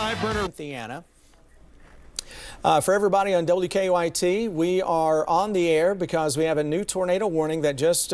Cyberner. Indiana. For everybody on WKYT, we are on the air because we have a new tornado warning that just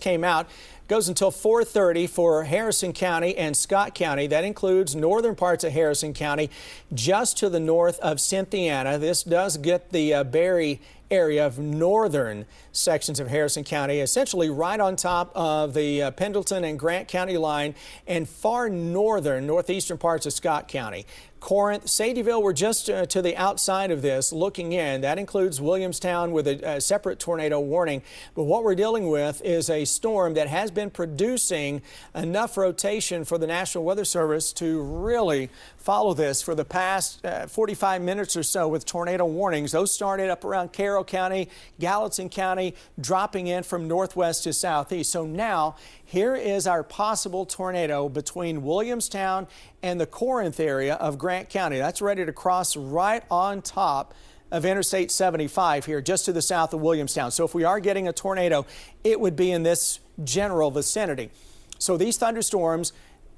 came out. Goes until 4:30 for Harrison County and Scott County. That includes northern parts of Harrison County, just to the north of Cynthiana. This does get the Berry area of northern sections of Harrison County, essentially right on top of the Pendleton and Grant County line, and far northeastern parts of Scott County. Corinth, Sadeville, we're just to the outside of this looking in. That includes Williamstown with a separate tornado warning. But what we're dealing with is a storm that has been producing enough rotation for the National Weather Service to really follow this for the past 45 minutes or so with tornado warnings. Those started up around Carroll County, Gallatin County, dropping in from northwest to southeast. So now here is our possible tornado between Williamstown and the Corinth area of Grant County. That's ready to cross right on top of Interstate 75 here, just to the south of Williamstown. So if we are getting a tornado, it would be in this general vicinity. So these thunderstorms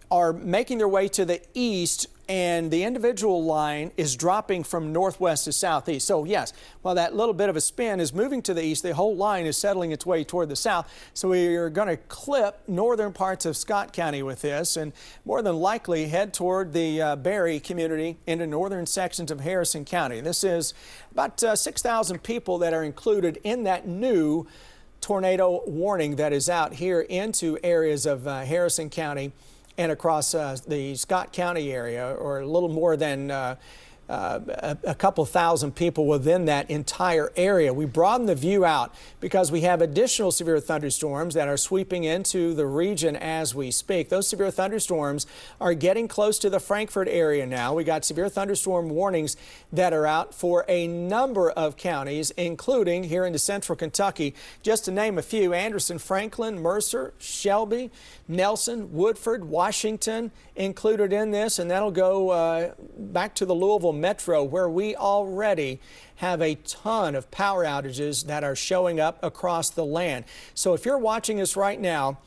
are making their way to the east, and the individual line is dropping from northwest to southeast. So yes, while that little bit of a spin is moving to the east, the whole line is settling its way toward the south. So we are going to clip northern parts of Scott County with this, and more than likely head toward the Berry community into northern sections of Harrison County. This is about 6,000 people that are included in that new tornado warning that is out here into areas of Harrison County and across the Scott County area, or a little more than a couple thousand people within that entire area. We broaden the view out because we have additional severe thunderstorms that are sweeping into the region as we speak. Those severe thunderstorms are getting close to the Frankfort area now. We got severe thunderstorm warnings that are out for a number of counties, including here into central Kentucky. Just to name a few: Anderson, Franklin, Mercer, Shelby, Nelson, Woodford, Washington included in this, and that'll go back to the Louisville Metro, where we already have a ton of power outages that are showing up across the land. So if you're watching us right now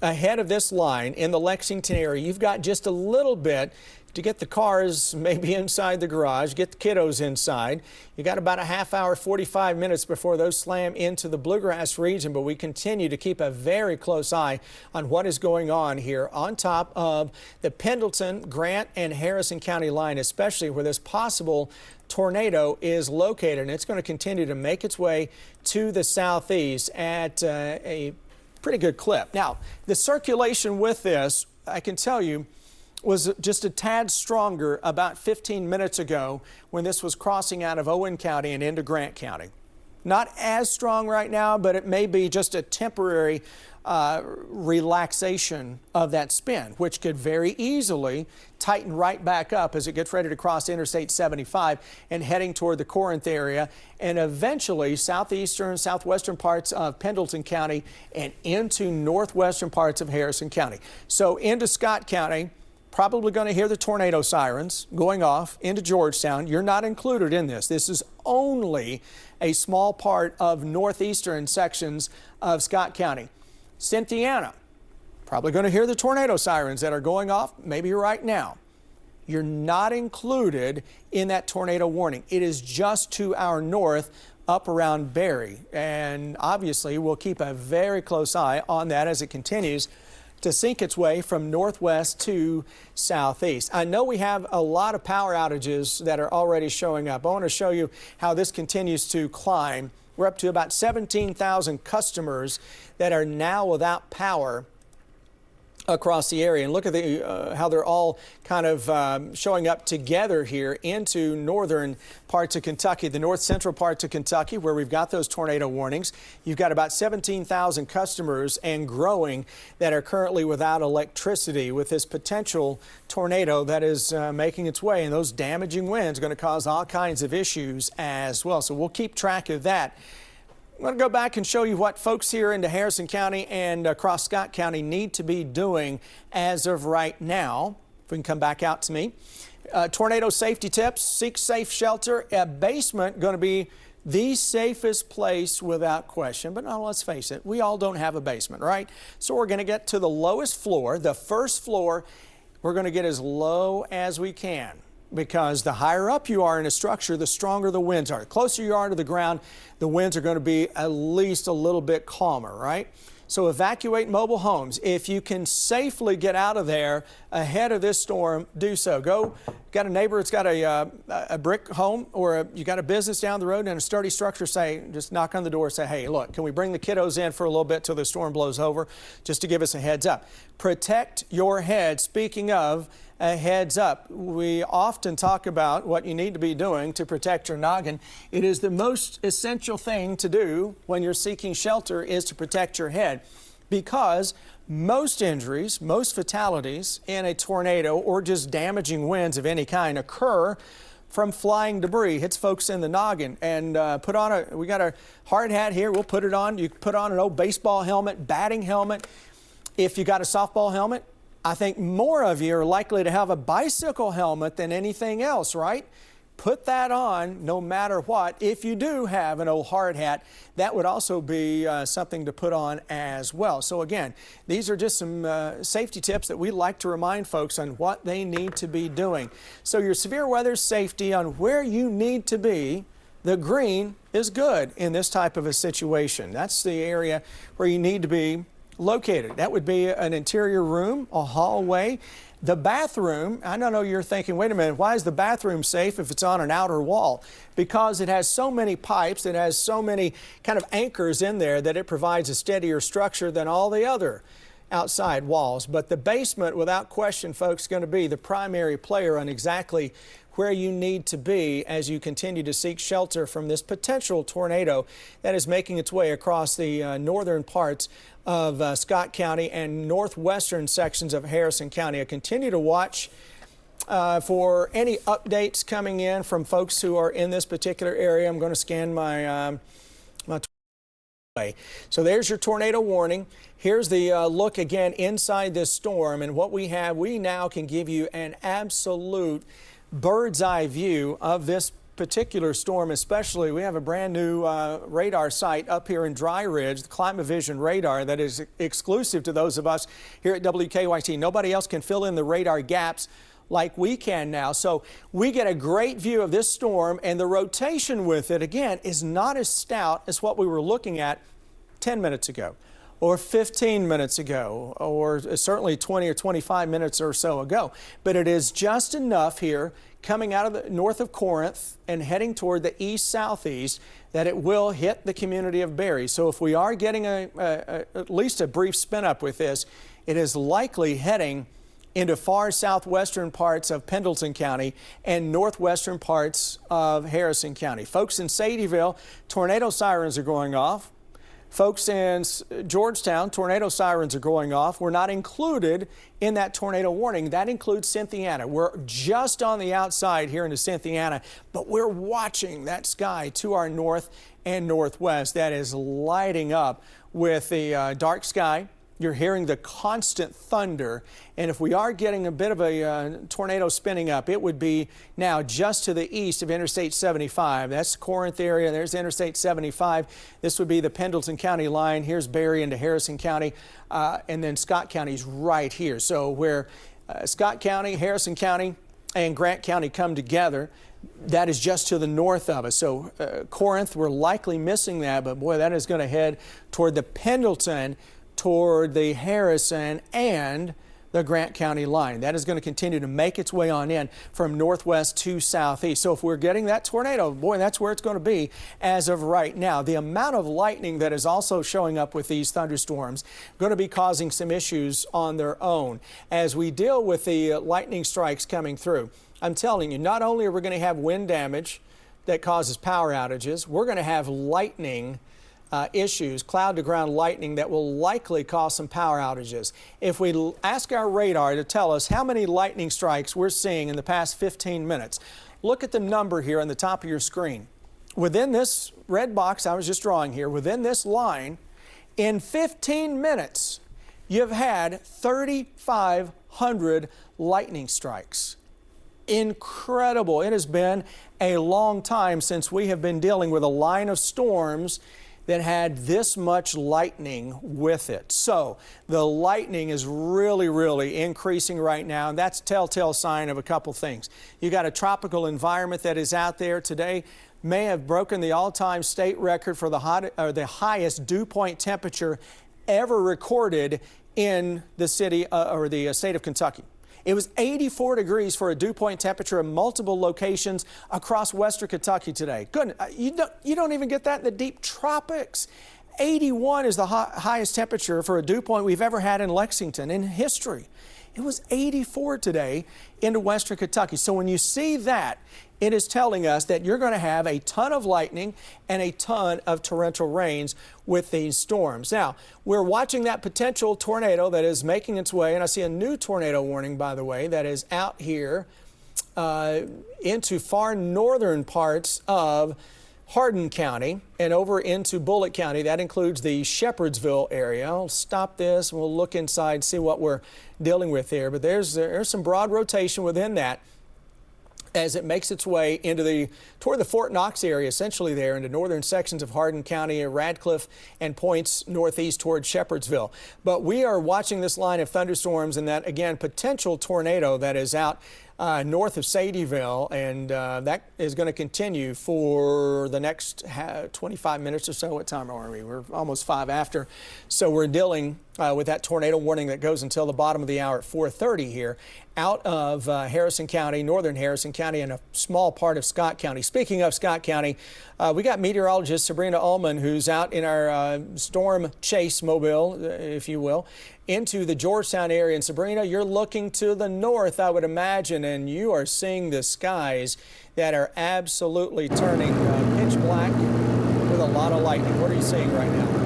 ahead of this line in the Lexington area, you've got just a little bit to get the cars maybe inside the garage, get the kiddos inside. You got about a half hour, 45 minutes before those slam into the Bluegrass region, but we continue to keep a very close eye on what is going on here on top of the Pendleton, Grant, and Harrison County line, especially where this possible tornado is located. And it's going to continue to make its way to the southeast at a pretty good clip. Now, the circulation with this, I can tell you, was just a tad stronger about 15 minutes ago when this was crossing out of Owen County and into Grant County. Not as strong right now, but it may be just a temporary relaxation of that spin, which could very easily tighten right back up as it gets ready to cross Interstate 75 and heading toward the Corinth area, and eventually southeastern, southwestern parts of Pendleton County and into northwestern parts of Harrison County. So into Scott County, probably going to hear the tornado sirens going off into Georgetown. You're not included in this. This is only a small part of northeastern sections of Scott County. Cynthiana, probably going to hear the tornado sirens that are going off maybe right now. You're not included in that tornado warning. It is just to our north up around Berry. And obviously we'll keep a very close eye on that as it continues to sink its way from northwest to southeast. I know we have a lot of power outages that are already showing up. I want to show you how this continues to climb. We're up to about 17,000 customers that are now without power across the area. And look at how they're all kind of showing up together here into northern parts of Kentucky, the north central parts of Kentucky, where we've got those tornado warnings. You've got about 17,000 customers and growing that are currently without electricity with this potential tornado that is making its way. And those damaging winds are going to cause all kinds of issues as well. So we'll keep track of that. I'm going to go back and show you what folks here into Harrison County and across Scott County need to be doing as of right now. If we can come back out to me. Tornado safety tips: seek safe shelter. A basement going to be the safest place without question. But now let's face it, we all don't have a basement, right? So we're going to get to the lowest floor, the first floor we're going to get as low as we can, because the higher up you are in a structure, the stronger the winds are. The closer you are to the ground, the winds are going to be at least a little bit calmer, right? So evacuate mobile homes. If you can safely get out of there ahead of this storm, do so. Go. Got a neighbor that's got a brick home, or you got a business down the road and a sturdy structure, say, just knock on the door and say, hey, look, can we bring the kiddos in for a little bit till the storm blows over, just to give us a heads up. Protect your head. Speaking of a heads up, we often talk about what you need to be doing to protect your noggin. It is the most essential thing to do when you're seeking shelter, is to protect your head, because most injuries, most fatalities in a tornado or just damaging winds of any kind occur from flying debris. Hits folks in the noggin. And we got a hard hat here. We'll put it on. You put on an old baseball helmet, batting helmet. If you got a softball helmet, I think more of you are likely to have a bicycle helmet than anything else, right? Put that on no matter what. If you do have an old hard hat, that would also be something to put on as well. So again, these are just some safety tips that we like to remind folks on what they need to be doing. So your severe weather safety on where you need to be, the green is good in this type of a situation. That's the area where you need to be located. That would be an interior room, a hallway. The bathroom, I know you're thinking, wait a minute, why is the bathroom safe if it's on an outer wall? Because it has so many pipes, it has so many kind of anchors in there that it provides a steadier structure than all the other outside walls. But the basement, without question, folks, is going to be the primary player on exactly where you need to be as you continue to seek shelter from this potential tornado that is making its way across the northern parts of Scott County and northwestern sections of Harrison County. I continue to watch for any updates coming in from folks who are in this particular area. I'm going to scan my so there's your tornado warning. Here's the look again inside this storm, and what we have, we now can give you an absolute bird's eye view of this particular storm. Especially, we have a brand new radar site up here in Dry Ridge, the ClimaVision radar, that is exclusive to those of us here at WKYT. Nobody else can fill in the radar gaps like we can now. So we get a great view of this storm, and the rotation with it, again, is not as stout as what we were looking at 10 minutes ago, or 15 minutes ago, or certainly 20 or 25 minutes or so ago. But it is just enough here coming out of the north of Corinth and heading toward the east-southeast that it will hit the community of Berry. So if we are getting at least a brief spin up with this, it is likely heading into far southwestern parts of Pendleton County and northwestern parts of Harrison County. Folks in Sadieville, tornado sirens are going off. Folks in Georgetown, tornado sirens are going off. We're not included in that tornado warning. That includes Cynthiana. We're just on the outside here into Cynthiana, but we're watching that sky to our north and northwest. That is lighting up with the dark sky. You're hearing the constant thunder, and if we are getting a bit of a tornado spinning up, it would be now just to the east of Interstate 75. That's the Corinth area. There's Interstate 75. This would be the Pendleton County line. Here's Berry into Harrison County, and then Scott County's right here. So where Scott County, Harrison County, and Grant County come together, that is just to the north of us. So Corinth, we're likely missing that, but boy, that is going to head toward the Pendleton, toward the Harrison and the Grant County line. That is going to continue to make its way on in from northwest to southeast. So if we're getting that tornado, boy, that's where it's going to be as of right now. The amount of lightning that is also showing up with these thunderstorms going to be causing some issues on their own as we deal with the lightning strikes coming through. I'm telling you, not only are we going to have wind damage that causes power outages, we're going to have lightning issues, cloud-to-ground lightning that will likely cause some power outages. If we ask our radar to tell us how many lightning strikes we're seeing in the past 15 minutes, look at the number here on the top of your screen. Within this red box I was just drawing here, within this line, in 15 minutes, you've had 3,500 lightning strikes. Incredible. It has been a long time since we have been dealing with a line of storms that had this much lightning with it. So the lightning is really increasing right now, and that's a telltale sign of a couple things. You got a tropical environment that is out there today, may have broken the all-time state record for the highest dew point temperature ever recorded in the city or the state of Kentucky. It was 84 degrees for a dew point temperature in multiple locations across western Kentucky today. Goodness, you don't even get that in the deep tropics. 81 is the highest temperature for a dew point we've ever had in Lexington in history. It was 84 today into western Kentucky. So when you see that, it is telling us that you're going to have a ton of lightning and a ton of torrential rains with these storms. Now, we're watching that potential tornado that is making its way, and I see a new tornado warning, by the way, that is out here into far northern parts of Hardin County and over into Bullitt County. That includes the Shepherdsville area. I'll stop this and we'll look inside, see what we're dealing with here. But there's some broad rotation within that as it makes its way into toward the Fort Knox area, essentially there into northern sections of Hardin County, Radcliffe, and points northeast toward Shepherdsville. But we are watching this line of thunderstorms and that, again, potential tornado that is out north of Sadieville, and that is going to continue for the next 25 minutes or so. What time are we? We're almost 5 after. So we're dealing with that tornado warning that goes until the bottom of the hour at 4:30 here out of Harrison County, northern Harrison County, and a small part of Scott County. Speaking of Scott County, we got meteorologist Sabrina Ullman, who's out in our storm chase mobile, if you will, into the Georgetown area. And Sabrina, you're looking to the north, I would imagine, and you are seeing the skies that are absolutely turning pitch black with a lot of lightning. What are you seeing right now?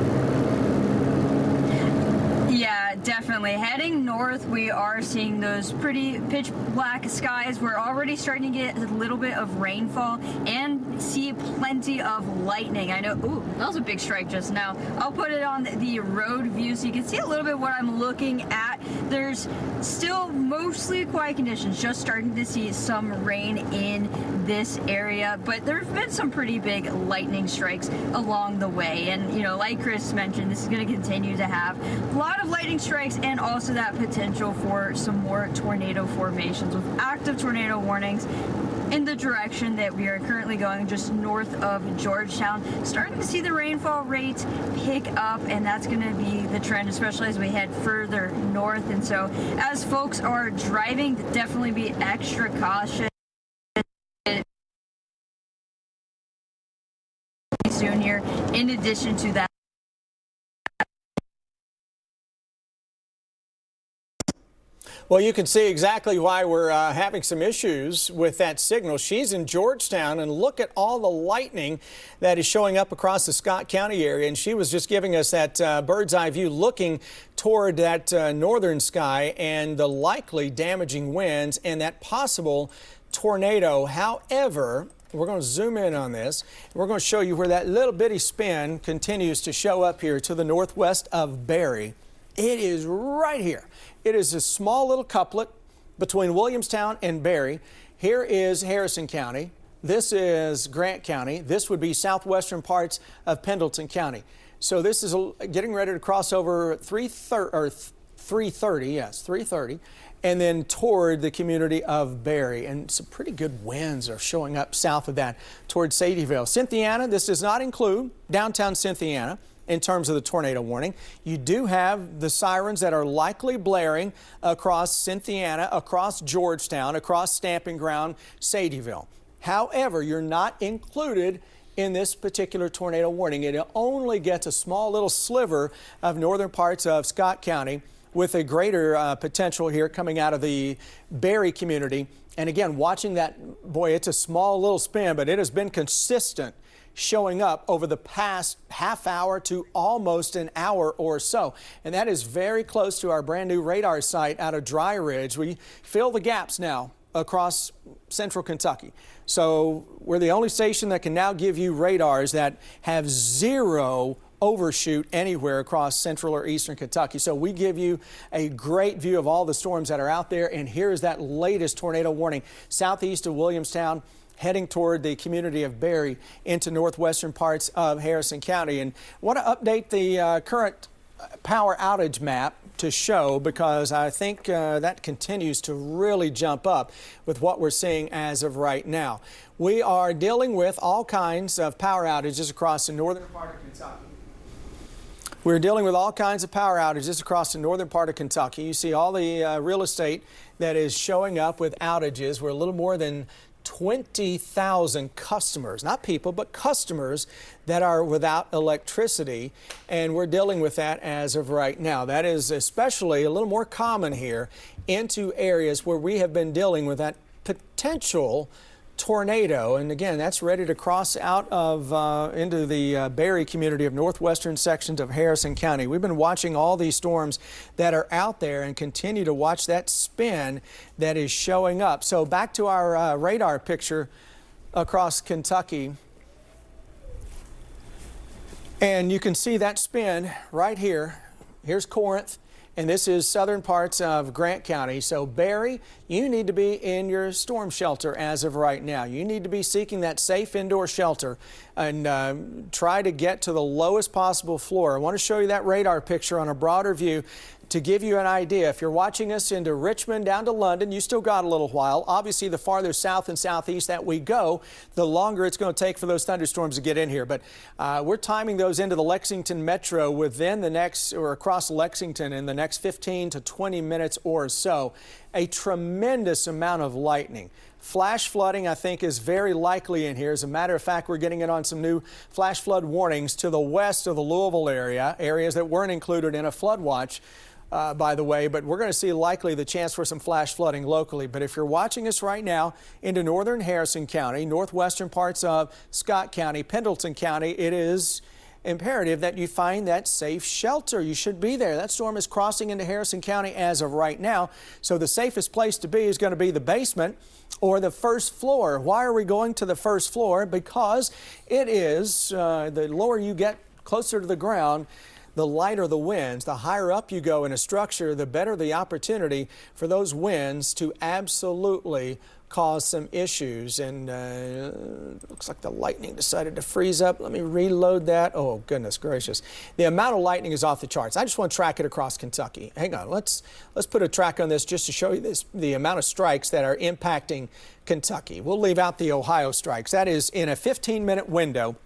Yeah, definitely. Heading north, we are seeing those pretty pitch black skies. We're already starting to get a little bit of rainfall and see plenty of lightning. I know, ooh, that was a big strike just now. I'll put it on the road view so you can see a little bit what I'm looking at. There's still mostly quiet conditions, just starting to see some rain in this area, but there have been some pretty big lightning strikes along the way. And, you know, like Chris mentioned, this is going to continue to have a lot of lightning strikes and also that potential for some more tornado formations with active tornado warnings in the direction that we are currently going, just north of Georgetown. Starting to see the rainfall rates pick up, and that's going to be the trend, especially as we head further north. And so as folks are driving, definitely be extra cautious soon here. In addition to that, well, you can see exactly why we're having some issues with that signal. She's in Georgetown, and look at all the lightning that is showing up across the Scott County area. And she was just giving us that bird's eye view looking toward that northern sky and the likely damaging winds and that possible tornado. However, we're going to zoom in on this. We're going to show you where that little bitty spin continues to show up here to the northwest of Barry. It is right here. It is a small little couplet between Williamstown and Barry. Here is Harrison County. This is Grant County. This would be southwestern parts of Pendleton County. So this is getting ready to cross over 330, yes, 330, and then toward the community of Barry. And some pretty good winds are showing up south of that toward Sadieville. Cynthiana, this does not include downtown Cynthiana. In terms of the tornado warning, you do have the sirens that are likely blaring across Cynthiana, across Georgetown, across Stamping Ground, Sadieville. However, you're not included in this particular tornado warning. It only gets a small little sliver of northern parts of Scott County with a greater potential here coming out of the Barry community. And again, watching that, boy, it's a small little spin, but it has been consistent showing up over the past half hour to almost an hour or so. And that is very close to our brand new radar site out of Dry Ridge. We fill the gaps now across central Kentucky. So we're the only station that can now give you radars that have zero overshoot anywhere across central or eastern Kentucky. So we give you a great view of all the storms that are out there. And here's that latest tornado warning southeast of Williamstown heading toward the community of Berry into northwestern parts of Harrison County. And I want to update the current power outage map to show, because I think that continues to really jump up with what we're seeing as of right now. We are dealing with all kinds of power outages across the northern part of Kentucky. We're dealing with all kinds of power outages across the northern part of Kentucky. You see all the real estate that is showing up with outages. We're a little more than 20,000 customers, not people, but customers that are without electricity, and we're dealing with that as of right now. That is especially a little more common here into areas where we have been dealing with that potential tornado, and again, that's ready to cross out of into the Berry community of northwestern sections of Harrison County. We've been watching all these storms that are out there and continue to watch that spin that is showing up. So back to our radar picture across Kentucky, and you can see that spin right here. Here's Corinth. And this is southern parts of Grant County. So Berry, you need to be in your storm shelter as of right now. You need to be seeking that safe indoor shelter and try to get to the lowest possible floor. I want to show you that radar picture on a broader view to give you an idea. If you're watching us into Richmond down to London, you still got a little while. Obviously, the farther south and southeast that we go, the longer it's going to take for those thunderstorms to get in here. But we're timing those into the Lexington metro within the next, or across Lexington in the next 15 to 20 minutes or so. A tremendous amount of lightning. Flash flooding, I think, is very likely in here. As a matter of fact, we're getting it on some new flash flood warnings to the west of the Louisville area, areas that weren't included in a flood watch. By the way, but we're going to see likely the chance for some flash flooding locally. But if you're watching us right now into northern Harrison County, northwestern parts of Scott County, Pendleton County, it is imperative that you find that safe shelter. You should be there. That storm is crossing into Harrison County as of right now. So the safest place to be is going to be the basement or the first floor. Why are we going to the first floor? Because it is the lower you get closer to the ground, the lighter the winds. The higher up you go in a structure, the better the opportunity for those winds to absolutely cause some issues. And looks like the lightning decided to freeze up. Let me reload that. Oh, goodness gracious. The amount of lightning is off the charts. I just want to track it across Kentucky. Hang on. Let's put a track on this just to show you the amount of strikes that are impacting Kentucky. We'll leave out the Ohio strikes. That is in a 15-minute window.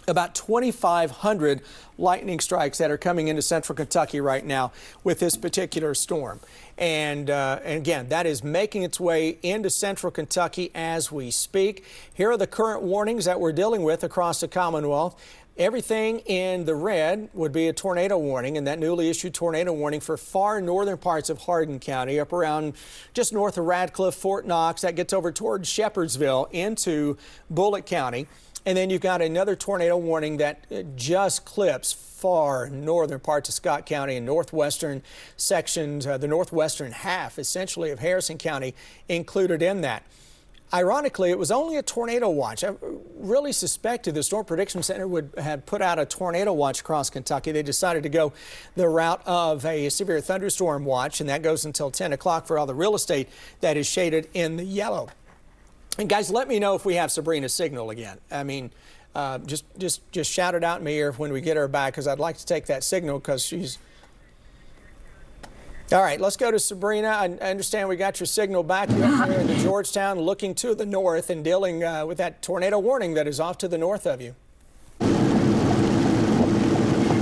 About 2,500 lightning strikes that are coming into central Kentucky right now with this particular storm. And again, that is making its way into central Kentucky as we speak. Here are the current warnings that we're dealing with across the Commonwealth. Everything in the red would be a tornado warning, and that newly issued tornado warning for far northern parts of Hardin County, up around just north of Radcliffe, Fort Knox. That gets over towards Shepherdsville into Bullitt County. And then you've got another tornado warning that just clips far northern parts of Scott County and northwestern sections, the northwestern half, essentially, of Harrison County included in that. Ironically, it was only a tornado watch. I really suspected the Storm Prediction Center would have put out a tornado watch across Kentucky. They decided to go the route of a severe thunderstorm watch, and that goes until 10 o'clock for all the real estate that is shaded in the yellow. And guys, let me know if we have Sabrina's signal again. I mean, just shout it out in my ear when we get her back, because I'd like to take that signal because she's... All right, let's go to Sabrina. I understand we got your signal back up there in Georgetown, looking to the north and dealing with that tornado warning that is off to the north of you.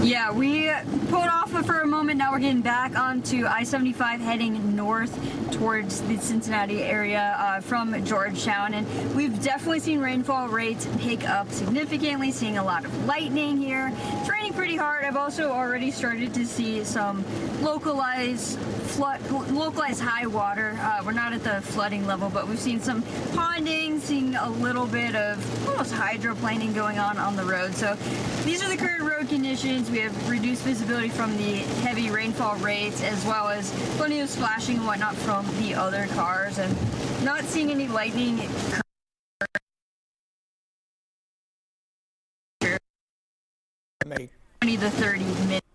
Yeah, we pulled off for a moment. Now we're getting back onto I-75 heading north towards the Cincinnati area from Georgetown. And we've definitely seen rainfall rates pick up significantly, seeing a lot of lightning here. It's raining pretty hard. I've also already started to see some localized high water. We're not at the flooding level, but we've seen some ponding, seeing a little bit of almost hydroplaning going on the road. So these are the current road conditions. We have reduced visibility from the heavy rainfall rates, as well as plenty of splashing and whatnot from the other cars, and not seeing any lightning. 20 to 30 minutes.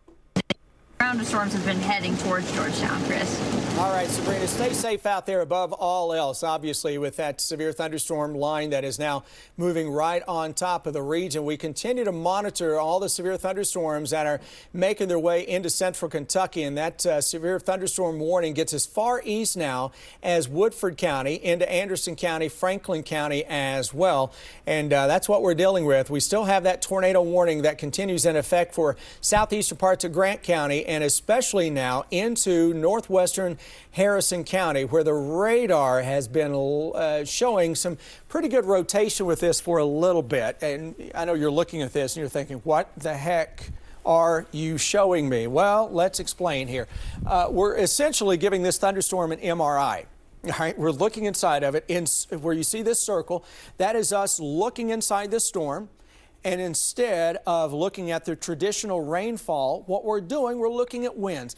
Round of storms have been heading towards Georgetown, Chris. All right, Sabrina, stay safe out there above all else, obviously, with that severe thunderstorm line that is now moving right on top of the region. We continue to monitor all the severe thunderstorms that are making their way into central Kentucky, and that severe thunderstorm warning gets as far east now as Woodford County, into Anderson County, Franklin County as well. And that's what we're dealing with. We still have that tornado warning that continues in effect for southeastern parts of Grant County, and especially now into northwestern Harrison County, where the radar has been showing some pretty good rotation with this for a little bit. And I know you're looking at this and you're thinking, what the heck are you showing me? Well, let's explain here. We're essentially giving this thunderstorm an MRI. All right, we're looking inside of it. Where you see this circle, that is us looking inside this storm. And instead of looking at the traditional rainfall, what we're doing, we're looking at winds.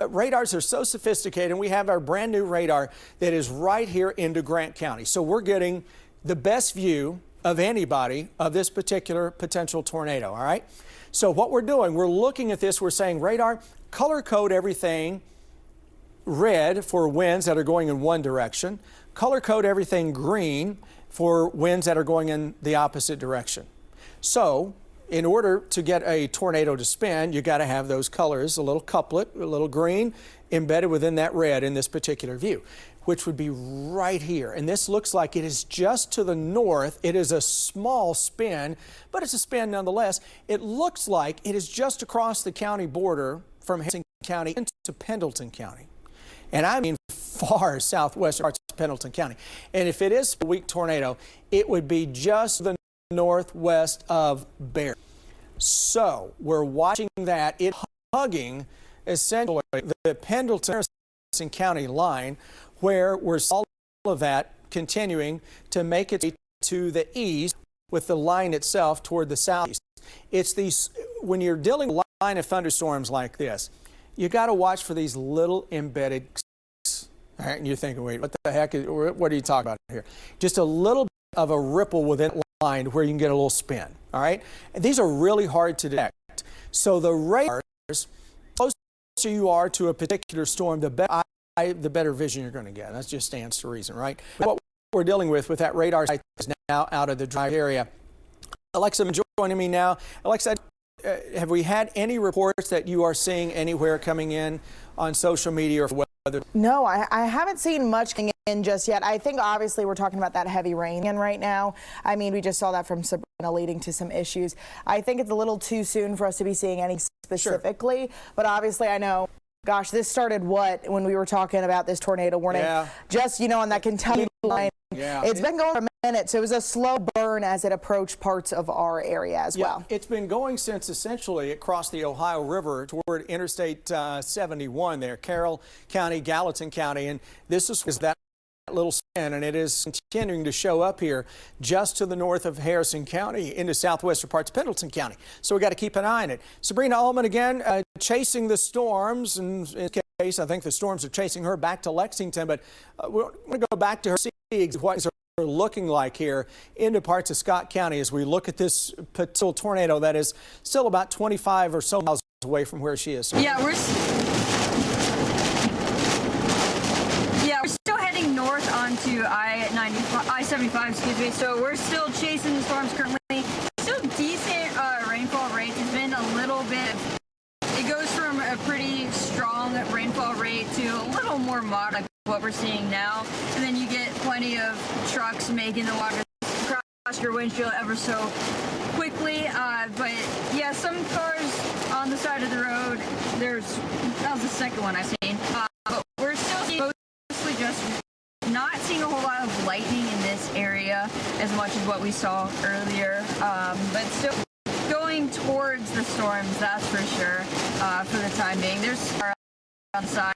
Radars are so sophisticated, and we have our brand new radar that is right here into Grant County. So we're getting the best view of anybody of this particular potential tornado, all right? So what we're doing, we're looking at this, we're saying, radar, color code everything red for winds that are going in one direction, color code everything green for winds that are going in the opposite direction. So in order to get a tornado to spin, you got to have those colors, a little couplet, a little green embedded within that red in this particular view, which would be right here. And this looks like it is just to the north. It is a small spin, but it's a spin nonetheless. It looks like it is just across the county border from Harrison County into Pendleton County. And I mean far southwestern parts of Pendleton County. And if it is a weak tornado, it would be just the northwest of Barry. So we're watching that. It's hugging essentially the Pendleton County line, where we're all of that continuing to make it to the east with the line itself toward the southeast. It's these, when you're dealing with a line of thunderstorms like this, you got to watch for these little embedded. All right, and you're thinking, wait, what the heck what are you talking about here? Just a little bit of a ripple within line where you can get a little spin. All right, and these are really hard to detect. So the radars, the closer you are to a particular storm, the better vision you're going to get. That just stands to reason, right? But what we're dealing with that radar site is now out of the dry area. Alexa, joining me now. Alexa, have we had any reports that you are seeing anywhere coming in on social media or weather? No, I haven't seen much coming in just yet. I think obviously we're talking about that heavy rain in right now. I mean, we just saw that from Sabrina, leading to some issues. I think it's a little too soon for us to be seeing any specifically, but obviously I know, gosh, this started when we were talking about this tornado warning. Yeah. Just, on that Kentucky line. Yeah. It's been going for a minute, so it was a slow burn as it approached parts of our area as well. It's been going since essentially it crossed the Ohio River toward Interstate 71 there, Carroll County, Gallatin County, and this is that little spin, and it is continuing to show up here just to the north of Harrison County into southwestern parts of Pendleton County. So we got to keep an eye on it. Sabrina Ullman again chasing the storms, and in this case I think the storms are chasing her back to Lexington, but we're going to go back to her, see what are looking like here into parts of Scott County as we look at this potential tornado that is still about 25 or so miles away from where she is. Yeah, we're still heading north onto I-75, excuse me. So we're still chasing the storms currently. Still decent rainfall rates. It's been a little bit. It goes from a pretty strong rainfall rate to a little more moderate, what we're seeing now, and then you get plenty of trucks making the water cross your windshield ever so quickly. But yeah, some cars on the side of the road. That was the second one I've seen. But we're still mostly just not seeing a whole lot of lightning in this area as much as what we saw earlier. But still going towards the storms, that's for sure. For the time being, there's on the side.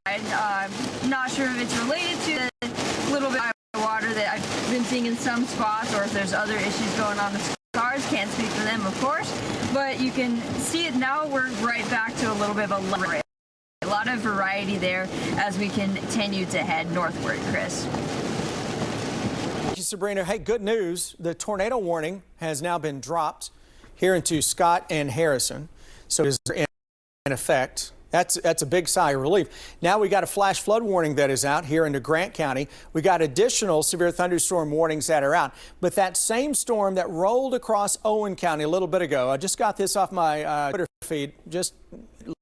Not sure if it's related to the little bit of water that I've been seeing in some spots, or if there's other issues going on with cars. Can't speak for them, of course, but you can see it now. We're right back to a little bit of a lot of variety there as we continue to head northward, Chris. Thank you, Sabrina. Hey, good news. The tornado warning has now been dropped here into Scott and Harrison. So it is in effect That's a big sigh of relief. Now we got a flash flood warning that is out here into Grant County. We got additional severe thunderstorm warnings that are out. But that same storm that rolled across Owen County a little bit ago, I just got this off my Twitter feed just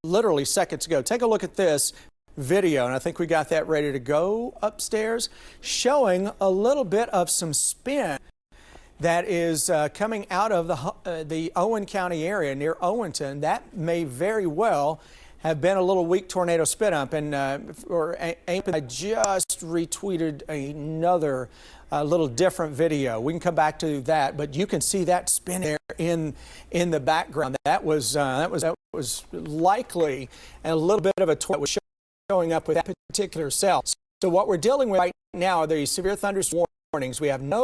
literally seconds ago. Take a look at this video, and I think we got that ready to go upstairs, showing a little bit of some spin that is coming out of the Owen County area near Owenton. That may very well have been a little weak tornado spin up, and I just retweeted another little different video. We can come back to that, but you can see that spin there in the background. That was likely a little bit of a tornado was showing up with that particular cell. So what we're dealing with right now are the severe thunderstorm warnings. We have no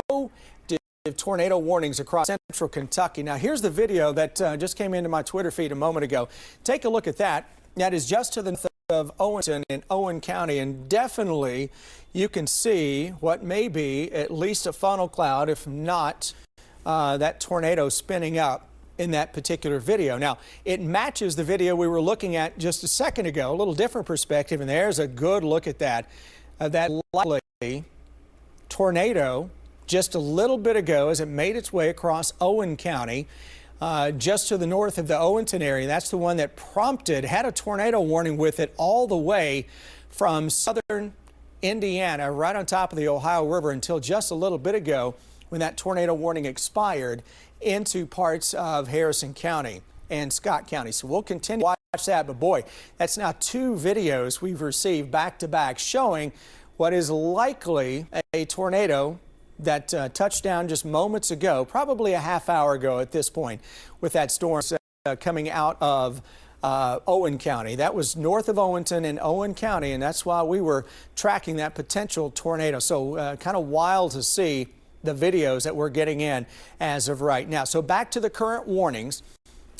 tornado warnings across central Kentucky. Now here's the video that just came into my Twitter feed a moment ago. Take a look at that. That is just to the north of Owenton in Owen County, and definitely you can see what may be at least a funnel cloud, if not that tornado spinning up in that particular video. Now it matches the video we were looking at just a second ago, a little different perspective, and there's a good look at that. That likely tornado just a little bit ago as it made its way across Owen County. Just to the north of the Owenton area. That's the one that had a tornado warning with it all the way from southern Indiana, right on top of the Ohio River, until just a little bit ago when that tornado warning expired into parts of Harrison County and Scott County. So we'll continue to watch that. But boy, that's now two videos we've received back to back showing what is likely a tornado that touched down just moments ago, probably a half hour ago at this point, with that storm coming out of Owen County. That was north of Owenton in Owen County, and that's why we were tracking that potential tornado. So kind of wild to see the videos that we're getting in as of right now. So back to the current warnings,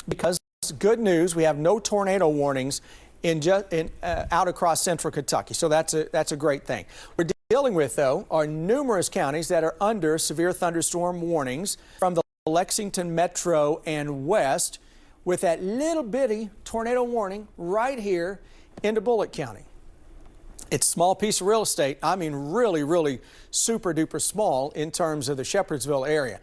because good news, we have no tornado warnings out across central Kentucky. So that's a great thing. We're dealing with, though, are numerous counties that are under severe thunderstorm warnings from the Lexington metro and west, with that little bitty tornado warning right here into Bullitt County. It's a small piece of real estate. I mean, really, really super duper small in terms of the Shepherdsville area.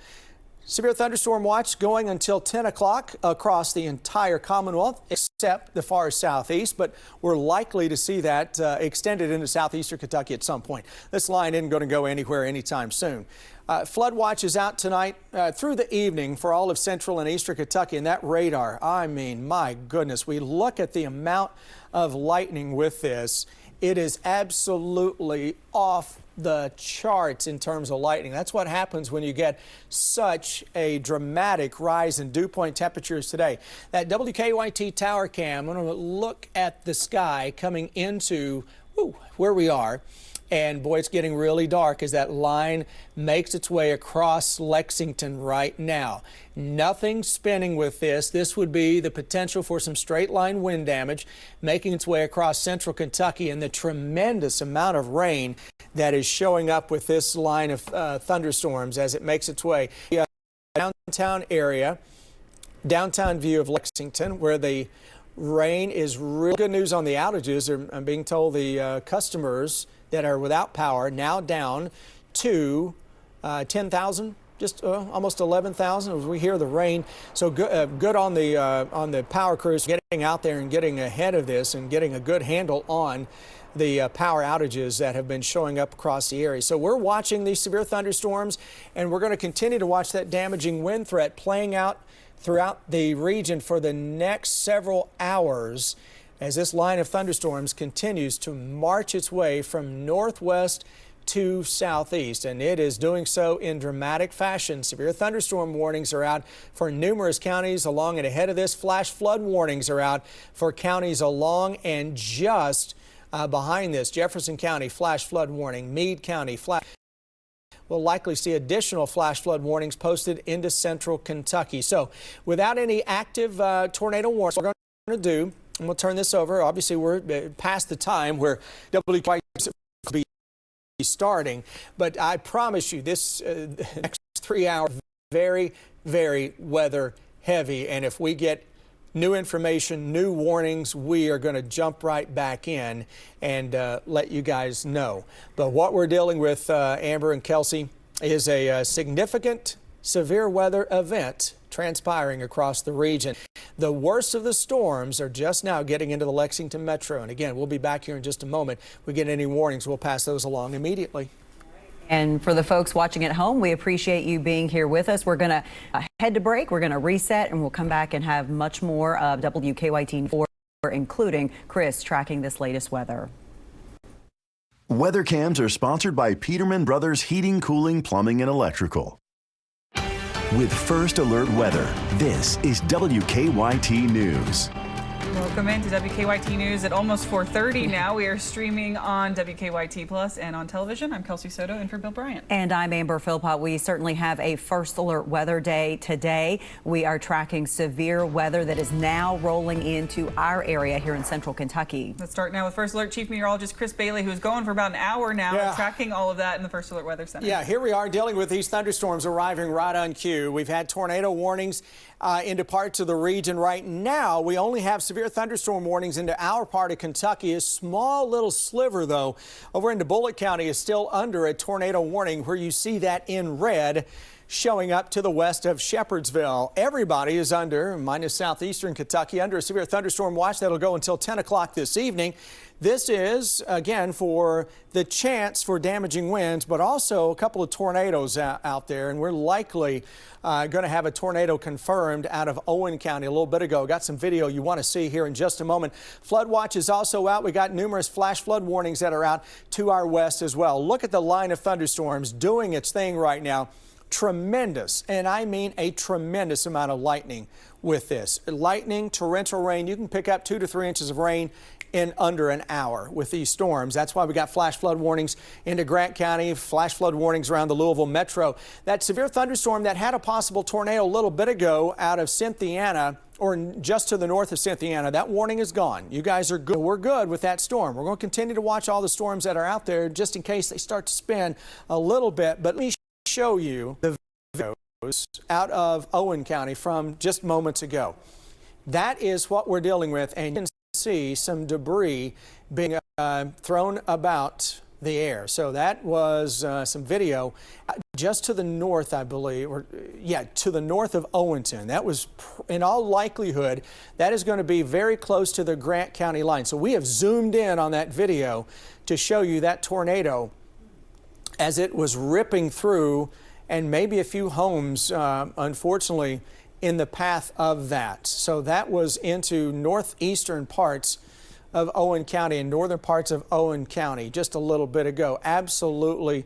Severe thunderstorm watch going until 10 o'clock across the entire Commonwealth, except the far southeast, but we're likely to see that extended into southeastern Kentucky at some point. This line isn't going to go anywhere anytime soon. Flood watch is out tonight through the evening for all of central and eastern Kentucky, and that radar, I mean, my goodness, we look at the amount of lightning with this. It is absolutely off the charts in terms of lightning. That's what happens when you get such a dramatic rise in dew point temperatures today. That WKYT tower cam, I'm going to look at the sky coming into where we are. And boy, it's getting really dark as that line makes its way across Lexington right now. Nothing spinning with this. This would be the potential for some straight line wind damage making its way across central Kentucky, and the tremendous amount of rain that is showing up with this line of thunderstorms as it makes its way downtown area, downtown view of Lexington, where the rain is really good news on the outages. I'm being told the customers that are without power now down to 10,000, just almost 11,000 as we hear the rain. So good on the power crews getting out there and getting ahead of this and getting a good handle on the power outages that have been showing up across the area. So we're watching these severe thunderstorms, and we're going to continue to watch that damaging wind threat playing out throughout the region for the next several hours as this line of thunderstorms continues to march its way from northwest to southeast, and it is doing so in dramatic fashion. Severe thunderstorm warnings are out for numerous counties along and ahead of this. Flash flood warnings are out for counties along and just behind this. Jefferson County flash flood warning, Meade County flash. We'll likely see additional flash flood warnings posted into central Kentucky. So without any active tornado warnings, what we're going to do, and we'll turn this over. Obviously, we're past the time where WKYT will be starting, but I promise you this next 3 hours very, very weather heavy. And if we get new information, new warnings, we are going to jump right back in and let you guys know. But what we're dealing with, Amber and Kelsey, is a significant severe weather event transpiring across the region. The worst of the storms are just now getting into the Lexington metro. And again, we'll be back here in just a moment. If we get any warnings, we'll pass those along immediately. And for the folks watching at home, we appreciate you being here with us. We're going to head to break. We're going to reset, and we'll come back and have much more of WKYT, including Chris tracking this latest weather. Weather cams are sponsored by Peterman Brothers Heating, Cooling, Plumbing, and Electrical. With First Alert Weather, this is WKYT News. Welcome into WKYT News at almost 4:30 now. We are streaming on WKYT Plus and on television. I'm Kelsey Soto in for Bill Bryant. And I'm Amber Philpott. We certainly have a First Alert Weather Day today. We are tracking severe weather that is now rolling into our area here in central Kentucky. Let's start now with First Alert Chief Meteorologist Chris Bailey, who's going for about an hour now, tracking all of that in the First Alert Weather Center. Yeah, here we are dealing with these thunderstorms arriving right on cue. We've had tornado warnings into parts of the region. Right now, we only have severe thunderstorm warnings into our part of Kentucky. A small little sliver, though, over into Bullitt County is still under a tornado warning, where you see that in red showing up to the west of Shepherdsville. Everybody is under, minus southeastern Kentucky, under a severe thunderstorm watch that'll go until 10 o'clock this evening. This is, again, for the chance for damaging winds, but also a couple of tornadoes out there, and we're likely going to have a tornado confirmed out of Owen County a little bit ago. Got some video you want to see here in just a moment. Flood watch is also out. We got numerous flash flood warnings that are out to our west as well. Look at the line of thunderstorms doing its thing right now. Tremendous, and I mean a tremendous amount of lightning with this. Lightning, torrential rain, you can pick up 2 to 3 inches of rain in under an hour with these storms. That's why we got flash flood warnings into Grant County, flash flood warnings around the Louisville metro. That severe thunderstorm that had a possible tornado a little bit ago out of Cynthiana, or just to the north of Cynthiana, that warning is gone. You guys are good. We're good with that storm. We're going to continue to watch all the storms that are out there just in case they start to spin a little bit. But let me show you the videos out of Owen County from just moments ago. That is what we're dealing with, and you can see some debris being thrown about the air. So that was some video just to the north, I believe, or to the north of Owenton. That was, in all likelihood, that is going to be very close to the Grant County line. So we have zoomed in on that video to show you that tornado as it was ripping through, and maybe a few homes, unfortunately, in the path of that. So that was into northeastern parts of Owen County and northern parts of Owen County just a little bit ago. Absolutely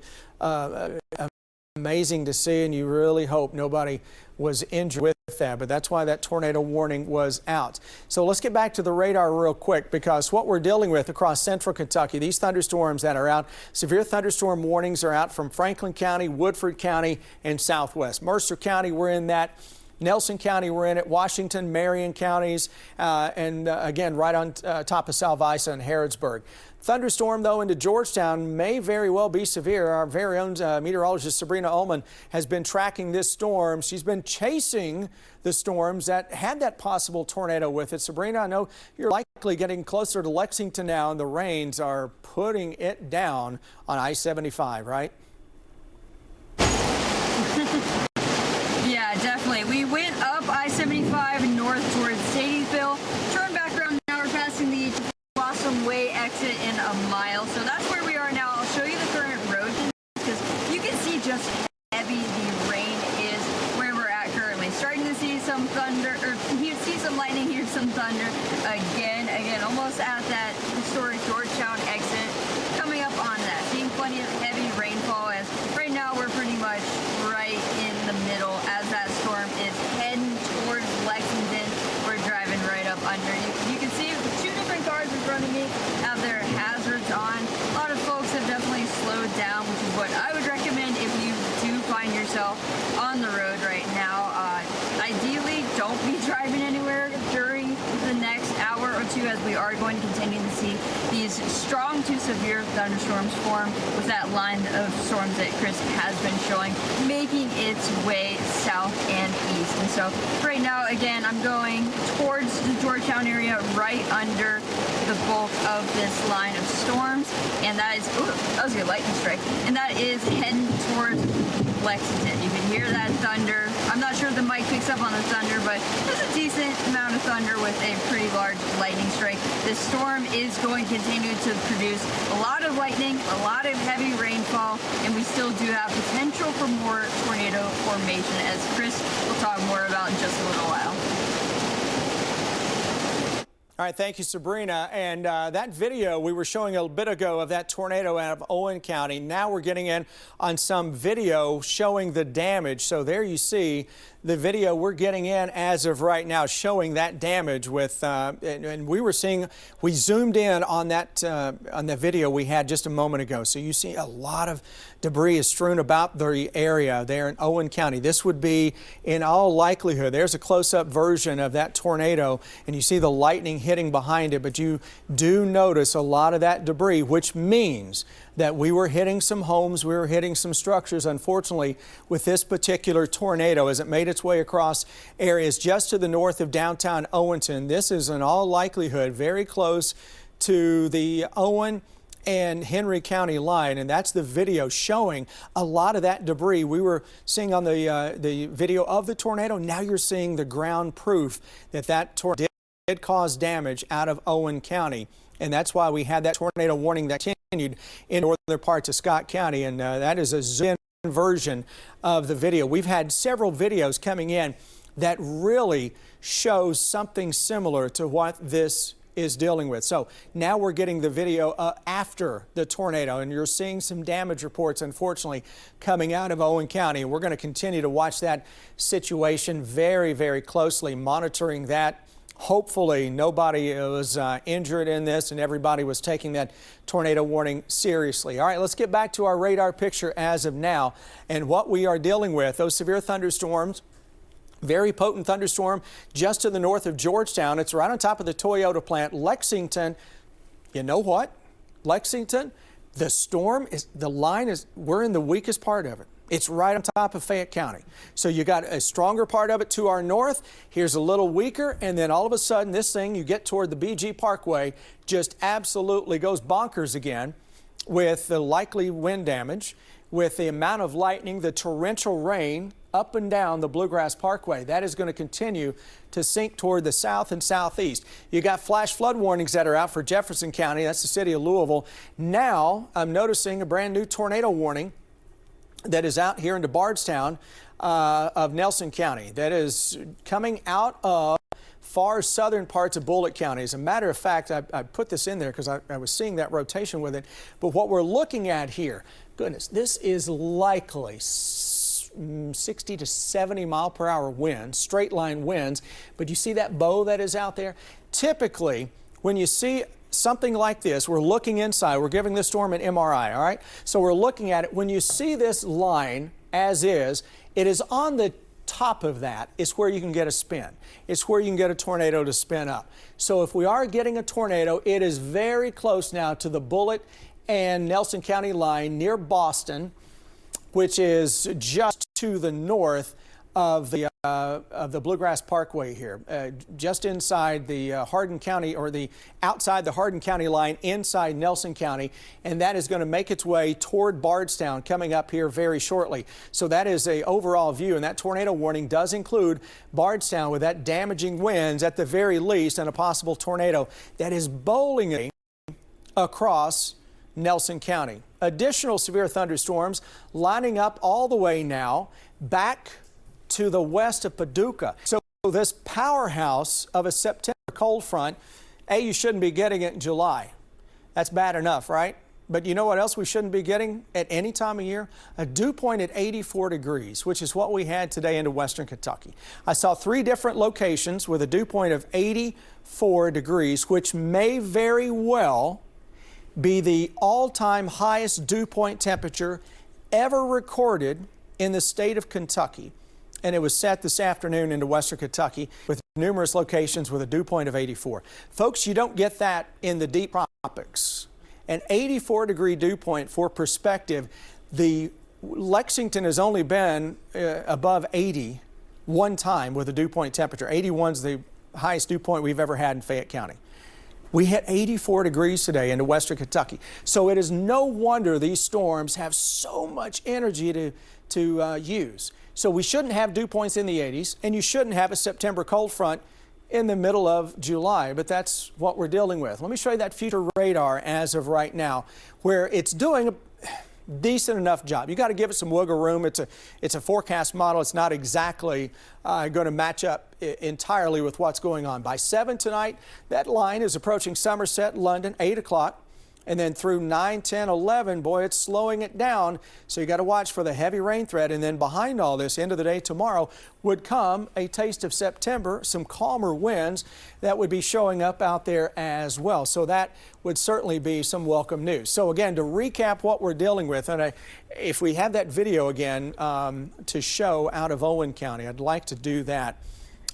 amazing to see, and you really hope nobody was injured with that, but that's why that tornado warning was out. So let's get back to the radar real quick, because what we're dealing with across central Kentucky, these thunderstorms that are out, severe thunderstorm warnings are out from Franklin County, Woodford County, and Southwest. Mercer County, we're in that. Nelson County, we're in it. Washington, Marion counties, and again, right on top of Salvisa and Harrodsburg. Thunderstorm, though, into Georgetown may very well be severe. Our very own meteorologist Sabrina Ullman has been tracking this storm. She's been chasing the storms that had that possible tornado with it. Sabrina, I know you're likely getting closer to Lexington now, and the rains are putting it down on I-75, right? Yeah, definitely. We went up I-75 north towards Sadiesville, turned back around. Now we're passing the Blossom Way exit in a mile. So that's where we are now. I'll show you the current road because you can see just how heavy the rain is where we're at currently. Starting to see some thunder, or you see some lightning, hear some thunder again, almost at that historic Georgetown exit. Coming up on that, seeing plenty of heavy rainfall, as right now we're pretty much right in the middle as that storm is heading towards Lexington. We're driving right up under. You can see 2 different cars in front of me have their hazards on. A lot of folks have definitely slowed down, which is what I would recommend if you do find yourself on the road right now. Ideally, don't be driving anywhere during the next hour or two, as we are going to continue to see these strong to severe thunderstorms form with that line of storms that Chris has been showing. making its way south and east. And so right now, again, I'm going towards the Georgetown area, right under the bulk of this line of storms. And that is, ooh, that was a good lightning strike. And that is heading towards Lexington. You can hear that thunder. I'm not sure if the mic picks up on the thunder, but there's a decent amount of thunder with a pretty large lightning strike. This storm is going to continue to produce a lot of lightning, a lot of heavy rainfall, and we still do have potential for more tornado formation, as Chris will talk more about in just a little while. All right, thank you, Sabrina. And that video we were showing a bit ago of that tornado out of Owen County, now we're getting in on some video showing the damage. So there you see the video we're getting in as of right now showing that damage with, and we zoomed in on that, on the video we had just a moment ago. So you see a lot of debris is strewn about the area there in Owen County. This would be, in all likelihood, there's a close-up version of that tornado, and you see the lightning hitting behind it, but you do notice a lot of that debris, which means that we were hitting some homes, we were hitting some structures, unfortunately, with this particular tornado as it made its way across areas just to the north of downtown Owenton. This is in all likelihood very close to the Owen and Henry County line, and that's the video showing a lot of that debris we were seeing on the video of the tornado. Now you're seeing the ground proof that that tornado did cause damage out of Owen County, and that's why we had that tornado warning that continued in northern parts of Scott County, and that is a zoom in version of the video. We've had several videos coming in that really shows something similar to what this is dealing with. So now we're getting the video after the tornado, and you're seeing some damage reports, unfortunately, coming out of Owen County. We're going to continue to watch that situation very, very closely, monitoring that. Hopefully nobody was injured in this and everybody was taking that tornado warning seriously. All right, let's get back to our radar picture as of now and what we are dealing with. Those severe thunderstorms. Very potent thunderstorm just to the north of Georgetown. It's right on top of the Toyota plant. Lexington, you know what? Lexington, the storm is, we're in the weakest part of it. It's right on top of Fayette County. So you got a stronger part of it to our north. Here's a little weaker, and then all of a sudden this thing, you get toward the BG Parkway, just absolutely goes bonkers again with the likely wind damage, with the amount of lightning, the torrential rain up and down the Bluegrass Parkway. That is going to continue to sink toward the south and southeast. You got flash flood warnings that are out for Jefferson County. That's the city of Louisville. Now I'm noticing a brand new tornado warning that is out here into Bardstown of Nelson County. That is coming out of far southern parts of Bullitt County. As a matter of fact, I put this in there because I was seeing that rotation with it. But what we're looking at here, goodness, this is likely 60 to 70 mile per hour winds, straight line winds. But you see that bow that is out there? Typically, when you see something like this, we're looking inside, we're giving this storm an MRI, all right? So we're looking at it. When you see this line as is, it is on the top of that. It's where you can get a spin. It's where you can get a tornado to spin up. So if we are getting a tornado, it is very close now to the Bullitt and Nelson County line near Boston, which is just to the north of the Bluegrass Parkway here, just inside the Hardin County, or the outside the Hardin County line inside Nelson County, and that is going to make its way toward Bardstown coming up here very shortly. So that is a overall view, and that tornado warning does include Bardstown with that damaging winds at the very least, and a possible tornado that is bowling across Nelson County. Additional severe thunderstorms lining up all the way now back to the west of Paducah. So this powerhouse of a September cold front, you shouldn't be getting it in July. That's bad enough, right? But you know what else we shouldn't be getting at any time of year? A dew point at 84 degrees, which is what we had today into western Kentucky. I saw 3 different locations with a dew point of 84 degrees, which may very well be the all-time highest dew point temperature ever recorded in the state of Kentucky. And it was set this afternoon into western Kentucky with numerous locations with a dew point of 84. Folks, you don't get that in the deep tropics. An 84-degree dew point, for perspective, the Lexington has only been above 80 one time with a dew point temperature. 81 is the highest dew point we've ever had in Fayette County. We hit 84 degrees today into western Kentucky. So it is no wonder these storms have so much energy to use. So we shouldn't have dew points in the 80s, and you shouldn't have a September cold front in the middle of July, but that's what we're dealing with. Let me show you that future radar as of right now, where it's doing a decent enough job. You got to give it some wiggle room. It's a forecast model. It's not exactly going to match up entirely with what's going on. By 7 tonight, that line is approaching Somerset, London, 8 o'clock. And then through 9, 10, 11, boy, it's slowing it down. So you got to watch for the heavy rain threat. And then behind all this, end of the day tomorrow, would come a taste of September, some calmer winds that would be showing up out there as well. So that would certainly be some welcome news. So again, to recap what we're dealing with, and if we have that video again to show out of Owen County, I'd like to do that,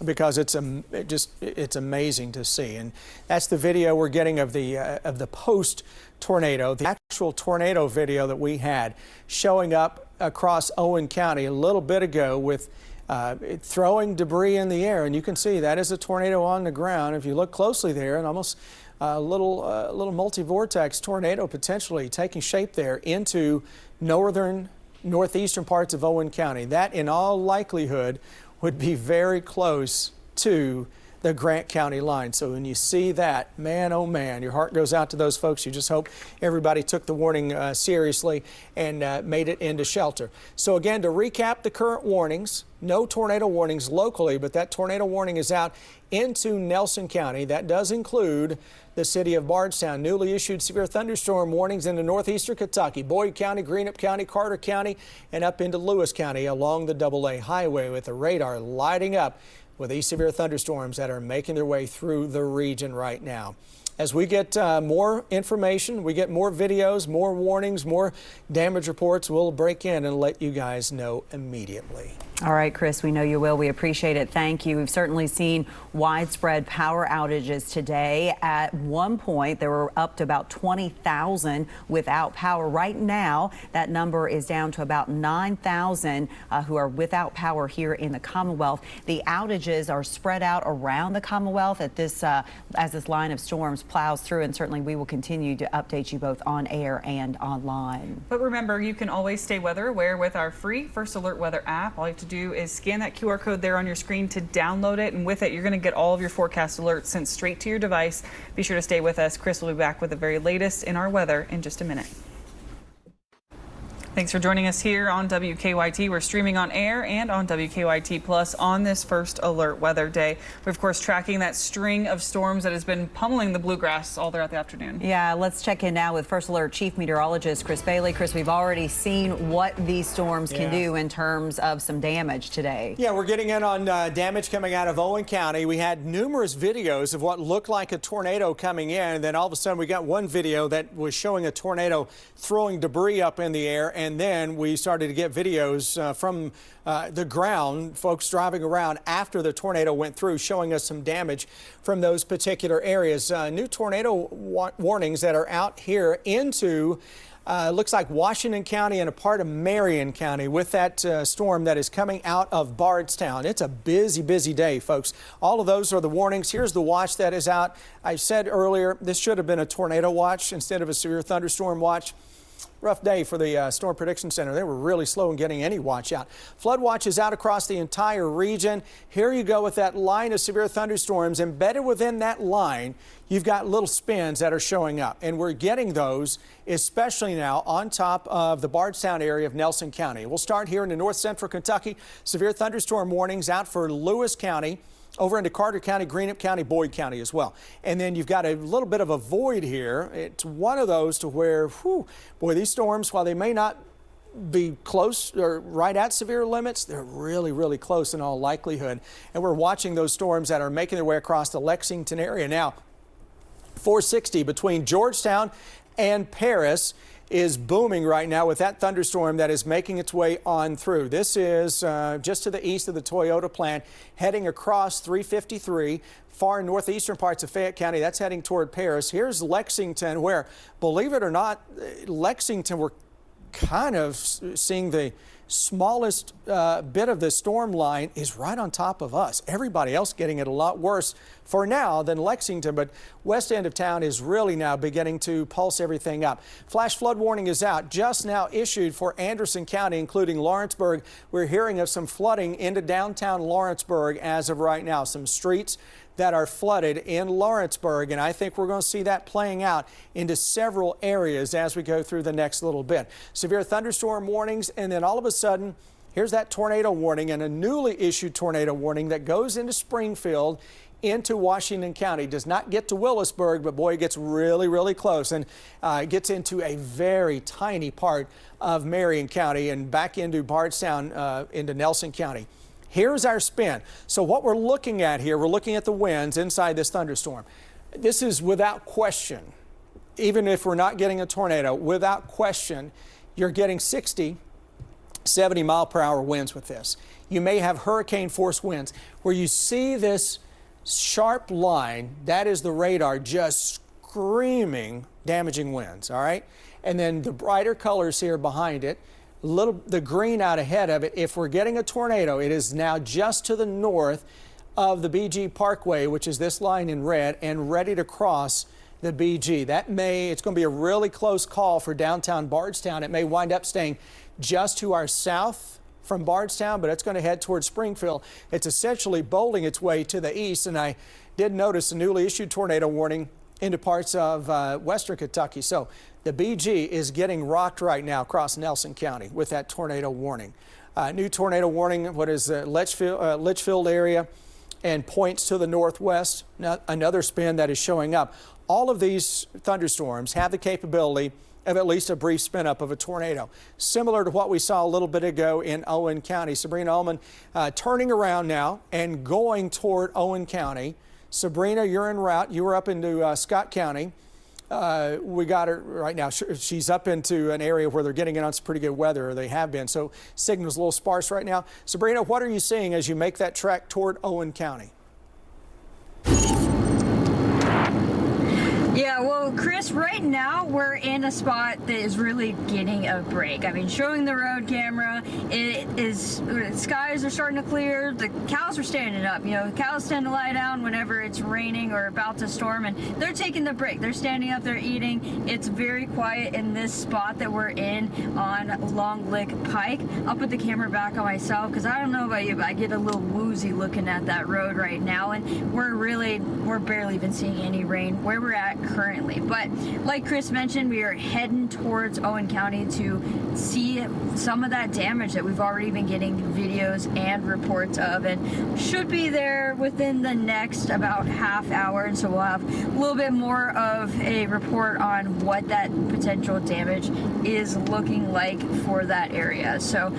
because it's amazing to see. And that's the video we're getting of the post tornado, the actual tornado video that we had showing up across Owen County a little bit ago with throwing debris in the air. And you can see that is a tornado on the ground. If you look closely there, and almost a little multi-vortex tornado potentially taking shape there into northeastern parts of Owen County. That in all likelihood would be very close to the Grant County line. So when you see that, man, oh man, your heart goes out to those folks. You just hope everybody took the warning seriously and made it into shelter. So again, to recap the current warnings, no tornado warnings locally, but that tornado warning is out into Nelson County. That does include the city of Bardstown. Newly issued severe thunderstorm warnings into northeastern Kentucky, Boyd County, Greenup County, Carter County, and up into Lewis County along the AA highway, with the radar lighting up with these severe thunderstorms that are making their way through the region right now. As we get more information, we get more videos, more warnings, more damage reports, we'll break in and let you guys know immediately. All right, Chris, we know you will. We appreciate it. Thank you. We've certainly seen widespread power outages today. At one point, there were up to about 20,000 without power. Right now, that number is down to about 9,000 who are without power here in the Commonwealth. The outages are spread out around the Commonwealth at this as this line of storms plows through, and certainly we will continue to update you both on air and online. But remember, you can always stay weather aware with our free First Alert Weather app. All you have to do is scan that QR code there on your screen to download it, and with it you're going to get all of your forecast alerts sent straight to your device. Be sure to stay with us. Chris will be back with the very latest in our weather in just a minute. Thanks for joining us here on WKYT. We're streaming on air and on WKYT Plus on this First Alert Weather Day. We're, of course, tracking that string of storms that has been pummeling the bluegrass all throughout the afternoon. Yeah, let's check in now with First Alert Chief Meteorologist Chris Bailey. Chris, we've already seen what these storms can do in terms of some damage today. Yeah, we're getting in on damage coming out of Owen County. We had numerous videos of what looked like a tornado coming in, and then all of a sudden we got one video that was showing a tornado throwing debris up in the air. And then we started to get videos from the ground, folks driving around after the tornado went through, showing us some damage from those particular areas. New tornado warnings that are out here into looks like Washington County and a part of Marion County with that storm that is coming out of Bardstown. It's a busy, busy day, folks. All of those are the warnings. Here's the watch that is out. I said earlier, this should have been a tornado watch instead of a severe thunderstorm watch. Rough day for the Storm Prediction Center. They were really slow in getting any watch out. Flood watch is out across the entire region. Here you go with that line of severe thunderstorms. Embedded within that line, you've got little spins that are showing up. And we're getting those, especially now, on top of the Bardstown area of Nelson County. We'll start here in the north central Kentucky. Severe thunderstorm warnings out for Lewis County, over into Carter County, Greenup County, Boyd County as well. And then you've got a little bit of a void here. It's one of those to where, whew, boy, these storms, while they may not be close or right at severe limits, they're really, really close in all likelihood. And we're watching those storms that are making their way across the Lexington area now. 460 between Georgetown and Paris is booming right now with that thunderstorm that is making its way on through. This is just to the east of the Toyota plant, heading across 353, far northeastern parts of Fayette County. That's heading toward Paris. Here's Lexington, where, believe it or not, Lexington, we're kind of seeing the smallest bit of the storm line is right on top of us. Everybody else getting it a lot worse for now than Lexington, but west end of town is really now beginning to pulse everything up. Flash flood warning is out, just now issued for Anderson County, including Lawrenceburg. We're hearing of some flooding into downtown Lawrenceburg as of right now. Some streets that are flooded in Lawrenceburg, and I think we're going to see that playing out into several areas as we go through the next little bit. Severe thunderstorm warnings, and then all of a sudden, here's that tornado warning, and a newly issued tornado warning that goes into Springfield, into Washington County. Does not get to Willisburg, but boy, it gets really, really close, and gets into a very tiny part of Marion County and back into Bardstown, into Nelson County. Here's our spin. So what we're looking at here, we're looking at the winds inside this thunderstorm. This is without question, even if we're not getting a tornado, without question, you're getting 60, 70 mile per hour winds with this. You may have hurricane force winds. Where you see this sharp line, that is the radar just screaming damaging winds, all right? And then the brighter colors here behind it, the green out ahead of it. If we're getting a tornado, it is now just to the north of the BG Parkway, which is this line in red, and ready to cross the BG. It's going to be a really close call for downtown Bardstown. It may wind up staying just to our south from Bardstown, but it's going to head towards Springfield. It's essentially bowling its way to the east, and I did notice a newly issued tornado warning into parts of western Kentucky. So the BG is getting rocked right now across Nelson County with that tornado warning. New tornado warning, what is Litchfield area and points to the northwest. Now, another spin that is showing up. All of these thunderstorms have the capability of at least a brief spin up of a tornado, similar to what we saw a little bit ago in Owen County. Sabrina Ullman turning around now and going toward Owen County. Sabrina, you're en route. You were up into Scott County. We got her right now. She's up into an area where they're getting in on some pretty good weather, or they have been. So signal's a little sparse right now. Sabrina, what are you seeing as you make that trek toward Owen County? Yeah, well, Chris, right now we're in a spot that is really getting a break. I mean, showing the road camera, skies are starting to clear. The cows are standing up. You know, cows tend to lie down whenever it's raining or about to storm, and they're taking the break. They're standing up, they're eating. It's very quiet in this spot that we're in on Long Lick Pike. I'll put the camera back on myself because I don't know about you, but I get a little woozy looking at that road right now, and we're barely even seeing any rain where we're at currently. But like Chris mentioned, we are heading towards Owen County to see some of that damage that we've already been getting videos and reports of, and should be there within the next about half hour. And so we'll have a little bit more of a report on what that potential damage is looking like for that area. So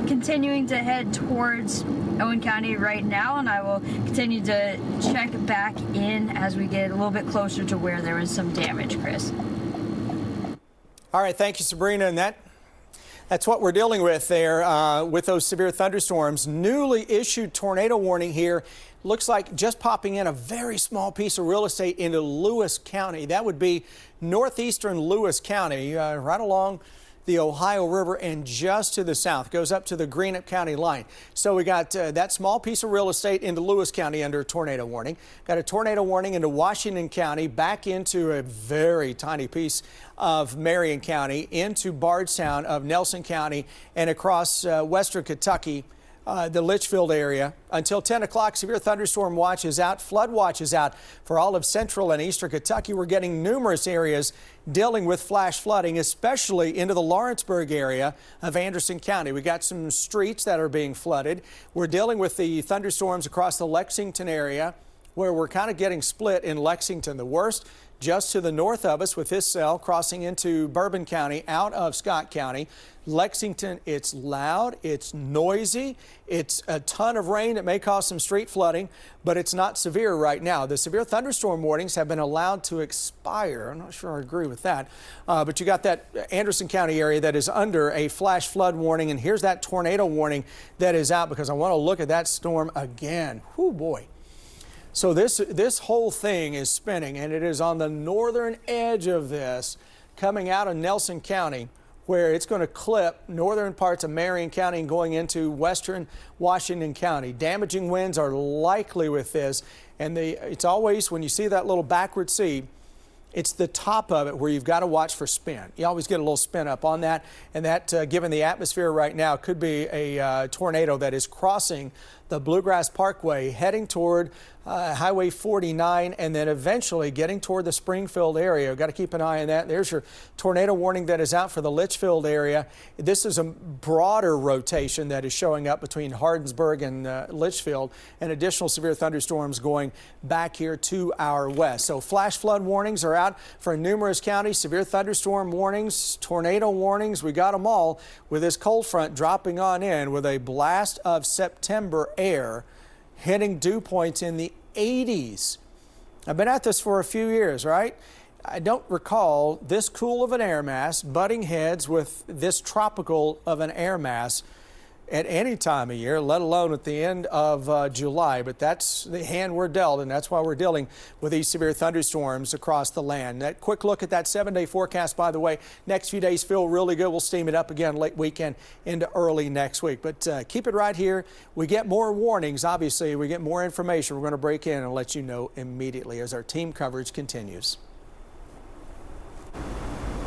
continuing to head towards Owen County right now, and I will continue to check back in as we get a little bit closer to where there was some damage, Chris. All right, thank you, Sabrina. And that's what we're dealing with there with those severe thunderstorms. Newly issued tornado warning here. Looks like just popping in a very small piece of real estate into Lewis County. That would be northeastern Lewis County, right along the Ohio River and just to the south, goes up to the Greenup County line. So we got that small piece of real estate into Lewis County under a tornado warning. Got a tornado warning into Washington County, back into a very tiny piece of Marion County, into Bardstown of Nelson County, and across western Kentucky, the Litchfield area. Until 10 o'clock, severe thunderstorm watch is out. Flood watch is out for all of central and eastern Kentucky. We're getting numerous areas dealing with flash flooding, especially into the Lawrenceburg area of Anderson County. We got some streets that are being flooded. We're dealing with the thunderstorms across the Lexington area, where we're kind of getting split in Lexington. The worst just to the north of us with this cell crossing into Bourbon County out of Scott County. Lexington, it's loud, it's noisy, it's a ton of rain that may cause some street flooding, but it's not severe right now. The severe thunderstorm warnings have been allowed to expire. I'm not sure I agree with that, but you got that Anderson County area that is under a flash flood warning, and here's that tornado warning that is out because I want to look at that storm again. Whoo, boy. So this whole thing is spinning, and it is on the northern edge of this, coming out of Nelson County, where it's going to clip northern parts of Marion County and going into western Washington County. Damaging winds are likely with this, and it's always, when you see that little backward C, it's the top of it where you've got to watch for spin. You always get a little spin up on that, and that, given the atmosphere right now, could be a tornado that is crossing the Bluegrass Parkway, heading toward Highway 49, and then eventually getting toward the Springfield area. We've got to keep an eye on that. There's your tornado warning that is out for the Litchfield area. This is a broader rotation that is showing up between Hardinsburg and Litchfield, and additional severe thunderstorms going back here to our west. So flash flood warnings are out for numerous counties, severe thunderstorm warnings, tornado warnings. We got them all with this cold front dropping on in with a blast of September air hitting dew points in the 80s. I've been at this for a few years, right? I don't recall this cool of an air mass butting heads with this tropical of an air mass at any time of year, let alone at the end of July. But that's the hand we're dealt, and that's why we're dealing with these severe thunderstorms across the land. That quick look at that 7-day forecast, by the way, next few days feel really good. We'll steam it up again late weekend into early next week. But keep it right here. We get more warnings, obviously. We get more information. We're going to break in and let you know immediately as our team coverage continues.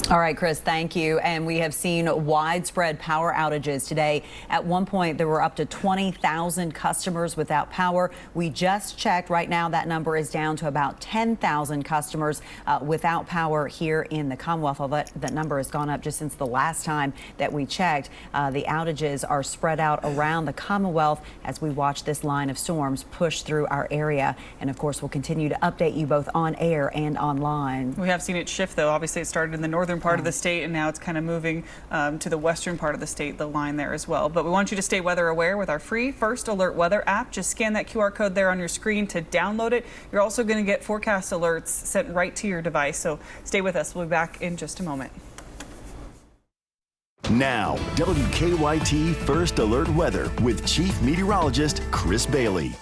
All right, Chris, thank you. And we have seen widespread power outages today. At one point, there were up to 20,000 customers without power. We just checked. Right now, that number is down to about 10,000 customers without power here in the Commonwealth. Although that number has gone up just since the last time that we checked. The outages are spread out around the Commonwealth as we watch this line of storms push through our area. And of course, we'll continue to update you both on air and online. We have seen it shift, though. Obviously, it started in the northern part of the state, and now it's kind of moving to the western part of the state, the line there as well. But we want you to stay weather aware with our free First Alert Weather app. Just scan that QR code there on your screen to download it. You're also going to get forecast alerts sent right to your device. So stay with us. We'll be back in just a moment. Now, WKYT First Alert Weather with Chief Meteorologist Chris Bailey.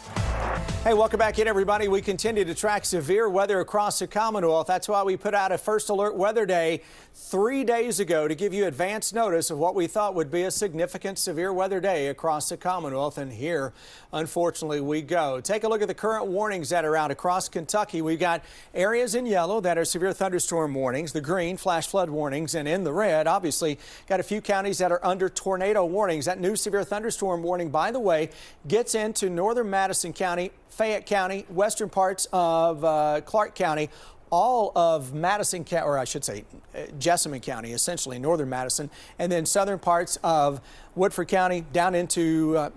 Hey, welcome back in, everybody. We continue to track severe weather across the Commonwealth. That's why we put out a First Alert Weather Day 3 days ago to give you advance notice of what we thought would be a significant severe weather day across the Commonwealth. And here, unfortunately, we go. Take a look at the current warnings that are out across Kentucky. We've got areas in yellow that are severe thunderstorm warnings, the green flash flood warnings, and in the red, obviously, got a few counties that are under tornado warnings. That new severe thunderstorm warning, by the way, gets into northern Madison County, Fayette County, western parts of Clark County, all of Madison County, or I should say Jessamine County, essentially northern Madison, and then southern parts of Woodford County down into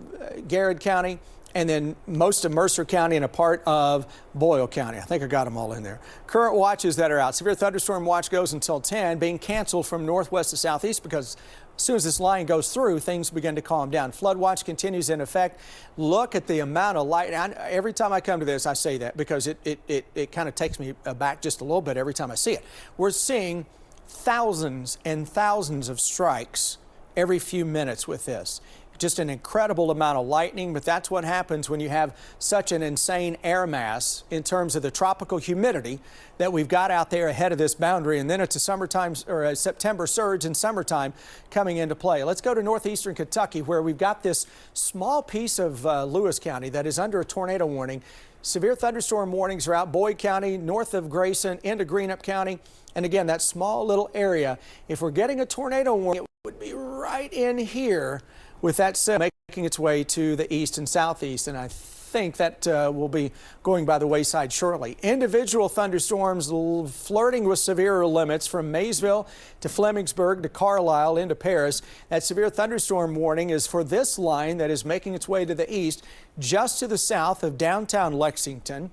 Garrett County, and then most of Mercer County and a part of Boyle County. I think I got them all in there. Current watches that are out. Severe thunderstorm watch goes until 10, being canceled from northwest to southeast because as soon as this line goes through, things begin to calm down. Flood watch continues in effect. Look at the amount of light. Every time I come to this, I say that because it kind of takes me aback just a little bit every time I see it. We're seeing thousands and thousands of strikes every few minutes with this. Just an incredible amount of lightning, but that's what happens when you have such an insane air mass in terms of the tropical humidity that we've got out there ahead of this boundary. And then it's a summertime or a September surge in summertime coming into play. Let's go to northeastern Kentucky, where we've got this small piece of Lewis County that is under a tornado warning. Severe thunderstorm warnings are out Boyd County, north of Grayson, into Greenup County. And again, that small little area, if we're getting a tornado warning, it would be right in here, with that cell making its way to the east and southeast, and I think that will be going by the wayside shortly. Individual thunderstorms flirting with severe limits from Maysville to Flemingsburg to Carlisle into Paris. That severe thunderstorm warning is for this line that is making its way to the east, just to the south of downtown Lexington,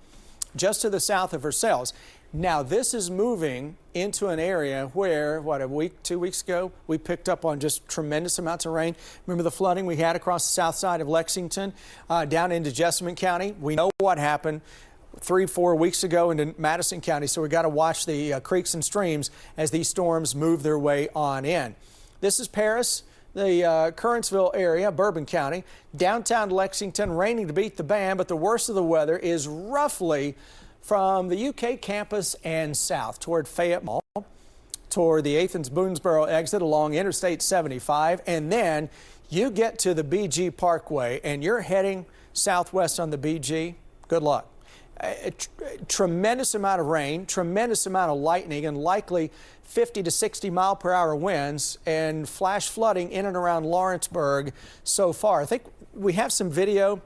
just to the south of Versailles. Now, this is moving into an area where, a week, 2 weeks ago, we picked up on just tremendous amounts of rain. Remember the flooding we had across the south side of Lexington, down into Jessamine County? We know what happened 3-4 weeks ago into Madison County, so we got to watch the creeks and streams as these storms move their way on in. This is Paris, the Currentsville area, Bourbon County, downtown Lexington, raining to beat the band, but the worst of the weather is roughly from the UK campus and south toward Fayette Mall, toward the Athens-Boonesboro exit along Interstate 75, and then you get to the BG Parkway and you're heading southwest on the BG. Good luck. A tremendous amount of rain, tremendous amount of lightning, and likely 50 to 60 mile per hour winds and flash flooding in and around Lawrenceburg so far. I think we have some video.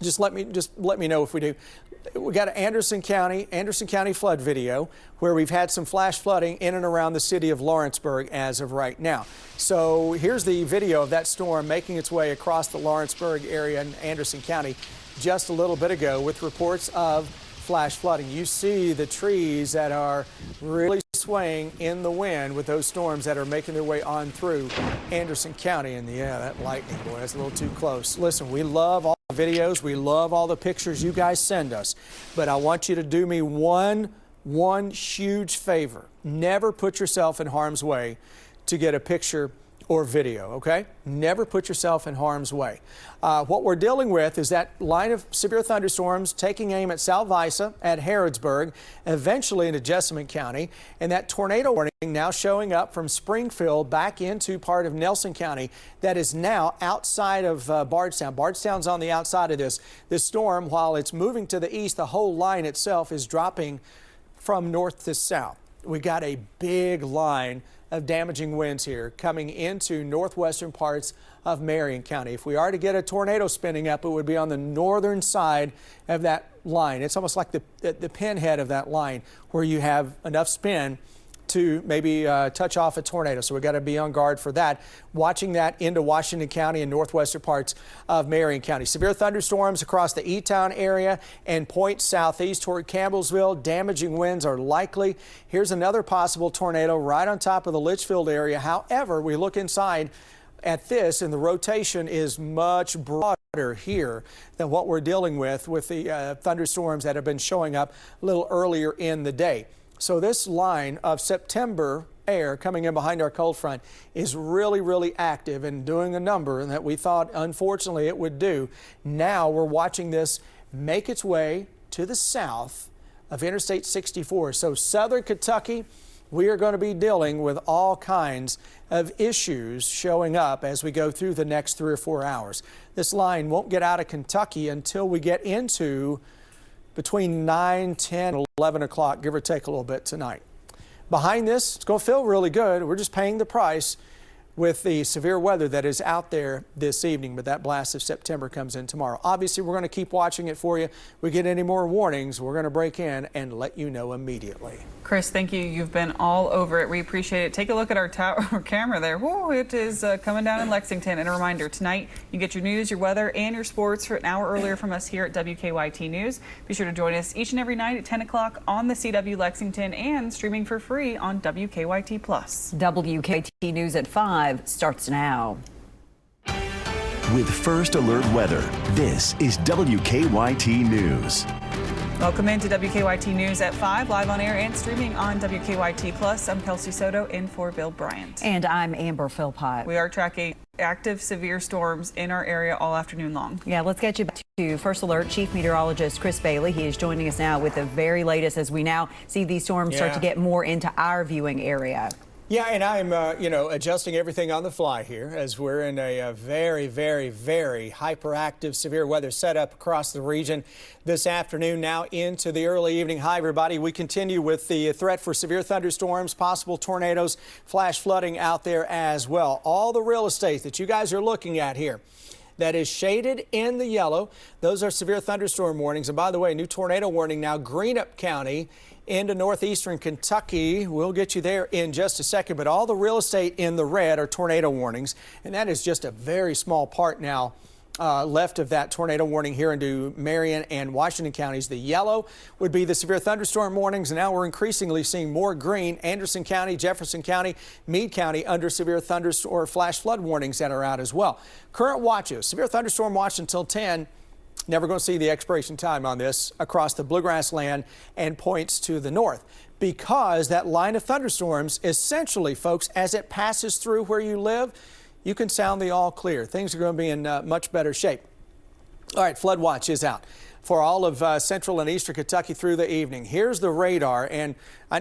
Just let me know if we do. We got an Anderson County flood video where we've had some flash flooding in and around the city of Lawrenceburg as of right now. So here's the video of that storm making its way across the Lawrenceburg area in Anderson County just a little bit ago with reports of flash flooding. You see the trees that are really swaying in the wind with those storms that are making their way on through Anderson County. And yeah, that lightning, boy, that's a little too close. Listen, we love all the videos. We love all the pictures you guys send us. But I want you to do me one huge favor. Never put yourself in harm's way to get a picture or video, okay? Never put yourself in harm's way. What we're dealing with is that line of severe thunderstorms taking aim at Salvisa, at Harrodsburg, eventually into Jessamine County, and that tornado warning now showing up from Springfield back into part of Nelson County that is now outside of Bardstown. Bardstown's on the outside of this. This storm, while it's moving to the east, the whole line itself is dropping from north to south. We got a big line of damaging winds here coming into northwestern parts of Marion County. If we are to get a tornado spinning up, it would be on the northern side of that line. It's almost like the pinhead of that line where you have enough spin to maybe touch off a tornado. So we've got to be on guard for that. Watching that into Washington County and northwestern parts of Marion County. Severe thunderstorms across the E-Town area and points southeast toward Campbellsville. Damaging winds are likely. Here's another possible tornado right on top of the Litchfield area. However, we look inside at this and the rotation is much broader here than what we're dealing with the thunderstorms that have been showing up a little earlier in the day. So this line of September air coming in behind our cold front is really active and doing a number that we thought, unfortunately, it would do. Now we're watching this make its way to the south of Interstate 64. So southern Kentucky, we are going to be dealing with all kinds of issues showing up as we go through the next 3 or 4 hours. This line won't get out of Kentucky until we get into between 9, 10, 11 o'clock, give or take a little bit tonight. Behind this, it's going to feel really good. We're just paying the price with the severe weather that is out there this evening, but that blast of September comes in tomorrow. Obviously, we're going to keep watching it for you. If we get any more warnings, we're going to break in and let you know immediately. Chris, thank you. You've been all over it. We appreciate it. Take a look at our camera there. Whoa, it is coming down in Lexington. And a reminder, tonight you get your news, your weather, and your sports for an hour earlier from us here at WKYT News. Be sure to join us each and every night at 10 o'clock on the CW Lexington and streaming for free on WKYT+. WKYT News at 5 starts now. With First Alert Weather, this is WKYT News. Welcome into WKYT News at 5, live on air and streaming on WKYT+. I'm Kelsey Soto in for Bill Bryant. And I'm Amber Philpott. We are tracking active severe storms in our area all afternoon long. Yeah, let's get you back to First Alert Chief Meteorologist Chris Bailey. He is joining us now with the very latest as we now see these storms start to get more into our viewing area. Yeah, and I'm, adjusting everything on the fly here as we're in a very hyperactive severe weather setup across the region this afternoon, now into the early evening. Hi, everybody. We continue with the threat for severe thunderstorms, possible tornadoes, flash flooding out there as well. All the real estate that you guys are looking at here that is shaded in the yellow, those are severe thunderstorm warnings. And by the way, new tornado warning now, Greenup County into northeastern Kentucky. We'll get you there in just a second, but all the real estate in the red are tornado warnings, and that is just a very small part now left of that tornado warning here into Marion and Washington counties. The yellow would be the severe thunderstorm warnings, and now we're increasingly seeing more green. Anderson County, Jefferson County, Meade County under severe thunderstorm or flash flood warnings that are out as well. Current watches, severe thunderstorm watch until 10. Never going to see the expiration time on this across the bluegrass land and points to the north because that line of thunderstorms essentially, folks, as it passes through where you live, you can sound the all clear. Things are going to be in much better shape. All right, flood watch is out. for all of central and eastern Kentucky through the evening. Here's the radar, and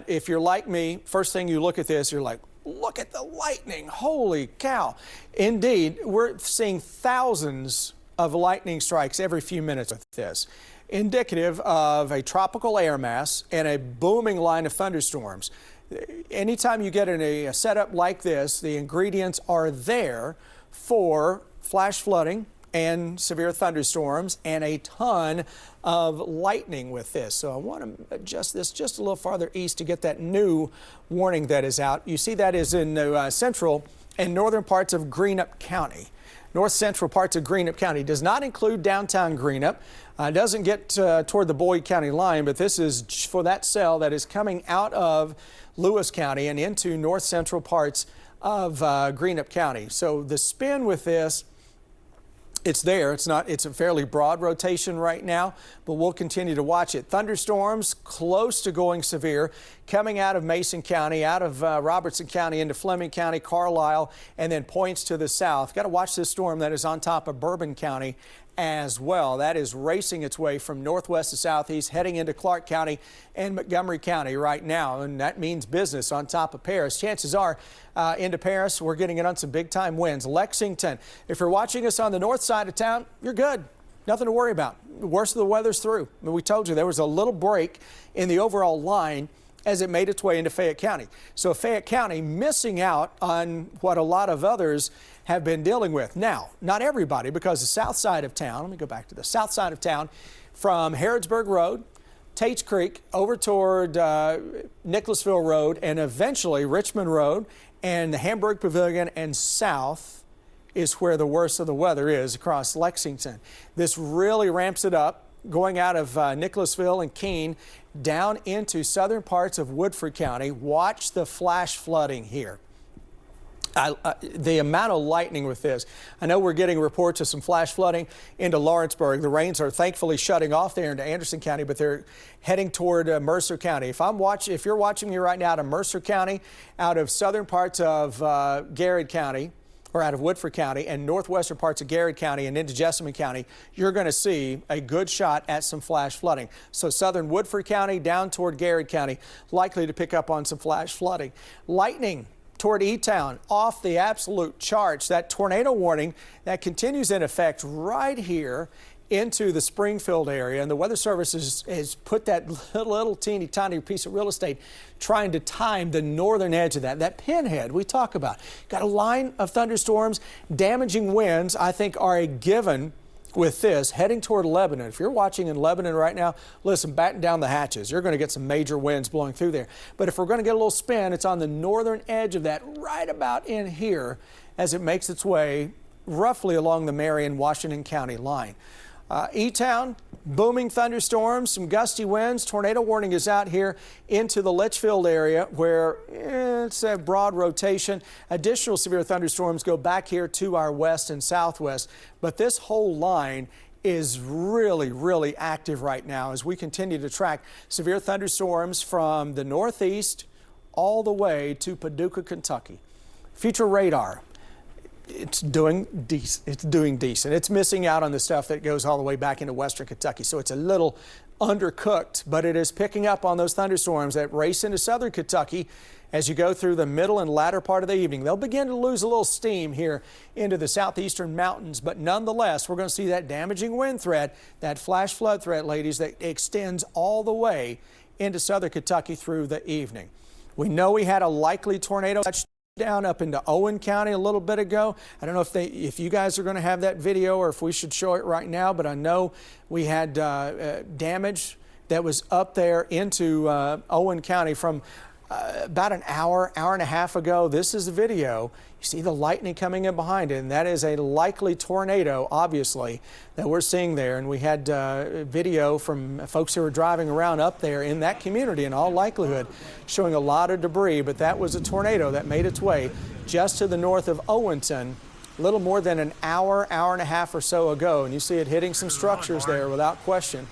if you're like me, first thing you look at this, you're like, look at the lightning. Holy cow. Indeed, we're seeing thousands of lightning strikes every few minutes with this, indicative of a tropical air mass and a booming line of thunderstorms. Anytime you get in a setup like this, the ingredients are there for flash flooding and severe thunderstorms and a ton of lightning with this. So I want to adjust this just a little farther east to get that new warning that is out. You see that is in the central and northern parts of Greenup County. North central parts of Greenup County does not include downtown Greenup. Doesn't get toward the Boyd County line, but this is for that cell that is coming out of Lewis County and into north central parts of Greenup County. So the spin with this, it's there. It's a fairly broad rotation right now, but we'll continue to watch it. Thunderstorms close to going severe coming out of Mason County, out of Robertson County into Fleming County, Carlisle, and then points to the south. Got to watch this storm that is on top of Bourbon County as well. That is racing its way from northwest to southeast, heading into Clark County and Montgomery County right now, and that means business on top of Paris. Chances are into Paris, we're getting it on some big time winds. Lexington, if you're watching us on the north side of town, you're good. Nothing to worry about. The worst of the weather's through. I mean, we told you there was a little break in the overall line as it made its way into Fayette County. So Fayette County missing out on what a lot of others have been dealing with. Now, not everybody, because the south side of town, let me go back to the south side of town, from Harrodsburg Road, Tates Creek, over toward Nicholasville Road, and eventually Richmond Road and the Hamburg Pavilion and south is where the worst of the weather is across Lexington. This really ramps it up, going out of Nicholasville and Keene down into southern parts of Woodford County. Watch the flash flooding here. The amount of lightning with this. I know we're getting reports of some flash flooding into Lawrenceburg. The rains are thankfully shutting off there into Anderson County, but they're heading toward Mercer County. If you're watching me right now out of Mercer County, out of southern parts of Garrett County, or out of Woodford County and northwestern parts of Garrett County and into Jessamine County, you're going to see a good shot at some flash flooding. So southern Woodford County down toward Garrett County, likely to pick up on some flash flooding. Lightning toward E-Town, off the absolute charts. That tornado warning that continues in effect right here into the Springfield area, and the Weather Service has put that little teeny tiny piece of real estate trying to time the northern edge of that pinhead we talk about. Got a line of thunderstorms, damaging winds, I think are a given with this heading toward Lebanon. If you're watching in Lebanon right now, listen, batten down the hatches. You're going to get some major winds blowing through there. But if we're going to get a little spin, it's on the northern edge of that, right about in here, as it makes its way roughly along the Marion-Washington County line. E-Town, booming thunderstorms, some gusty winds. Tornado warning is out here into the Litchfield area where it's a broad rotation. Additional severe thunderstorms go back here to our west and southwest. But this whole line is really, really active right now as we continue to track severe thunderstorms from the northeast all the way to Paducah, Kentucky. Future radar. It's doing decent. It's missing out on the stuff that goes all the way back into western Kentucky. So it's a little undercooked, but it is picking up on those thunderstorms that race into southern Kentucky as you go through the middle and latter part of the evening. They'll begin to lose a little steam here into the southeastern mountains, but nonetheless, we're going to see that damaging wind threat, that flash flood threat, ladies, that extends all the way into southern Kentucky through the evening. We know we had a likely tornado down up into Owen County a little bit ago. I don't know if you guys are going to have that video or if we should show it right now, but I know we had damage that was up there into Owen County from about an hour and a half ago. This is the video. You see the lightning coming in behind it, and that is a likely tornado, obviously, that we're seeing there. And we had video from folks who were driving around up there in that community in all likelihood showing a lot of debris, but that was a tornado that made its way just to the north of Owenton a little more than an hour and a half or so ago. And you see it hitting some structures there without question.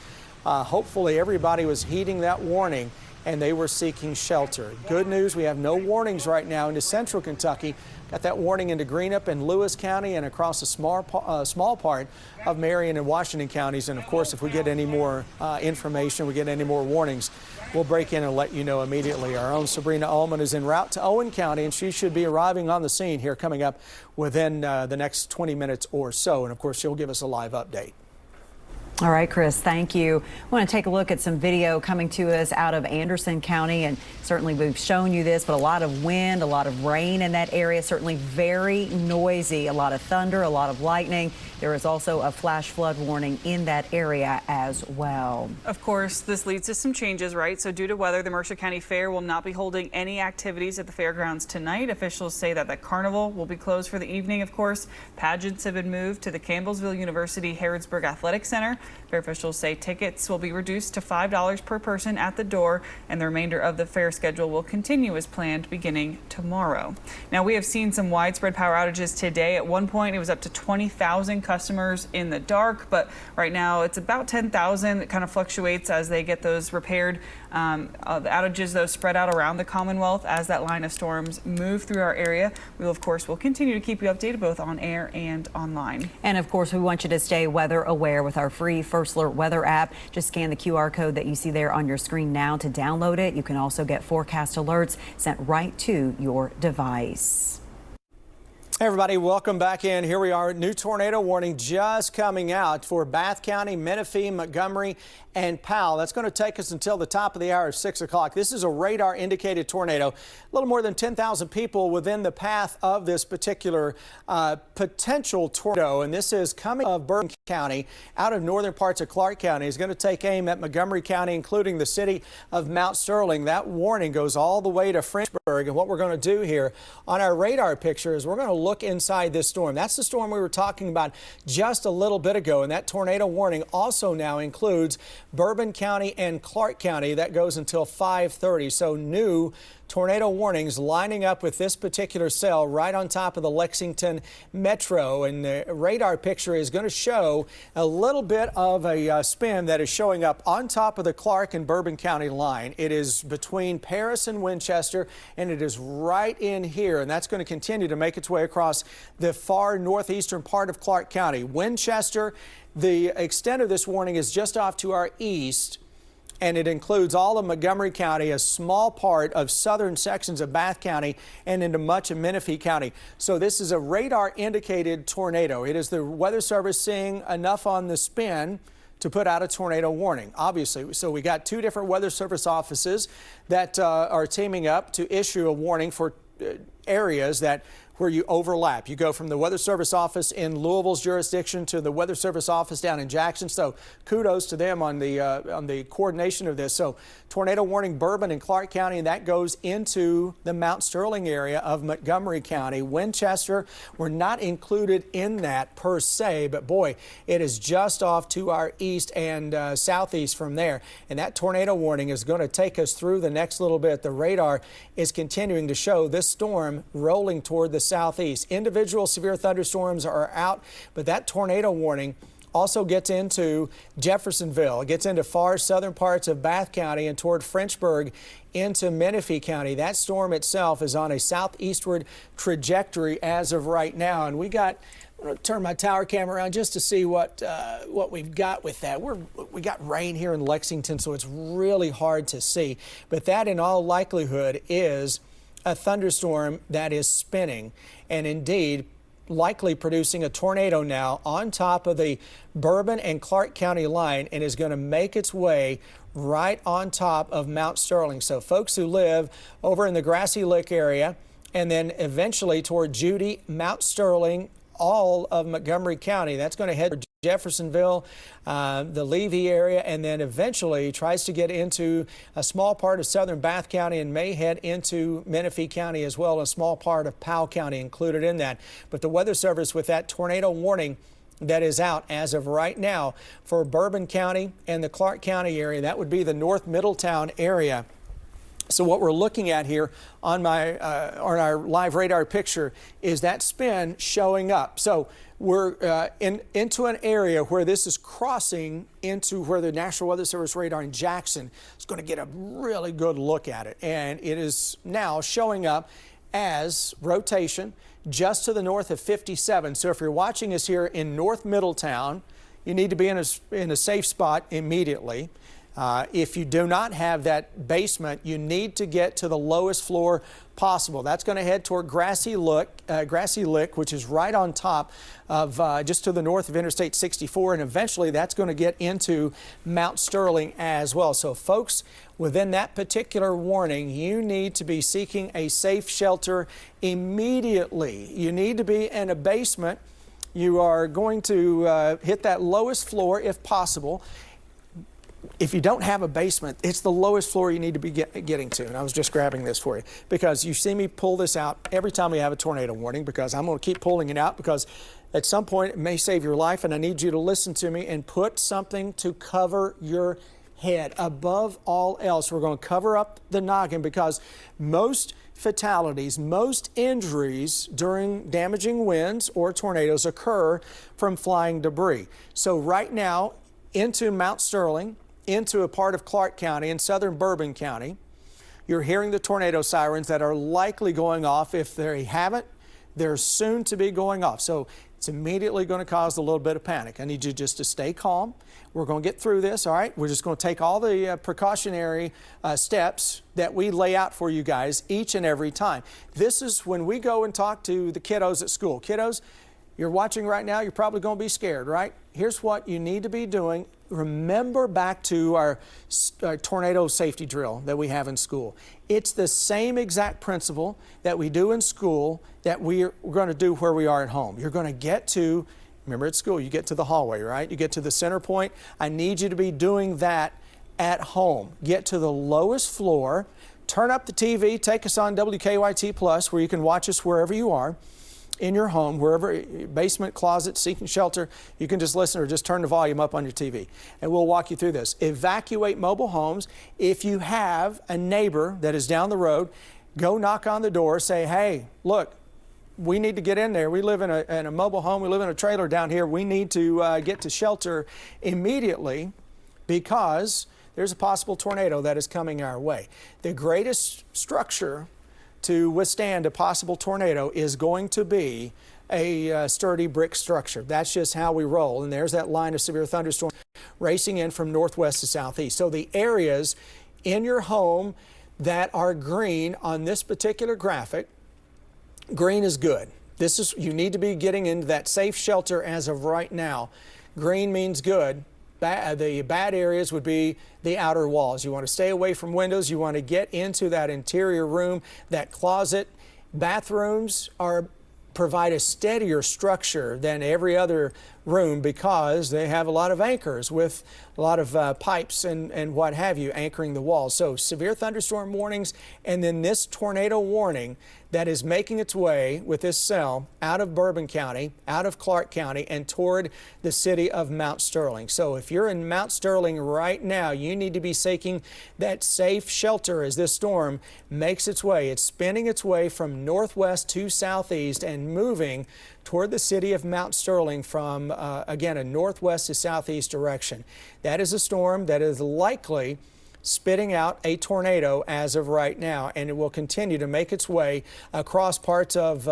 Hopefully everybody was heeding that warning and they were seeking shelter. Good news, we have no warnings right now into central Kentucky. Got that warning into Greenup and Lewis County and across a small part of Marion and Washington counties. And of course, if we get any more information, we get any more warnings, we'll break in and let you know immediately. Our own Sabrina Ullman is en route to Owen County, and she should be arriving on the scene here coming up within the next 20 minutes or so. And of course, she'll give us a live update. All right, Chris, thank you. I want to take a look at some video coming to us out of Anderson County, and certainly we've shown you this, but a lot of wind, a lot of rain in that area, certainly very noisy, a lot of thunder, a lot of lightning. There is also a flash flood warning in that area as well. Of course, this leads to some changes, right? So due to weather, the Mercer County Fair will not be holding any activities at the fairgrounds tonight. Officials say that the carnival will be closed for the evening, of course. Pageants have been moved to the Campbellsville University Harrodsburg Athletic Center. Fair officials say tickets will be reduced to $5 per person at the door, and the remainder of the fair schedule will continue as planned beginning tomorrow. Now, we have seen some widespread power outages today. At one point, it was up to 20,000 customers in the dark, but right now it's about 10,000. It kind of fluctuates as they get those repaired. The outages, though, spread out around the Commonwealth as that line of storms move through our area. We will, of course, will continue to keep you updated both on air and online. And of course, we want you to stay weather aware with our free First Alert weather app. Just scan the QR code that you see there on your screen now to download it. You can also get forecast alerts sent right to your device. Hey everybody, welcome back in. Here we are. New tornado warning just coming out for Bath County, Menifee, Montgomery, and Powell. That's going to take us until the top of the hour of 6 o'clock. This is a radar indicated tornado. A little more than 10,000 people within the path of this particular potential tornado. And this is coming of Bourbon County out of northern parts of Clark County. It's going to take aim at Montgomery County, including the city of Mount Sterling. That warning goes all the way to Frenchburg. And what we're going to do here on our radar picture is we're going to look inside this storm. That's the storm we were talking about just a little bit ago. And that tornado warning also now includes Bourbon County and Clark County. That goes until 5:30. So new tornado warnings lining up with this particular cell right on top of the Lexington Metro. And the radar picture is going to show a little bit of a spin that is showing up on top of the Clark and Bourbon County line. It is between Paris and Winchester, and it is right in here. And that's going to continue to make its way across the far northeastern part of Clark County. Winchester, the extent of this warning is just off to our east, and it includes all of Montgomery County, a small part of southern sections of Bath County, and into much of Menifee County. So this is a radar indicated tornado. It is the Weather Service seeing enough on the spin to put out a tornado warning, obviously. So we got two different Weather Service offices that are teaming up to issue a warning for areas where you overlap. You go from the Weather Service office in Louisville's jurisdiction to the Weather Service office down in Jackson. So kudos to them on the coordination of this. So tornado warning Bourbon and Clark County, and that goes into the Mount Sterling area of Montgomery County. Winchester, we're not included in that per se, but boy, it is just off to our east and southeast from there. And that tornado warning is going to take us through the next little bit. The radar is continuing to show this storm rolling toward the southeast. Individual severe thunderstorms are out, but that tornado warning also gets into Jeffersonville. It gets into far southern parts of Bath County and toward Frenchburg into Menifee County. That storm itself is on a southeastward trajectory as of right now. And I'm going to turn my tower camera around just to see what we've got with that. We got rain here in Lexington, so it's really hard to see. But that in all likelihood is a thunderstorm that is spinning and indeed likely producing a tornado now on top of the Bourbon and Clark County line, and is going to make its way right on top of Mount Sterling. So folks who live over in the Grassy Lick area and then eventually toward Judy, Mount Sterling, all of Montgomery County, that's going to head to Jeffersonville, the Levy area, and then eventually tries to get into a small part of southern Bath County and may head into Menifee County as well, a small part of Powell County included in that. But the Weather Service with that tornado warning that is out as of right now for Bourbon County and the Clark County area, that would be the North Middletown area. So what we're looking at here on our live radar picture is that spin showing up. So we're into an area where this is crossing into where the National Weather Service radar in Jackson is going to get a really good look at it. And it is now showing up as rotation just to the north of 57. So if you're watching us here in North Middletown, you need to be in a safe spot immediately. If you do not have that basement, you need to get to the lowest floor possible. That's going to head toward Grassy Lick, which is right on top of just to the north of Interstate 64, and eventually that's going to get into Mount Sterling as well. So folks, within that particular warning, you need to be seeking a safe shelter immediately. You need to be in a basement. You are going to hit that lowest floor if possible. If you don't have a basement, it's the lowest floor you need to be getting to. And I was just grabbing this for you because you see me pull this out every time we have a tornado warning, because I'm going to keep pulling it out because at some point it may save your life, and I need you to listen to me and put something to cover your head. Above all else, we're going to cover up the noggin, because most fatalities, most injuries during damaging winds or tornadoes occur from flying debris. So right now, into Mount Sterling, into a part of Clark County and southern Bourbon County, you're hearing the tornado sirens that are likely going off. If they haven't, they're soon to be going off. So it's immediately going to cause a little bit of panic. I need you just to stay calm. We're going to get through this, all right? We're just going to take all the precautionary steps that we lay out for you guys each and every time. This is when we go and talk to the kiddos at school. Kiddos, you're watching right now, you're probably going to be scared, right? Here's what you need to be doing. Remember back to our tornado safety drill that we have in school. It's the same exact principle that we do in school that we're going to do where we are at home. You're going to get to, remember at school, you get to the hallway, right? You get to the center point. I need you to be doing that at home. Get to the lowest floor, turn up the TV, take us on WKYT Plus, where you can watch us wherever you are. In your home, wherever, basement, closet, seeking shelter, you can just listen or just turn the volume up on your TV. And we'll walk you through this. Evacuate mobile homes. If you have a neighbor that is down the road, go knock on the door, say, hey, look, we need to get in there. We live in a mobile home. We live in a trailer down here. We need to get to shelter immediately because there's a possible tornado that is coming our way. The greatest structure to withstand a possible tornado is going to be a sturdy brick structure. That's just how we roll. And there's that line of severe thunderstorm racing in from northwest to southeast. So the areas in your home that are green on this particular graphic, green is good. You need to be getting into that safe shelter as of right now. Green means good. The bad areas would be the outer walls. You want to stay away from windows. You want to get into that interior room, that closet. Bathrooms provide a steadier structure than every other room because they have a lot of anchors with a lot of pipes and what have you anchoring the walls. So severe thunderstorm warnings, and then this tornado warning that is making its way with this cell out of Bourbon County, out of Clark County, and toward the city of Mount Sterling. So if you're in Mount Sterling right now, you need to be seeking that safe shelter as this storm makes its way. It's spinning its way from northwest to southeast and moving toward the city of Mount Sterling from, again, a northwest to southeast direction. That is a storm that is likely spitting out a tornado as of right now, and it will continue to make its way across parts of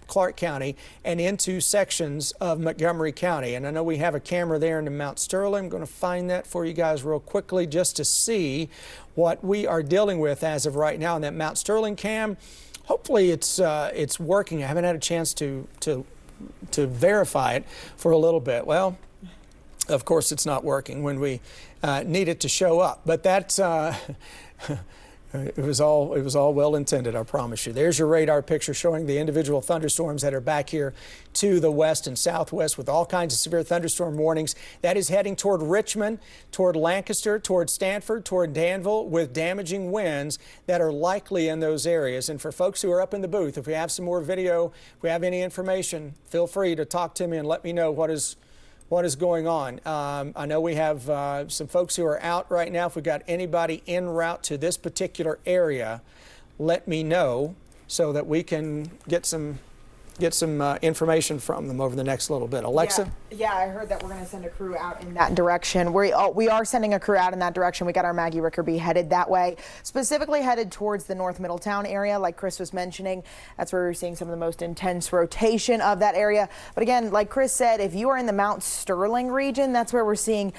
Clark County and into sections of Montgomery County. And I know we have a camera there in Mount Sterling. I'm going to find that for you guys real quickly just to see what we are dealing with as of right now. And that Mount Sterling cam, hopefully it's working. I haven't had a chance to verify it for a little bit. Well, of course it's not working when we need it to show up, but that's it was all well intended, I promise you. There's your radar picture showing the individual thunderstorms that are back here to the west and southwest with all kinds of severe thunderstorm warnings. That is heading toward Richmond, toward Lancaster, toward Stanford, toward Danville, with damaging winds that are likely in those areas. And for folks who are up in the booth, if we have some more video, if we have any information, feel free to talk to me and let me know what is going on. I know we have some folks who are out right now. If we've got anybody en route to this particular area, let me know so that we can get some get some information from them over the next little bit. Alexa? Yeah, I heard that we're going to send a crew out in that direction. We are sending a crew out in that direction. We got our Maggie Rickerby headed that way, specifically headed towards the North Middletown area, like Chris was mentioning. That's where we're seeing some of the most intense rotation of that area. But again, like Chris said, if you are in the Mount Sterling region, that's where we're seeing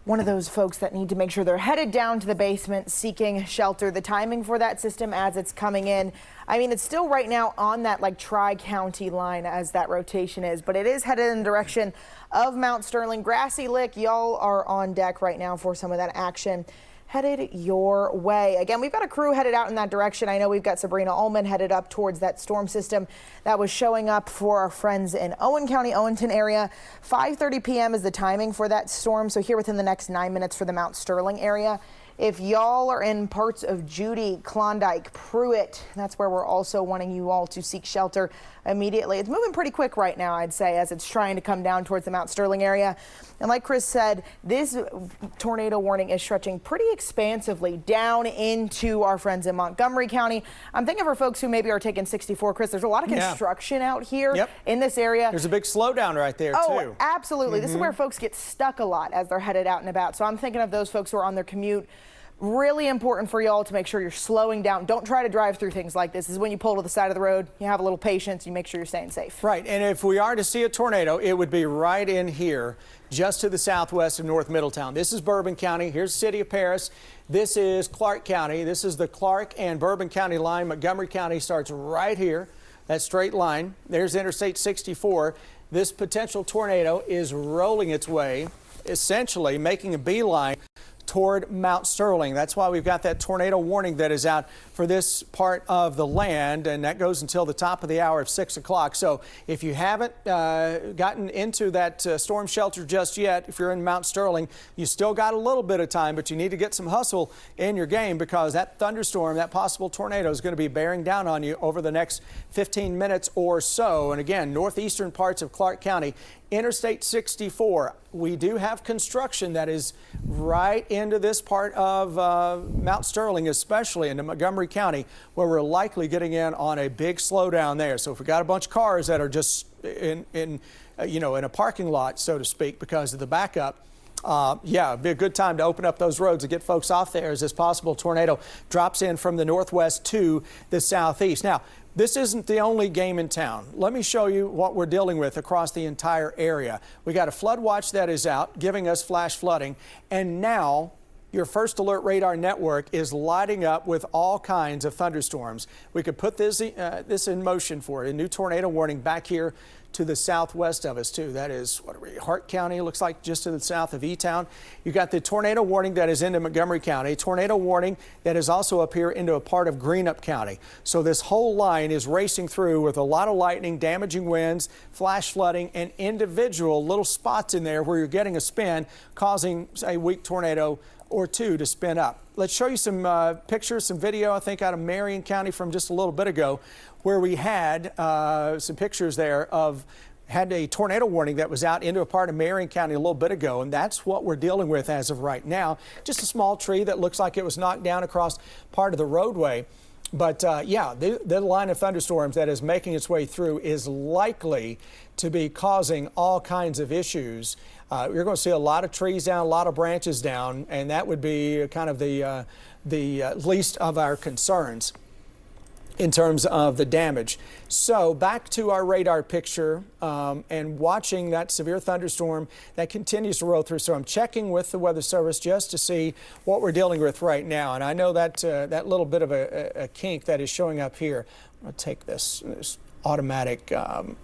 one of those folks that need to make sure they're headed down to the basement seeking shelter. The timing for that system as it's coming in, I mean, it's still right now on that like tri-county line as that rotation is, but it is headed in the direction of Mount Sterling. Grassy Lick, y'all are on deck right now for some of that action headed your way. Again, we've got a crew headed out in that direction. I know we've got Sabrina Ullman headed up towards that storm system that was showing up for our friends in Owen County, Owenton area. 5:30 p.m. is the timing for that storm. So here within the next 9 minutes for the Mount Sterling area. If y'all are in parts of Judy, Klondike, Pruitt, that's where we're also wanting you all to seek shelter immediately. It's moving pretty quick right now, I'd say, as it's trying to come down towards the Mount Sterling area. And like Chris said, this tornado warning is stretching pretty expansively down into our friends in Montgomery County. I'm thinking for folks who maybe are taking 64, Chris, there's a lot of construction out here in this area. There's a big slowdown right there, too. Absolutely. This is where folks get stuck a lot as they're headed out and about. So I'm thinking of those folks who are on their commute. Really important for y'all to make sure you're slowing down. Don't try to drive through things like this. This is when you pull to the side of the road, you have a little patience, you make sure you're staying safe. Right, and if we are to see a tornado, it would be right in here, just to the southwest of North Middletown. This is Bourbon County. Here's the city of Paris. This is Clark County. This is the Clark and Bourbon County line. Montgomery County starts right here, that straight line. There's Interstate 64. This potential tornado is rolling its way, essentially making a beeline toward Mount Sterling. That's why we've got that tornado warning that is out for this part of the land, and that goes until the top of the hour of 6 o'clock. So if you haven't gotten into that storm shelter just yet, if you're in Mount Sterling, you still got a little bit of time, but you need to get some hustle in your game because that thunderstorm, that possible tornado is going to be bearing down on you over the next 15 minutes or so. And again, northeastern parts of Clark County, Interstate 64, we do have construction that is right into this part of Mount Sterling, especially into Montgomery County, where we're likely getting in on a big slowdown there. So if we got a bunch of cars that are just in a parking lot, so to speak, because of the backup, it'd be a good time to open up those roads and get folks off there as this possible tornado drops in from the northwest to the southeast. Now, this isn't the only game in town. Let me show you what we're dealing with across the entire area. We got a flood watch that is out, giving us flash flooding, and now your First Alert Radar network is lighting up with all kinds of thunderstorms. We could put this in motion for a new tornado warning back here to the southwest of us too. That is Hart County, looks like just to the south of E-Town. You got the tornado warning that is into Montgomery County, tornado warning that is also up here into a part of Greenup County. So this whole line is racing through with a lot of lightning, damaging winds, flash flooding, and individual little spots in there where you're getting a spin, causing a weak tornado or two to spin up. Let's show you some pictures, some video, I think, out of Marion County from just a little bit ago, where we had some pictures there had a tornado warning that was out into a part of Marion County a little bit ago, and that's what we're dealing with as of right now. Just a small tree that looks like it was knocked down across part of the roadway. But the line of thunderstorms that is making its way through is likely to be causing all kinds of issues. You're going to see a lot of trees down, a lot of branches down, and that would be kind of the least of our concerns in terms of the damage. So back to our radar picture and watching that severe thunderstorm that continues to roll through. So I'm checking with the Weather Service just to see what we're dealing with right now. And I know that that little bit of a kink that is showing up here. I'm going to take this automatic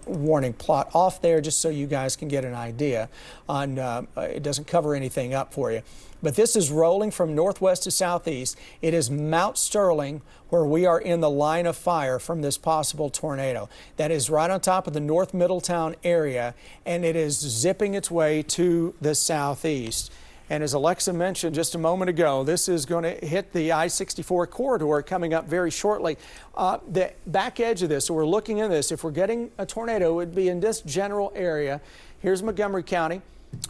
warning plot off there just so you guys can get an idea on it doesn't cover anything up for you. But this is rolling from northwest to southeast. It is Mount Sterling where we are in the line of fire from this possible tornado. That is right on top of the North Middletown area, and it is zipping its way to the southeast. And as Alexa mentioned just a moment ago, this is going to hit the I-64 corridor coming up very shortly. The back edge of this, so we're looking at this, if we're getting a tornado, it would be in this general area. Here's Montgomery County.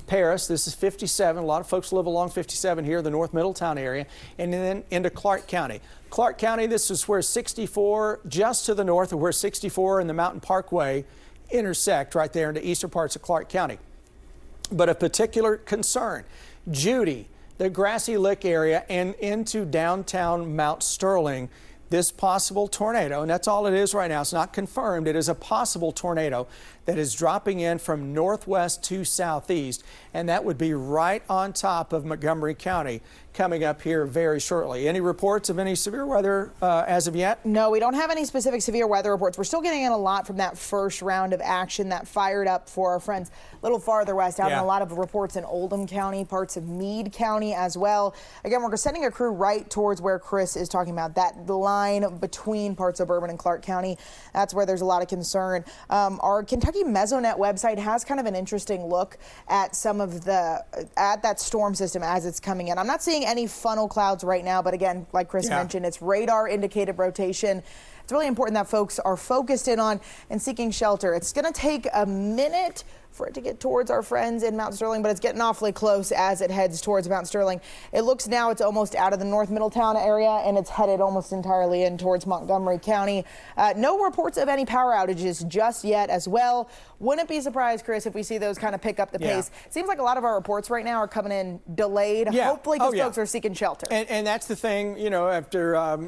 Paris, this is 57. A lot of folks live along 57 here, the North Middletown area, and then into Clark County. Clark County, this is where 64, just to the north of where 64 and the Mountain Parkway intersect right there into eastern parts of Clark County. But of particular concern, Judy, the Grassy Lick area, and into downtown Mount Sterling. This possible tornado, and that's all it is right now. It's not confirmed. It is a possible tornado that is dropping in from northwest to southeast, and that would be right on top of Montgomery County coming up here very shortly. Any reports of any severe weather as of yet? No, we don't have any specific severe weather reports. We're still getting in a lot from that first round of action that fired up for our friends a little farther west, out in a lot of reports in Oldham County, parts of Meade County as well. Again, we're sending a crew right towards where Chris is talking about, that line between parts of Bourbon and Clark County. That's where there's a lot of concern. Our Kentucky Mesonet website has kind of an interesting look at some of that storm system as it's coming in. I'm not seeing any funnel clouds right now, but again, like Chris mentioned, it's radar indicated rotation. It's really important that folks are focused in on and seeking shelter. It's going to take a minute for it to get towards our friends in Mount Sterling, but it's getting awfully close as it heads towards Mount Sterling. It looks now it's almost out of the North Middletown area, and it's headed almost entirely in towards Montgomery County. No reports of any power outages just yet as well. Wouldn't be surprised, Chris, if we see those kind of pick up the pace. It seems like a lot of our reports right now are coming in delayed, hopefully because folks are seeking shelter. And that's the thing, you know, after a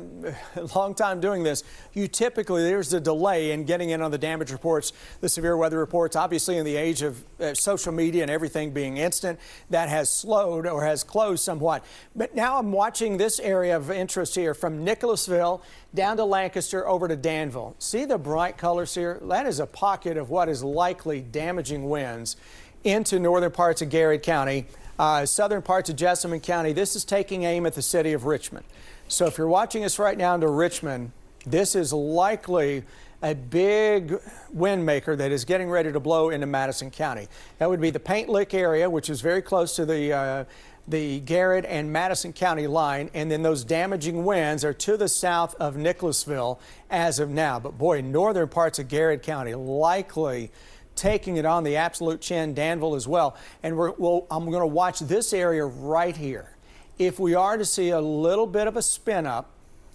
long time doing this, you typically, there's a delay in getting in on the damage reports, the severe weather reports. Obviously, in the age of social media and everything being instant, that has slowed or has closed somewhat. But now I'm watching this area of interest here from Nicholasville down to Lancaster over to Danville. See the bright colors here? That is a pocket of what is likely damaging winds into northern parts of Garrett County, southern parts of Jessamine County. This is taking aim at the city of Richmond. So if you're watching us right now into Richmond, this is likely a big wind maker that is getting ready to blow into Madison County. That would be the Paint Lick area, which is very close to the Garrett and Madison County line, and then those damaging winds are to the south of Nicholasville as of now. But boy, northern parts of Garrett County likely taking it on the absolute chin, Danville as well. And I'm going to watch this area right here. If we are to see a little bit of a spin up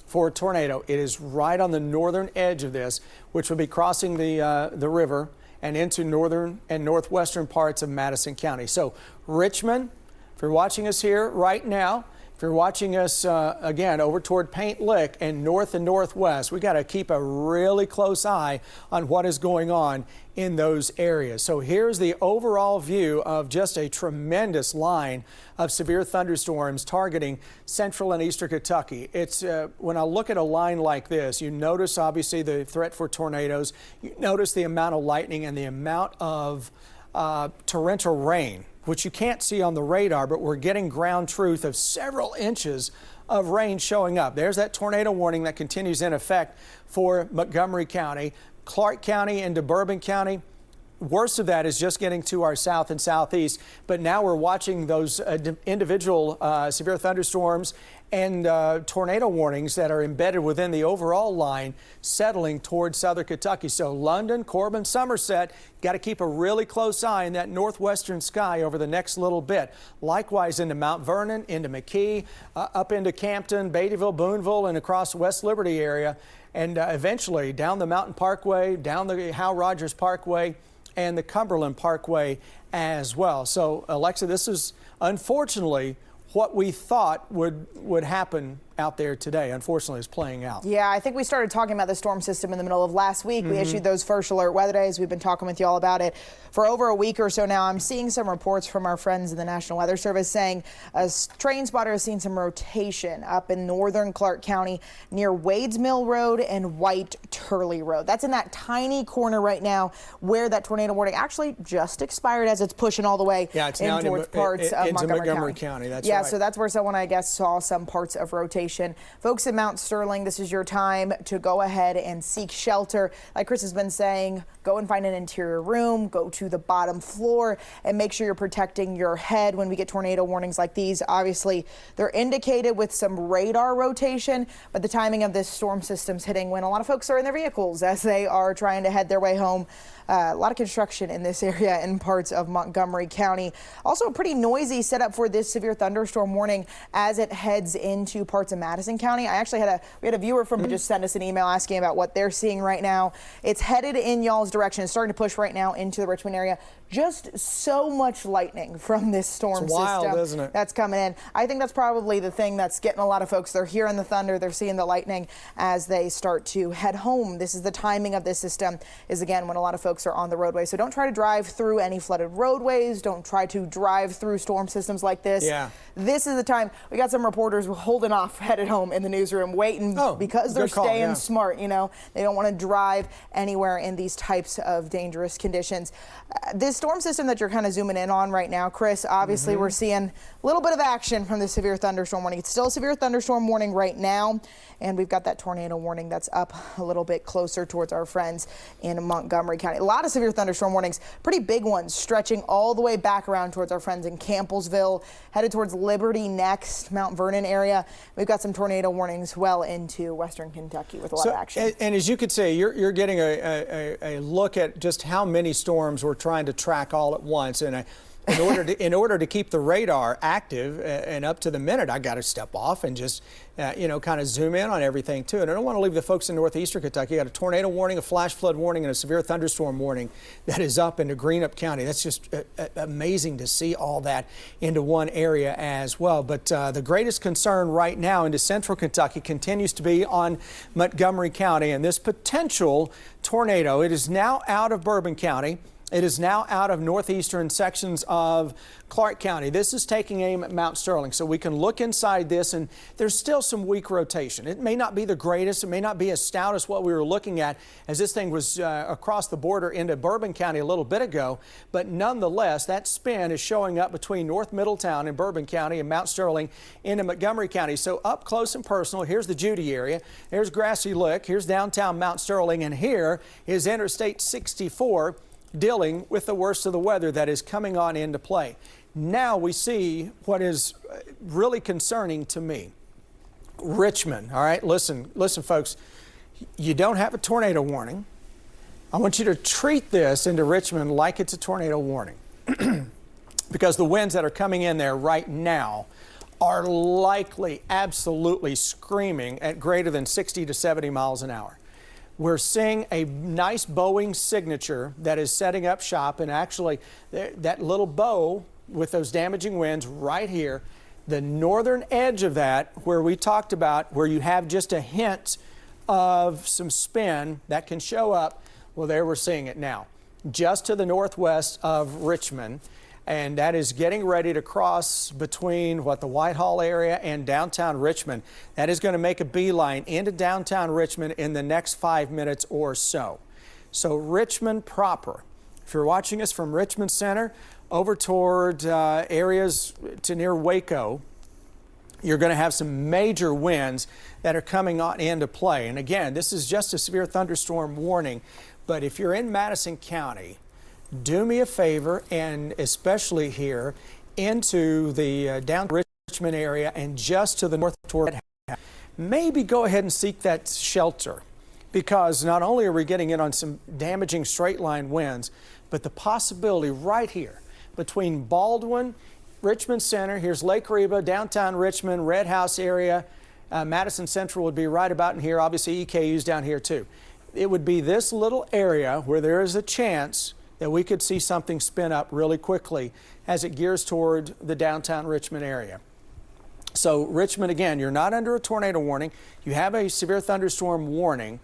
for a tornado, it is right on the northern edge of this, which will be crossing the river and into northern and northwestern parts of Madison County. So Richmond, if you're watching us here right now, if you're watching us again over toward Paint Lick and north and northwest, we got to keep a really close eye on what is going on in those areas. So here's the overall view of just a tremendous line of severe thunderstorms targeting central and eastern Kentucky. It's when I look at a line like this, you notice obviously the threat for tornadoes. You notice the amount of lightning and the amount of torrential rain, which you can't see on the radar, but we're getting ground truth of several inches of rain showing up. There's that tornado warning that continues in effect for Montgomery County, Clark County into Bourbon County. Worst of that is just getting to our south and southeast, but now we're watching those individual severe thunderstorms and tornado warnings that are embedded within the overall line settling towards southern Kentucky. So London, Corbin, Somerset, got to keep a really close eye in that northwestern sky over the next little bit. Likewise into Mount Vernon, into McKee, up into Campton, Beattyville, Boonville, and across West Liberty area, and eventually down the Mountain Parkway, down the Hal Rogers Parkway, and the Cumberland Parkway as well. So, Alexa, this is unfortunately what we thought would happen out there today, unfortunately, is playing out. Yeah, I think we started talking about the storm system in the middle of last week. We issued those first alert weather days. We've been talking with you all about it for over a week or so now. I'm seeing some reports from our friends in the National Weather Service saying a train spotter has seen some rotation up in northern Clark County near Wades Mill Road and White Turley Road. That's in that tiny corner right now where that tornado warning actually just expired as it's pushing all the way it's now towards parts of into Montgomery County. That's right. right. So that's where someone, I guess, saw some parts of rotation rotation. Folks in Mount Sterling, this is your time to go ahead and seek shelter. Like Chris has been saying, go and find an interior room, go to the bottom floor, and make sure you're protecting your head when we get tornado warnings like these. Obviously, they're indicated with some radar rotation, but the timing of this storm system's hitting when a lot of folks are in their vehicles as they are trying to head their way home. A lot of construction in this area in parts of Montgomery County. Also a pretty noisy setup for this severe thunderstorm warning as it heads into parts of Madison County. We had a viewer from just send us an email asking about what they're seeing right now. It's headed in y'all's direction. It's starting to push right now into the Richmond area. Just so much lightning from this storm it's wild, system isn't it? that's coming in. I think that's probably the thing that's getting a lot of folks. They're hearing the thunder, they're seeing the lightning as they start to head home. This is the timing of this system is again when a lot of folks are on the roadway. So don't try to drive through any flooded roadways. Don't try to drive through storm systems like this. Yeah. This is the time. We got some reporters holding off, headed home in the newsroom, waiting because they're staying smart. You know, they don't want to drive anywhere in these types of dangerous conditions. This storm system that you're kind of zooming in on right now, Chris, obviously we're seeing a little bit of action from the severe thunderstorm warning. It's still a severe thunderstorm warning right now, and we've got that tornado warning that's up a little bit closer towards our friends in Montgomery County. A lot of severe thunderstorm warnings, pretty big ones, stretching all the way back around towards our friends in Campbellsville, headed towards Liberty next, Mount Vernon area. We've got some tornado warnings well into western Kentucky with a lot of action. And as you could see, you're getting a look at just how many storms we're trying to track all at once. And in order to keep the radar active and up to the minute, I got to step off and just kind of zoom in on everything too. And I don't want to leave the folks in northeastern Kentucky. Got a tornado warning, a flash flood warning, and a severe thunderstorm warning that is up into Greenup County. That's just amazing to see all that into one area as well. But the greatest concern right now into central Kentucky continues to be on Montgomery County and this potential tornado. It is now out of Bourbon County. It is now out of northeastern sections of Clark County. This is taking aim at Mount Sterling. So we can look inside this, and there's still some weak rotation. It may not be the greatest. It may not be as stout as what we were looking at as this thing was across the border into Bourbon County a little bit ago. But nonetheless, that spin is showing up between North Middletown and Bourbon County and Mount Sterling into Montgomery County. So up close and personal, here's the Judy area. Here's Grassy Lick. Here's downtown Mount Sterling. And here is Interstate 64. Dealing with the worst of the weather that is coming on into play. Now we see what is really concerning to me. Richmond, all right, listen folks, you don't have a tornado warning. I want you to treat this into Richmond like it's a tornado warning because the winds that are coming in there right now are likely absolutely screaming at greater than 60 to 70 miles an hour. We're seeing a nice Boeing signature that is setting up shop, and actually that little bow with those damaging winds right here, the northern edge of that where we talked about where you have just a hint of some spin that can show up, well, there we're seeing it now, just to the northwest of Richmond. And that is getting ready to cross between the Whitehall area and downtown Richmond. That is going to make a beeline into downtown Richmond in the next 5 minutes or so. So Richmond proper, if you're watching us from Richmond Center over toward areas to near Waco, you're going to have some major winds that are coming on into play. And again, this is just a severe thunderstorm warning. But if you're in Madison County, do me a favor, and especially here into the down Richmond area and just to the north toward, maybe go ahead and seek that shelter, because not only are we getting in on some damaging straight line winds, but the possibility right here between Baldwin, Richmond Center, here's Lake Reba, downtown Richmond, Red House area, Madison Central would be right about in here. Obviously EKU's down here too. It would be this little area where there is a chance that we could see something spin up really quickly as it gears toward the downtown Richmond area. So Richmond, again, you're not under a tornado warning. You have a severe thunderstorm warning.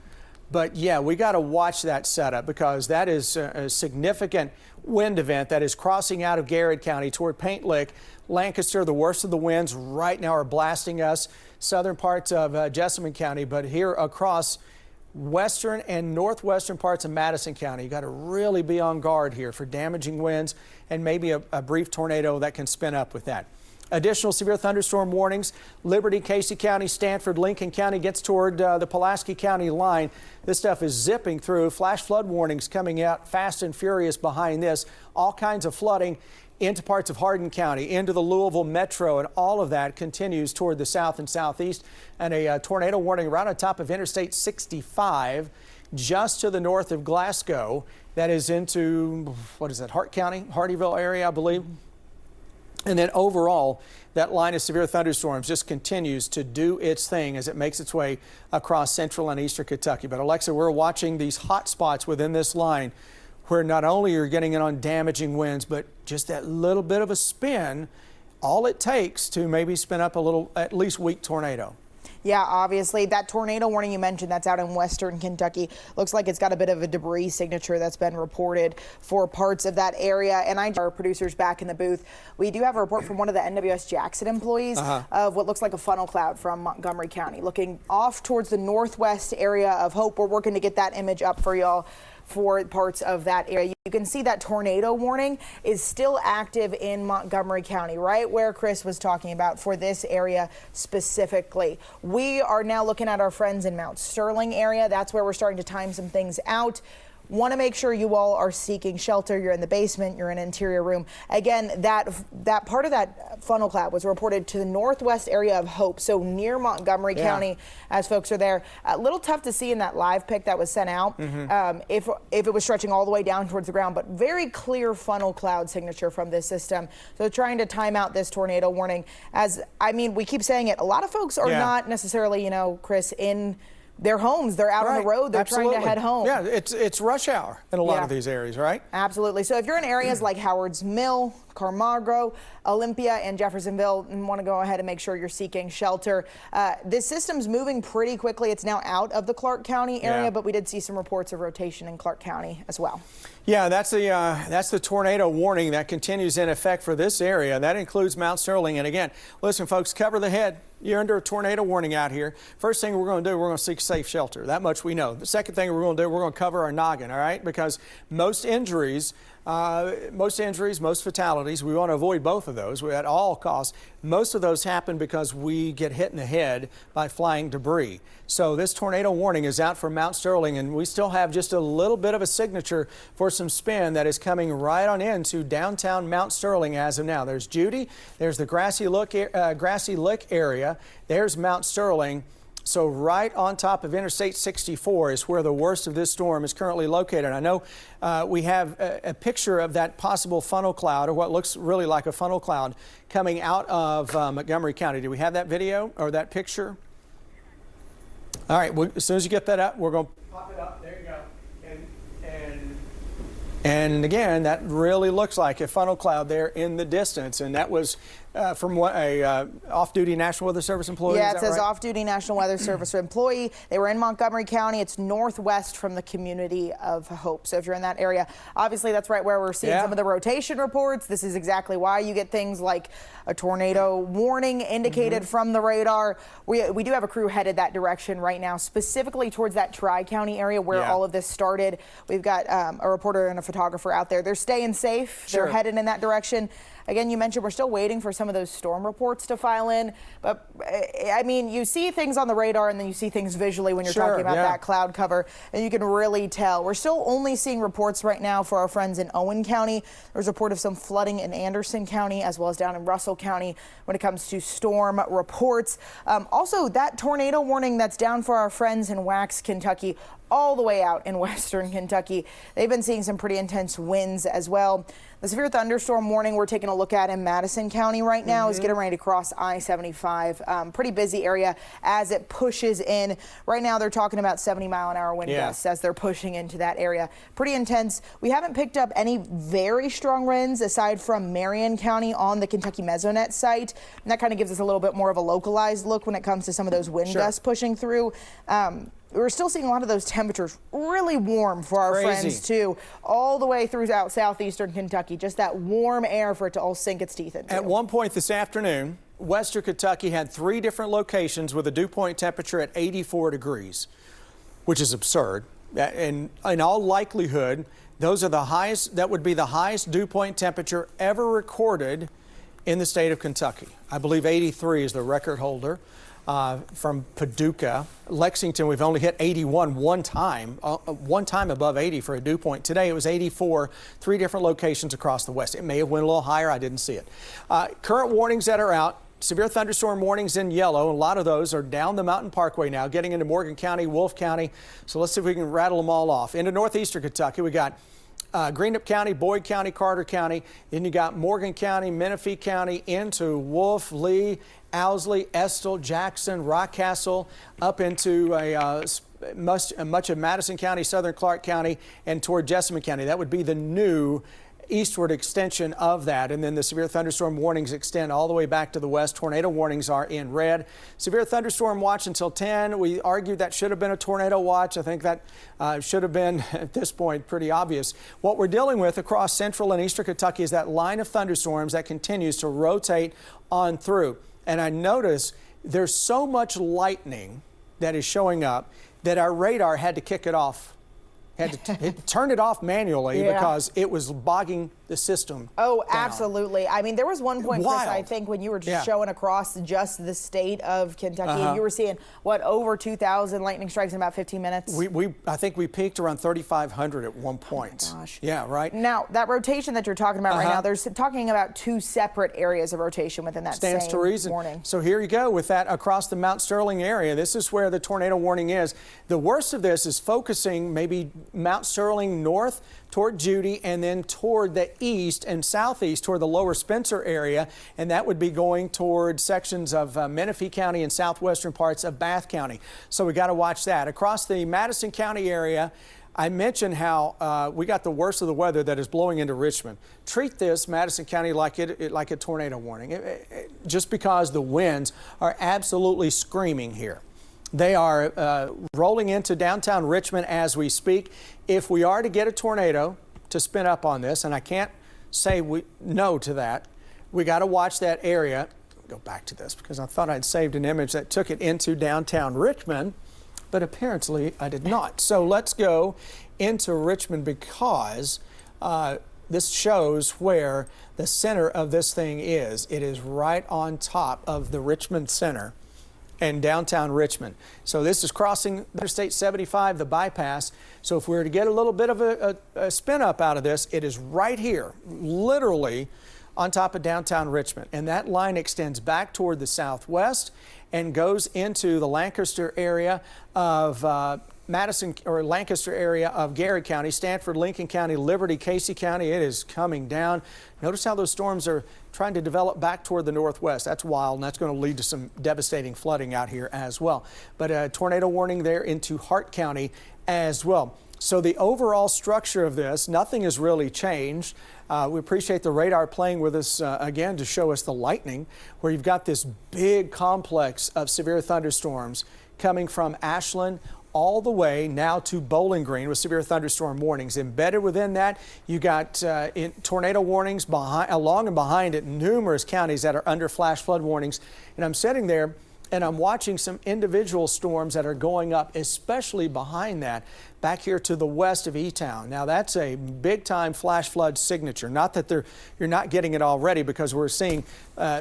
But yeah, we got to watch that setup because that is a significant wind event that is crossing out of Garrett County toward Paint Lick. Lancaster, the worst of the winds right now are blasting us, southern parts of Jessamine County, but here across western and northwestern parts of Madison County, you got to really be on guard here for damaging winds and maybe a brief tornado that can spin up with that. Additional severe thunderstorm warnings. Liberty, Casey County, Stanford, Lincoln County gets toward the Pulaski County line. This stuff is zipping through. Flash flood warnings coming out fast and furious behind this. All kinds of flooding into parts of Hardin County, into the Louisville metro, and all of that continues toward the south and southeast. And a tornado warning right on top of Interstate 65, just to the north of Glasgow. That is into, what is that, Hart County, Hardyville area, I believe. And then overall, that line of severe thunderstorms just continues to do its thing as it makes its way across central and eastern Kentucky. But Alexa, we're watching these hot spots within this line where not only you're getting in on damaging winds, but just that little bit of a spin, all it takes to maybe spin up a little, at least weak tornado. Yeah, obviously that tornado warning you mentioned that's out in western Kentucky looks like it's got a bit of a debris signature that's been reported for parts of that area. And our producers back in the booth, we do have a report from one of the NWS Jackson employees of what looks like a funnel cloud from Montgomery County looking off towards the northwest area of Hope. We're working to get that image up for y'all for parts of that area. You can see that tornado warning is still active in Montgomery County, right where Chris was talking about for this area specifically. We are now looking at our friends in Mount Sterling area. That's where we're starting to time some things out. Want to make sure you all are seeking shelter. You're in the basement, you're in an interior room. Again, that part of that funnel cloud was reported to the northwest area of Hope, so near Montgomery County, as folks are there. A little tough to see in that live pic that was sent out if it was stretching all the way down towards the ground, but very clear funnel cloud signature from this system. So trying to time out this tornado warning. As I mean, we keep saying it, a lot of folks are not necessarily, you know, Chris, in their homes. They're out on the road. They're trying to head home. Yeah, it's rush hour in a lot of these areas, right? Absolutely. So if you're in areas like Howard's Mill, Carmargo, Olympia, and Jeffersonville, and want to go ahead and make sure you're seeking shelter, this system's moving pretty quickly. It's now out of the Clark County area, but we did see some reports of rotation in Clark County as well. Yeah, that's the tornado warning that continues in effect for this area. That includes Mount Sterling. And again, listen, folks, cover the head. You're under a tornado warning out here. First thing we're going to do, we're going to seek safe shelter. That much we know. The second thing we're going to do, we're going to cover our noggin, all right? Because most injuries, most fatalities, we want to avoid both of those at all costs. Most of those happen because we get hit in the head by flying debris. So this tornado warning is out for Mount Sterling, and we still have just a little bit of a signature for some spin that is coming right on into downtown Mount Sterling as of now. There's Judy, there's the Grassy Lick area, there's Mount Sterling. So right on top of Interstate 64 is where the worst of this storm is currently located. I know we have a picture of that possible funnel cloud, or what looks really like a funnel cloud, coming out of Montgomery County. Do we have that video or that picture? All right, as soon as you get that up, we're going to pop it up. There you go. And again, that really looks like a funnel cloud there in the distance. And that was from what, a off-duty National Weather Service employee? Yeah, it says off-duty National Weather Service employee. They were in Montgomery County. It's northwest from the community of Hope. So if you're in that area, obviously that's right where we're seeing some of the rotation reports. This is exactly why you get things like a tornado warning indicated from the radar. We do have a crew headed that direction right now, specifically towards that Tri-County area where all of this started. We've got a reporter and a photographer out there. They're staying safe. They're headed in that direction. Again, you mentioned we're still waiting for some of those storm reports to file in, but I mean, you see things on the radar and then you see things visually when you're talking about that cloud cover, and you can really tell. We're still only seeing reports right now for our friends in Owen County. There's a report of some flooding in Anderson County as well as down in Russell County when it comes to storm reports. Also, that tornado warning that's down for our friends in Wax, Kentucky, all the way out in western Kentucky. They've been seeing some pretty intense winds as well. The severe thunderstorm warning we're taking a look at in Madison County right now is getting ready to cross I-75. Pretty busy area as it pushes in. Right now they're talking about 70-mile-an-hour wind gusts as they're pushing into that area. Pretty intense. We haven't picked up any very strong winds aside from Marion County on the Kentucky Mesonet site. And that kind of gives us a little bit more of a localized look when it comes to some of those wind gusts pushing through. We're still seeing a lot of those temperatures really warm for our friends too, all the way throughout southeastern Kentucky. Just that warm air for it to all sink its teeth into. At one point this afternoon, western Kentucky had 3 different locations with a dew point temperature at 84 degrees, which is absurd. And in all likelihood, those are the highest. That would be the highest dew point temperature ever recorded in the state of Kentucky. I believe 83 is the record holder. From Paducah. Lexington, we've only hit 81 one time above 80 for a dew point. Today it was 84, 3 different locations across the west. It may have went a little higher, I didn't see it. Current warnings that are out, severe thunderstorm warnings in yellow. A lot of those are down the Mountain Parkway now, getting into Morgan County, Wolfe County. So let's see if we can rattle them all off. Into northeastern Kentucky, we got Greenup County, Boyd County, Carter County. Then you got Morgan County, Menifee County, into Wolfe, Lee, Owsley, Estill, Jackson, Rockcastle, up into much of Madison County, southern Clark County, and toward Jessamine County. That would be the new eastward extension of that. And then the severe thunderstorm warnings extend all the way back to the west. Tornado warnings are in red. Severe thunderstorm watch until 10. We argued that should have been a tornado watch. I think that should have been, at this point, pretty obvious. What we're dealing with across central and eastern Kentucky is that line of thunderstorms that continues to rotate on through. And I notice there's so much lightning that is showing up that our radar had to kick it off. Had to turn it off manually because it was bogging the system. Oh, down. absolutely. I mean, there was one point, Chris, I think, when you were just showing across just the state of Kentucky, and you were seeing, what, over 2,000 lightning strikes in about 15 minutes? I think we peaked around 3,500 at one point. Oh my gosh. Yeah, right. Now, that rotation that you're talking about right now, there's talking about 2 separate areas of rotation within that Stands same to reason. warning. So here you go with that across the Mount Sterling area. This is where the tornado warning is. The worst of this is focusing maybe Mount Sterling north toward Judy, and then toward the east and southeast toward the lower Spencer area, and that would be going toward sections of Menifee County and southwestern parts of Bath County. So we got to watch that. Across the Madison County area, I mentioned how we got the worst of the weather that is blowing into Richmond. Treat this, Madison County, like a tornado warning, just because the winds are absolutely screaming here. They are rolling into downtown Richmond as we speak. If we are to get a tornado to spin up on this, and I can't say no to that, we got to watch that area. Go back to this because I thought I'd saved an image that took it into downtown Richmond, but apparently I did not. So let's go into Richmond because this shows where the center of this thing is. It is right on top of the Richmond Center and downtown Richmond. So this is crossing Interstate 75, the bypass. So if we were to get a little bit of a spin up out of this, it is right here, literally on top of downtown Richmond. And that line extends back toward the southwest and goes into the Lancaster area of Madison, or Lancaster area of Gary County, Stanford, Lincoln County, Liberty, Casey County. It is coming down. Notice how those storms are trying to develop back toward the northwest. That's wild, and that's going to lead to some devastating flooding out here as well. But a tornado warning there into Hart County as well. So the overall structure of this, nothing has really changed. We appreciate the radar playing with us again to show us the lightning, where you've got this big complex of severe thunderstorms coming from Ashland all the way now to Bowling Green with severe thunderstorm warnings. Embedded within that, you got tornado warnings along and behind it, numerous counties that are under flash flood warnings. And I'm sitting there and I'm watching some individual storms that are going up, especially behind that, back here to the west of E-Town. Now that's a big time flash flood signature. Not that you're not getting it already, because we're seeing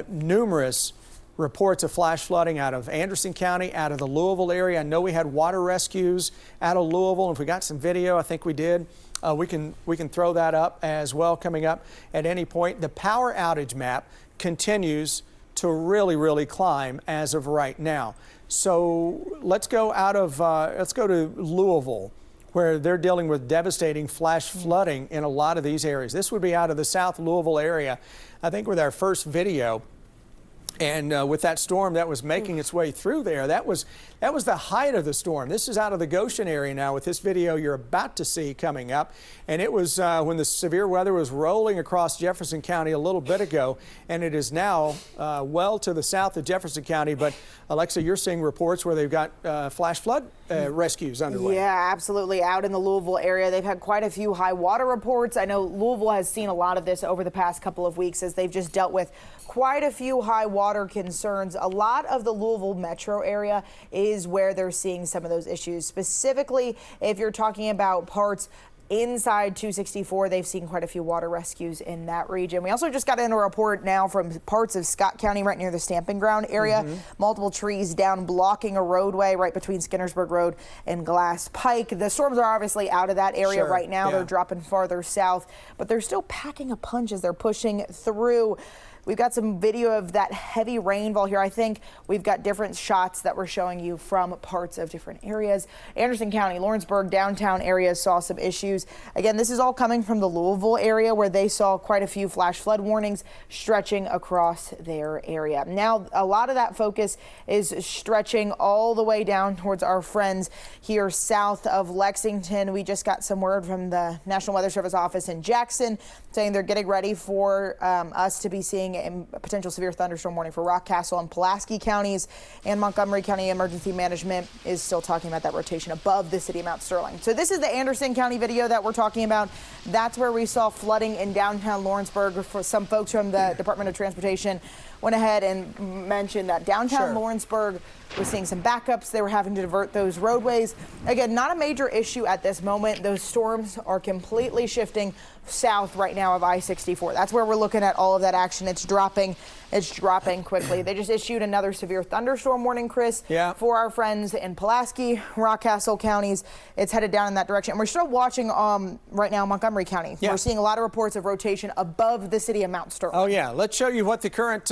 numerous reports of flash flooding out of Anderson County, out of the Louisville area. I know we had water rescues out of Louisville, and if we got some video, I think we did. We can throw that up as well coming up at any point. The power outage map continues to really climb as of right now. So let's go to Louisville, where they're dealing with devastating flash flooding in a lot of these areas. This would be out of the South Louisville area, I think, with our first video. And with that storm that was making its way through there, that was the height of the storm. This is out of the Goshen area now with this video you're about to see coming up. And it was when the severe weather was rolling across Jefferson County a little bit ago, and it is now well to the south of Jefferson County. But Alexa, you're seeing reports where they've got flash flood rescues underway. Yeah, absolutely. Out in the Louisville area, they've had quite a few high water reports. I know Louisville has seen a lot of this over the past couple of weeks as they've just dealt with quite a few high water concerns. A lot of the Louisville metro area is where they're seeing some of those issues. Specifically, if you're talking about parts inside 264. They've seen quite a few water rescues in that region. We also just got in a report now from parts of Scott County right near the Stamping Ground area. Multiple trees down blocking a roadway right between Skinnersburg Road and Glass Pike. The storms are obviously out of that area right now. They're dropping farther south, but they're still packing a punch as they're pushing through. We've got some video of that heavy rainfall here. I think we've got different shots that we're showing you from parts of different areas. Anderson County, Lawrenceburg, downtown areas saw some issues. Again, this is all coming from the Louisville area where they saw quite a few flash flood warnings stretching across their area. Now, a lot of that focus is stretching all the way down towards our friends here south of Lexington. We just got some word from the National Weather Service office in Jackson saying they're getting ready for us to be seeing a potential severe thunderstorm warning for Rockcastle and Pulaski counties, and Montgomery County Emergency Management is still talking about that rotation above the city of Mount Sterling. So this is the Anderson County video that we're talking about. That's where we saw flooding in downtown Lawrenceburg. For some folks from the Department of Transportation went ahead and mentioned that downtown Lawrenceburg was seeing some backups. They were having to divert those roadways. Again, not a major issue at this moment. Those storms are completely shifting south right now of I-64. That's where we're looking at all of that action. It's dropping quickly. They just issued another severe thunderstorm warning, Chris, for our friends in Pulaski, Rockcastle counties. It's headed down in that direction. And we're still watching right now Montgomery County. We're seeing a lot of reports of rotation above the city of Mount Sterling. Oh yeah, let's show you what the current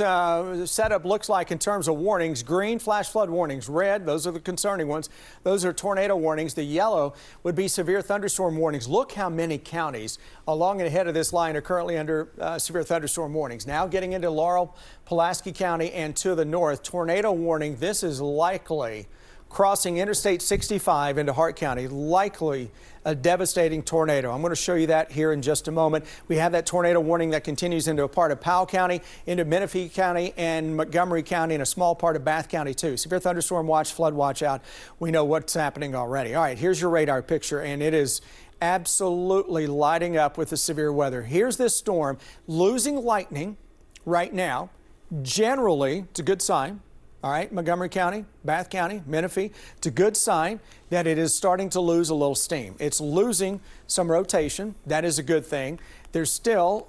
setup looks like in terms of warnings. Green, flash flood warnings. Red, those are the concerning ones. Those are tornado warnings. The yellow would be severe thunderstorm warnings. Look how many counties along and ahead of this line are currently under severe thunderstorm warnings. Now getting into Laurel, Pulaski County, and to the north, tornado warning. This is likely crossing Interstate 65 into Hart County, likely a devastating tornado. I'm going to show you that here in just a moment. We have that tornado warning that continues into a part of Powell County, into Menifee County and Montgomery County, and a small part of Bath County too. Severe thunderstorm watch, flood watch out. We know what's happening already. All right, here's your radar picture, and it is absolutely lighting up with the severe weather. Here's this storm losing lightning right now. Generally, it's a good sign. All right, Montgomery County, Bath County, Menifee, it's a good sign that it is starting to lose a little steam. It's losing some rotation. That is a good thing. There's still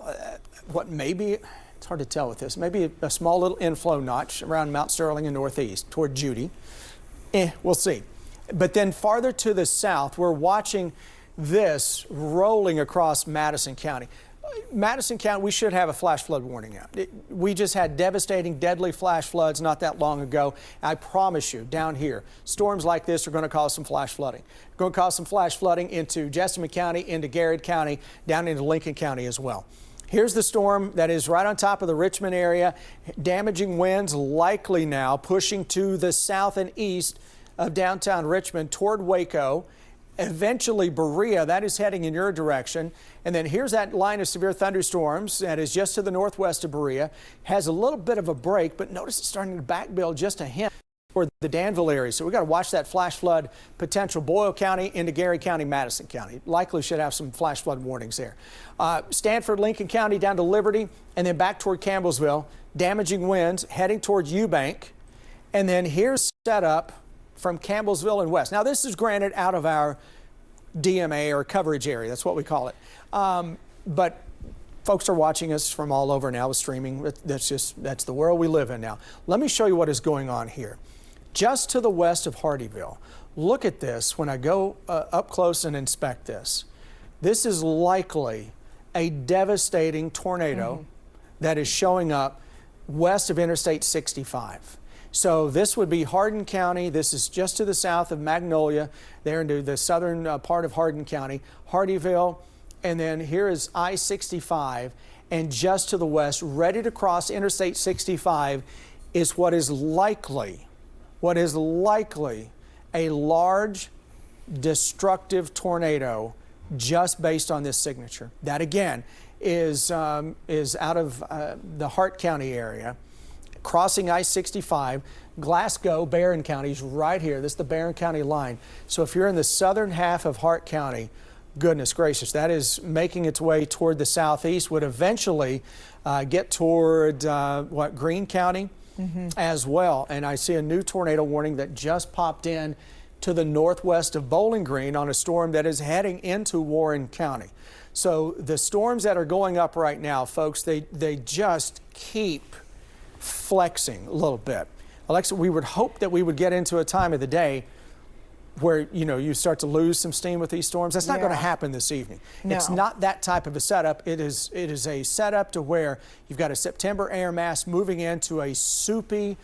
it's hard to tell with this, maybe a small little inflow notch around Mount Sterling and northeast toward Judy. We'll see. But then farther to the south, we're watching this rolling across Madison County. Madison County, we should have a flash flood warning out. We just had devastating, deadly flash floods not that long ago. I promise you, down here, storms like this are going to cause some flash flooding. Going to cause some flash flooding into Jessamine County, into Garrett County, down into Lincoln County as well. Here's the storm that is right on top of the Richmond area. Damaging winds likely now pushing to the south and east of downtown Richmond toward Waco. Eventually Berea, that is heading in your direction. And then here's that line of severe thunderstorms that is just to the northwest of Berea. Has a little bit of a break, but notice it's starting to backbuild just a hint toward the Danville area. So we got to watch that flash flood potential. Boyle County into Gary County, Madison County. Likely should have some flash flood warnings there. Stanford, Lincoln County down to Liberty, and then back toward Campbellsville. Damaging winds heading towards Eubank. And then here's setup from Campbellsville and west. Now this is granted out of our DMA or coverage area. That's what we call it. But folks are watching us from all over now with streaming. That's the world we live in now. Let me show you what is going on here. Just to the west of Hardeeville. Look at this when I go up close and inspect this. This is likely a devastating tornado that is showing up west of Interstate 65. So this would be Hardin County. This is just to the south of Magnolia, there into the southern part of Hardin County, Hardeeville, and then here is I-65, and just to the west, ready to cross Interstate 65, is what is likely a large, destructive tornado just based on this signature. That again is out of the Hart County area. Crossing I-65, Glasgow, Barron County is right here. This is the Barron County line. So if you're in the southern half of Hart County, goodness gracious, that is making its way toward the southeast, would eventually get toward, Greene County as well. And I see a new tornado warning that just popped in to the northwest of Bowling Green on a storm that is heading into Warren County. So the storms that are going up right now, folks, they just keep flexing a little bit. Alexa, we would hope that we would get into a time of the day where, you know, you start to lose some steam with these storms. That's not going to happen this evening. No. It's not that type of a setup. It is a setup to where you've got a September air mass moving into a soupy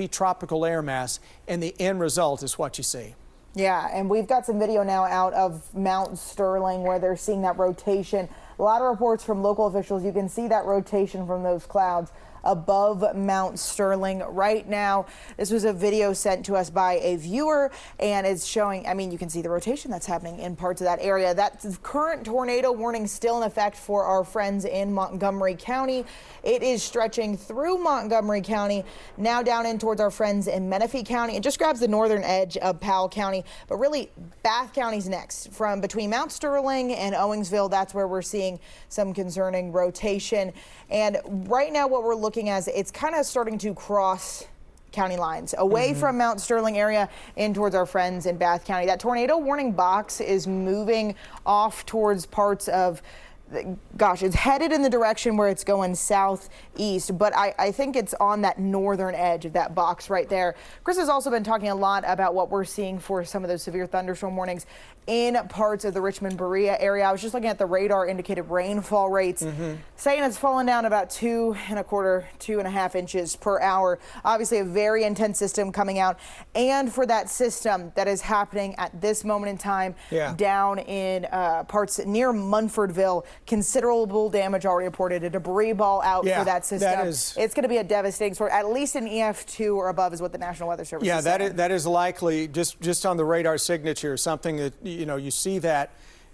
tropical air mass, and the end result is what you see. Yeah, and we've got some video now out of Mount Sterling where they're seeing that rotation. A lot of reports from local officials. You can see that rotation from those clouds above Mount Sterling right now. This was a video sent to us by a viewer, and it's showing, I mean, you can see the rotation that's happening in parts of that area. That current tornado warning still in effect for our friends in Montgomery County. It is stretching through Montgomery County, now down in towards our friends in Menifee County. It just grabs the northern edge of Powell County, but really Bath County's next. From between Mount Sterling and Owensville, that's where we're seeing some concerning rotation. And right now what we're looking at is it's kind of starting to cross county lines away from Mount Sterling area in towards our friends in Bath County. That tornado warning box is moving off towards parts of, gosh, it's headed in the direction where it's going southeast, but I think it's on that northern edge of that box right there. Chris has also been talking a lot about what we're seeing for some of those severe thunderstorm warnings in parts of the Richmond-Berea area. I was just looking at the radar indicated rainfall rates, saying it's fallen down about 2.25–2.5 inches per hour. Obviously a very intense system coming out, and for that system that is happening at this moment in time down in parts near Munfordville, considerable damage already reported, a debris ball out for that system. It's going to be a devastating sort, at least an EF2 or above is what the National Weather Service is saying. That is likely just on the radar signature, something that, you know, you see that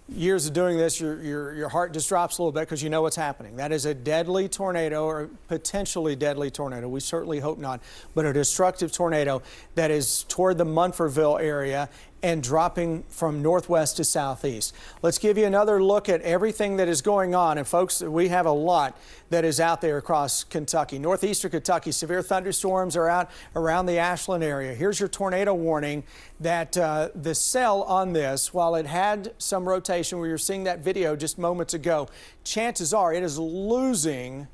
years of doing this, your heart just drops a little bit because you know what's happening. That is a deadly tornado, or potentially deadly tornado. We certainly hope not, but a destructive tornado that is toward the Munfordville area and dropping from northwest to southeast. Let's give you another look at everything that is going on. And folks, we have a lot that is out there across Kentucky. Northeastern Kentucky, severe thunderstorms are out around the Ashland area. Here's your tornado warning that the cell on this, while it had some rotation, we were seeing that video just moments ago, chances are it is losing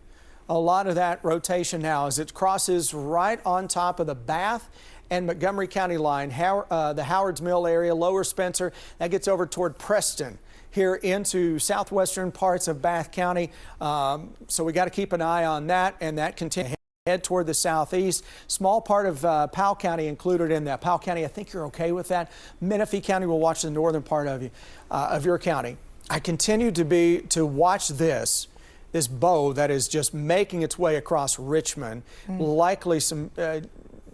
a lot of that rotation now as it crosses right on top of the Bath and Montgomery County line, the Howard's Mill area, Lower Spencer, that gets over toward Preston here into southwestern parts of Bath County. So we got to keep an eye on that, and that continues head toward the southeast. Small part of Powell County included in that. Powell County, I think you're okay with that. Menifee County will watch the northern part of your county. I continue to watch this bow that is just making its way across Richmond. Likely some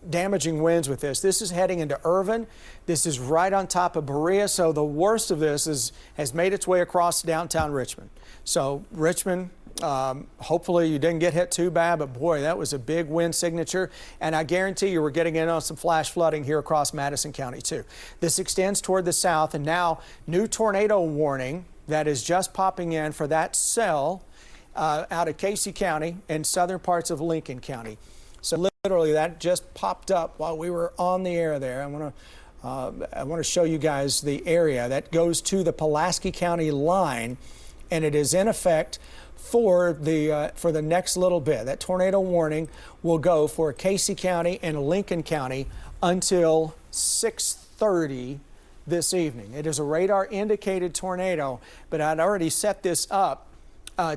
damaging winds with this. This is heading into Irvin. This is right on top of Berea. So the worst of this has made its way across downtown Richmond. So Richmond, hopefully you didn't get hit too bad, but boy, that was a big wind signature. And I guarantee you we're getting in on some flash flooding here across Madison County too. This extends toward the south, and now new tornado warning that is just popping in for that cell out of Casey County and southern parts of Lincoln County. So literally that just popped up while we were on the air there. I want to show you guys the area that goes to the Pulaski County line, and it is in effect for the next little bit. That tornado warning will go for Casey County and Lincoln County until 6:30 this evening. It is a radar indicated tornado, but I'd already set this up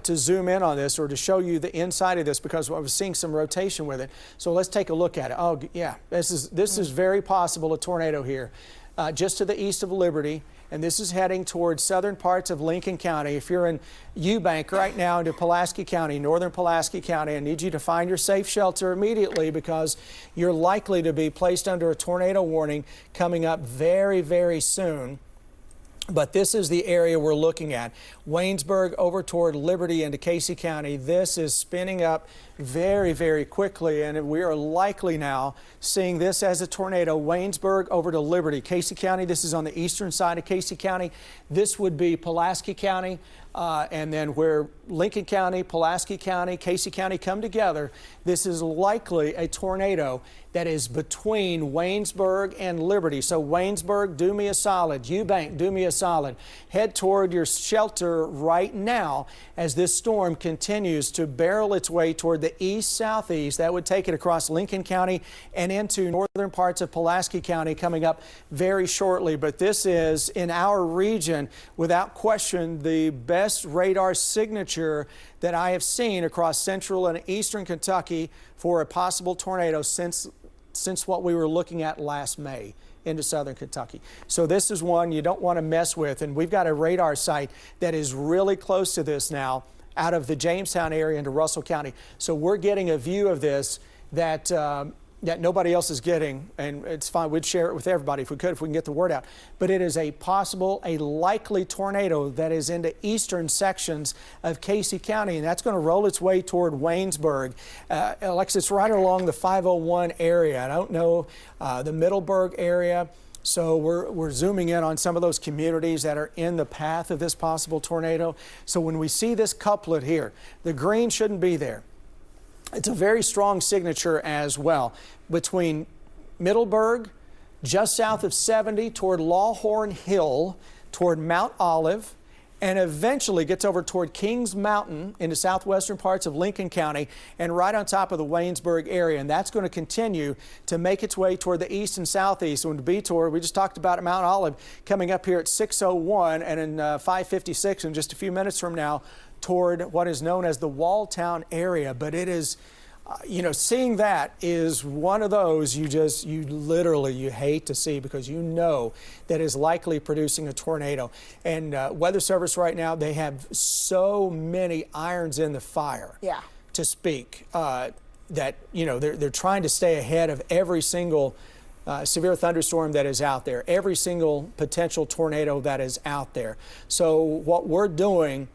to zoom in on this or to show you the inside of this because I was seeing some rotation with it. So let's take a look at it. Oh yeah, this is very possible a tornado here just to the east of Liberty, and this is heading towards southern parts of Lincoln County. If you're in Eubank right now into Pulaski County, northern Pulaski County, I need you to find your safe shelter immediately because you're likely to be placed under a tornado warning coming up very, very soon. But this is the area we're looking at. Waynesburg over toward Liberty into Casey County. This is spinning up very, very quickly, and we are likely now seeing this as a tornado. Waynesburg over to Liberty. Casey County, this is on the eastern side of Casey County. This would be Pulaski County. and then where Lincoln County, Pulaski County, Casey County come together, this is likely a tornado that is between Waynesburg and Liberty. So Waynesburg, do me a solid. Eubank, do me a solid. Head toward your shelter right now as this storm continues to barrel its way toward the east-southeast. That would take it across Lincoln County and into northern parts of Pulaski County coming up very shortly. But this is, in our region, without question, the best radar signature that I have seen across central and eastern Kentucky for a possible tornado since what we were looking at last May into southern Kentucky. So this is one you don't want to mess with, and we've got a radar site that is really close to this now out of the Jamestown area into Russell County. So we're getting a view of this that that nobody else is getting, and it's fine. We'd share it with everybody if we can get the word out. But it is a likely tornado that is into eastern sections of Casey County, and that's going to roll its way toward Waynesburg. Alexis, it's right along the 501 area. I don't know the Middleburg area. So we're zooming in on some of those communities that are in the path of this possible tornado. So when we see this couplet here, the green shouldn't be there. It's a very strong signature as well between Middleburg, just south of 70, toward Lawhorn Hill, toward Mount Olive, and eventually gets over toward Kings Mountain into southwestern parts of Lincoln County and right on top of the Waynesburg area. And that's going to continue to make its way toward the east and southeast. And to be toward, we just talked about Mount Olive coming up here at 6:01 and in 5:56 in just a few minutes from now toward what is known as the Walltown area. But it is, seeing that is one of those you hate to see, because you know that is likely producing a tornado. And Weather Service right now, they have so many irons in the fire, to speak, that, they're trying to stay ahead of every single severe thunderstorm that is out there, every single potential tornado that is out there. So what we're doing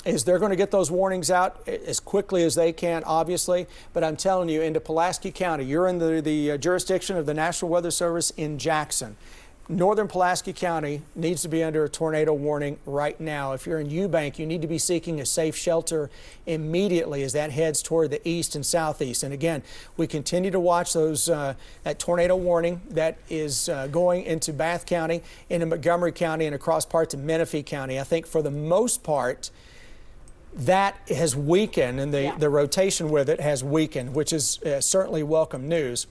is they're going to get those warnings out as quickly as they can, obviously. But I'm telling you, into Pulaski County, you're in the jurisdiction of the National Weather Service in Jackson. Northern Pulaski County needs to be under a tornado warning right now. If you're in Eubank, you need to be seeking a safe shelter immediately as that heads toward the east and southeast. And again, we continue to watch those that tornado warning that is going into Bath County, into Montgomery County, and across parts of Menifee County. I think for the most part, that has weakened, and the rotation with it has weakened, which is certainly welcome news.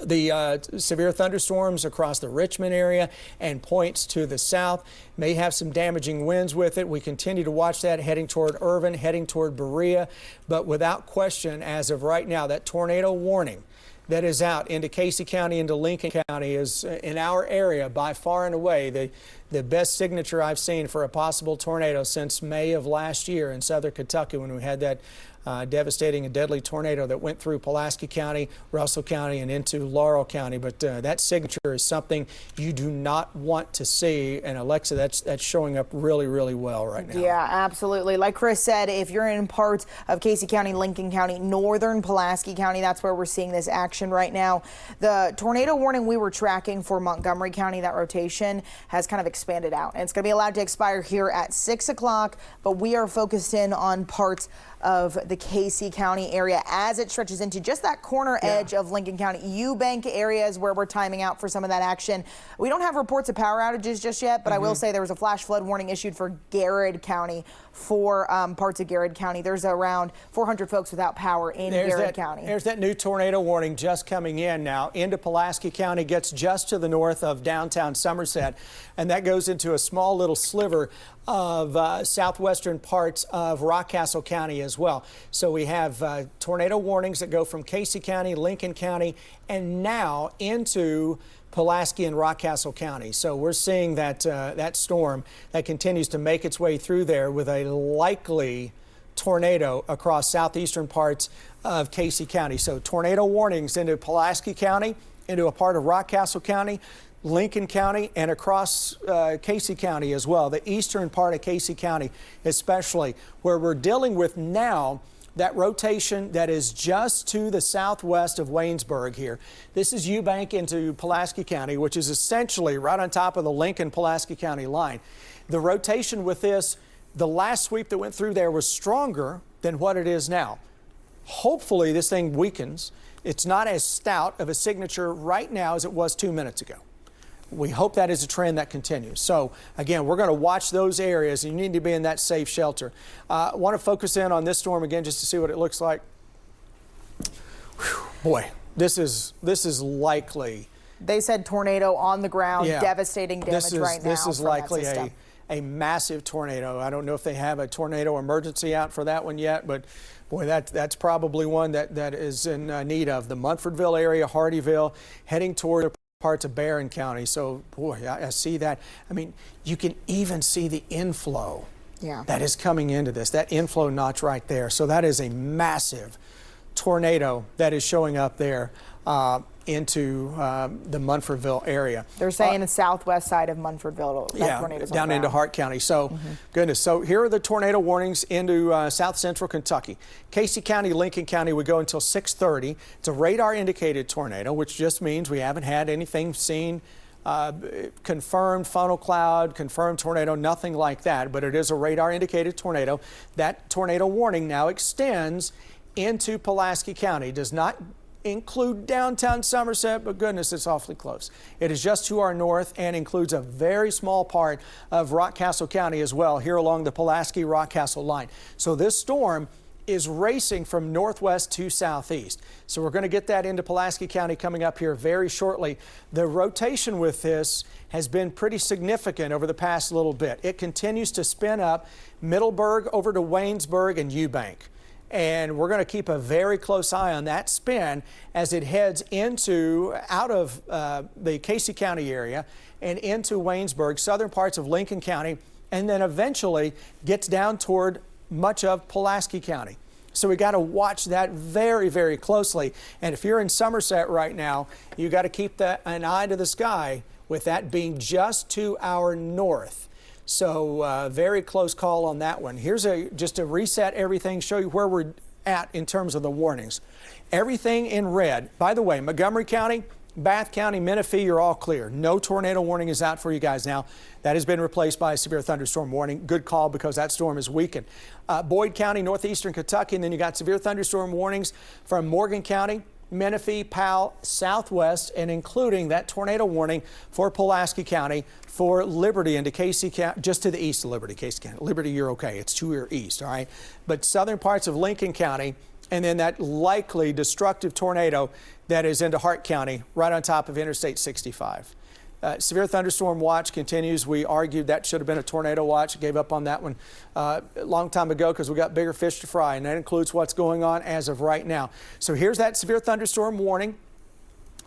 The severe thunderstorms across the Richmond area and points to the south may have some damaging winds with it. We continue to watch that heading toward Irvin, heading toward Berea. But without question, as of right now, that tornado warning that is out into Casey County, into Lincoln County, is in our area by far and away the best signature I've seen for a possible tornado since May of last year in southern Kentucky, when we had that devastating and deadly tornado that went through Pulaski County, Russell County, and into Laurel County. But that signature is something you do not want to see. And Alexa, that's showing up really, really well right now. Yeah, absolutely. Like Chris said, if you're in parts of Casey County, Lincoln County, northern Pulaski County, that's where we're seeing this action right now. The tornado warning we were tracking for Montgomery County, that rotation has kind of expanded out, and it's going to be allowed to expire here at 6 o'clock. But we are focused in on parts of the Casey County area as it stretches into just that corner edge of Lincoln County. Eubank areas where we're timing out for some of that action. We don't have reports of power outages just yet, but I will say there was a flash flood warning issued for Garrett County, for parts of Garrett County. There's around 400 folks without power in Garrett County. There's that new tornado warning just coming in now into Pulaski County, gets just to the north of downtown Somerset, and that goes into a small little sliver of southwestern parts of Rockcastle County as well. So we have tornado warnings that go from Casey County, Lincoln County, and now into Pulaski and Rockcastle County. So we're seeing that that storm that continues to make its way through there with a likely tornado across southeastern parts of Casey County. So tornado warnings into Pulaski County, into a part of Rockcastle County, Lincoln County, and across Casey County as well, the eastern part of Casey County especially, where we're dealing with now that rotation that is just to the southwest of Waynesburg here. This is Eubank into Pulaski County, which is essentially right on top of the Lincoln-Pulaski County line. The rotation with this The last sweep that went through there was stronger than what it is now. Hopefully this thing weakens. It's not as stout of a signature right now as it was 2 minutes ago. We hope that is a trend that continues. So again, we're going to watch those areas, and you need to be in that safe shelter. I want to focus in on this storm again just to see what it looks like. Whew, boy, this is likely. They said tornado on the ground, devastating damage right now. This is likely a massive tornado. I don't know if they have a tornado emergency out for that one yet, but boy, that's probably one that is in need of. The Munfordville area, Hardyville, heading toward parts of Barron County. So boy, I see that. I mean, you can even see the inflow that is coming into this, that inflow notch right there. So that is a massive tornado that is showing up there into the Munfordville area. They're saying the southwest side of Munfordville. Tornado's down into Hart County. So, goodness. So here are the tornado warnings into south central Kentucky. Casey County, Lincoln County would go until 6:30. It's a radar indicated tornado, which just means we haven't had anything seen, confirmed funnel cloud, confirmed tornado, nothing like that. But it is a radar indicated tornado. That tornado warning now extends into Pulaski County. Does not include downtown Somerset, but goodness, it's awfully close. It is just to our north and includes a very small part of Rockcastle County as well, here along the Pulaski-Rockcastle line. So this storm is racing from northwest to southeast. So we're going to get that into Pulaski County coming up here very shortly. The rotation with this has been pretty significant over the past little bit. It continues to spin up Middleburg over to Waynesburg and Eubank. And we're going to keep a very close eye on that spin as it heads out of the Casey County area and into Waynesburg, southern parts of Lincoln County, and then eventually gets down toward much of Pulaski County. So we got to watch that very, very closely. And if you're in Somerset right now, you got to keep an eye to the sky with that being just to our north. So very close call on that one. Here's just to reset everything, show you where we're at in terms of the warnings. Everything in red. By the way, Montgomery County, Bath County, Menifee, you're all clear. No tornado warning is out for you guys now. That has been replaced by a severe thunderstorm warning. Good call because that storm is weakened. Boyd County, northeastern Kentucky, and then you got severe thunderstorm warnings from Morgan County, Menifee, Powell, Southwest, and including that tornado warning for Pulaski County, for Liberty into Casey County, just to the east of Liberty, Casey County. Liberty, you're okay. It's to your east, all right? But southern parts of Lincoln County, and then that likely destructive tornado that is into Hart County, right on top of Interstate 65. Severe thunderstorm watch continues. We argued that should have been a tornado watch. Gave up on that one a long time ago because we got bigger fish to fry, and that includes what's going on as of right now. So here's that severe thunderstorm warning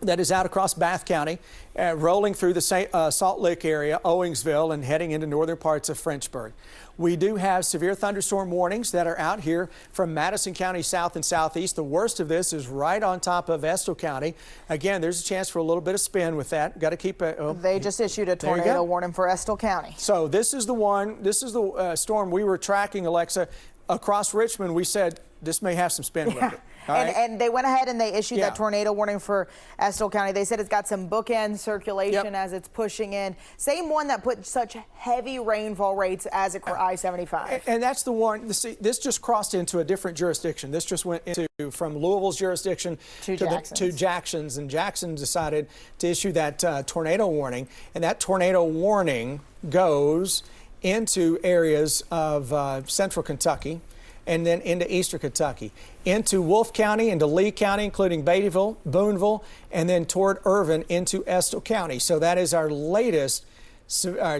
that is out across Bath County, rolling through the Salt Lick area, Owingsville, and heading into northern parts of Frenchburg. We do have severe thunderstorm warnings that are out here from Madison County south and southeast. The worst of this is right on top of Estill County. Again, there's a chance for a little bit of spin with that. Got to keep it. They just issued a tornado warning for Estill County. So this is the one. This is the storm we were tracking, Alexa, across Richmond. We said this may have some spin with it. And they went ahead and they issued that tornado warning for Estill County. They said it's got some bookend circulation as it's pushing in. Same one that put such heavy rainfall rates as I-75. And that's the one. This just crossed into a different jurisdiction. This just went into from Louisville's jurisdiction to Jackson's, and Jackson decided to issue that tornado warning. And that tornado warning goes into areas of central Kentucky, and then into eastern Kentucky, into Wolfe County, into Lee County, including Beattyville, Booneville, and then toward Irvin into Estill County. So that is our latest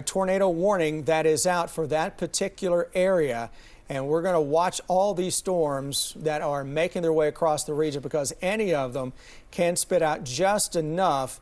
tornado warning that is out for that particular area. And we're going to watch all these storms that are making their way across the region, because any of them can spit out just enough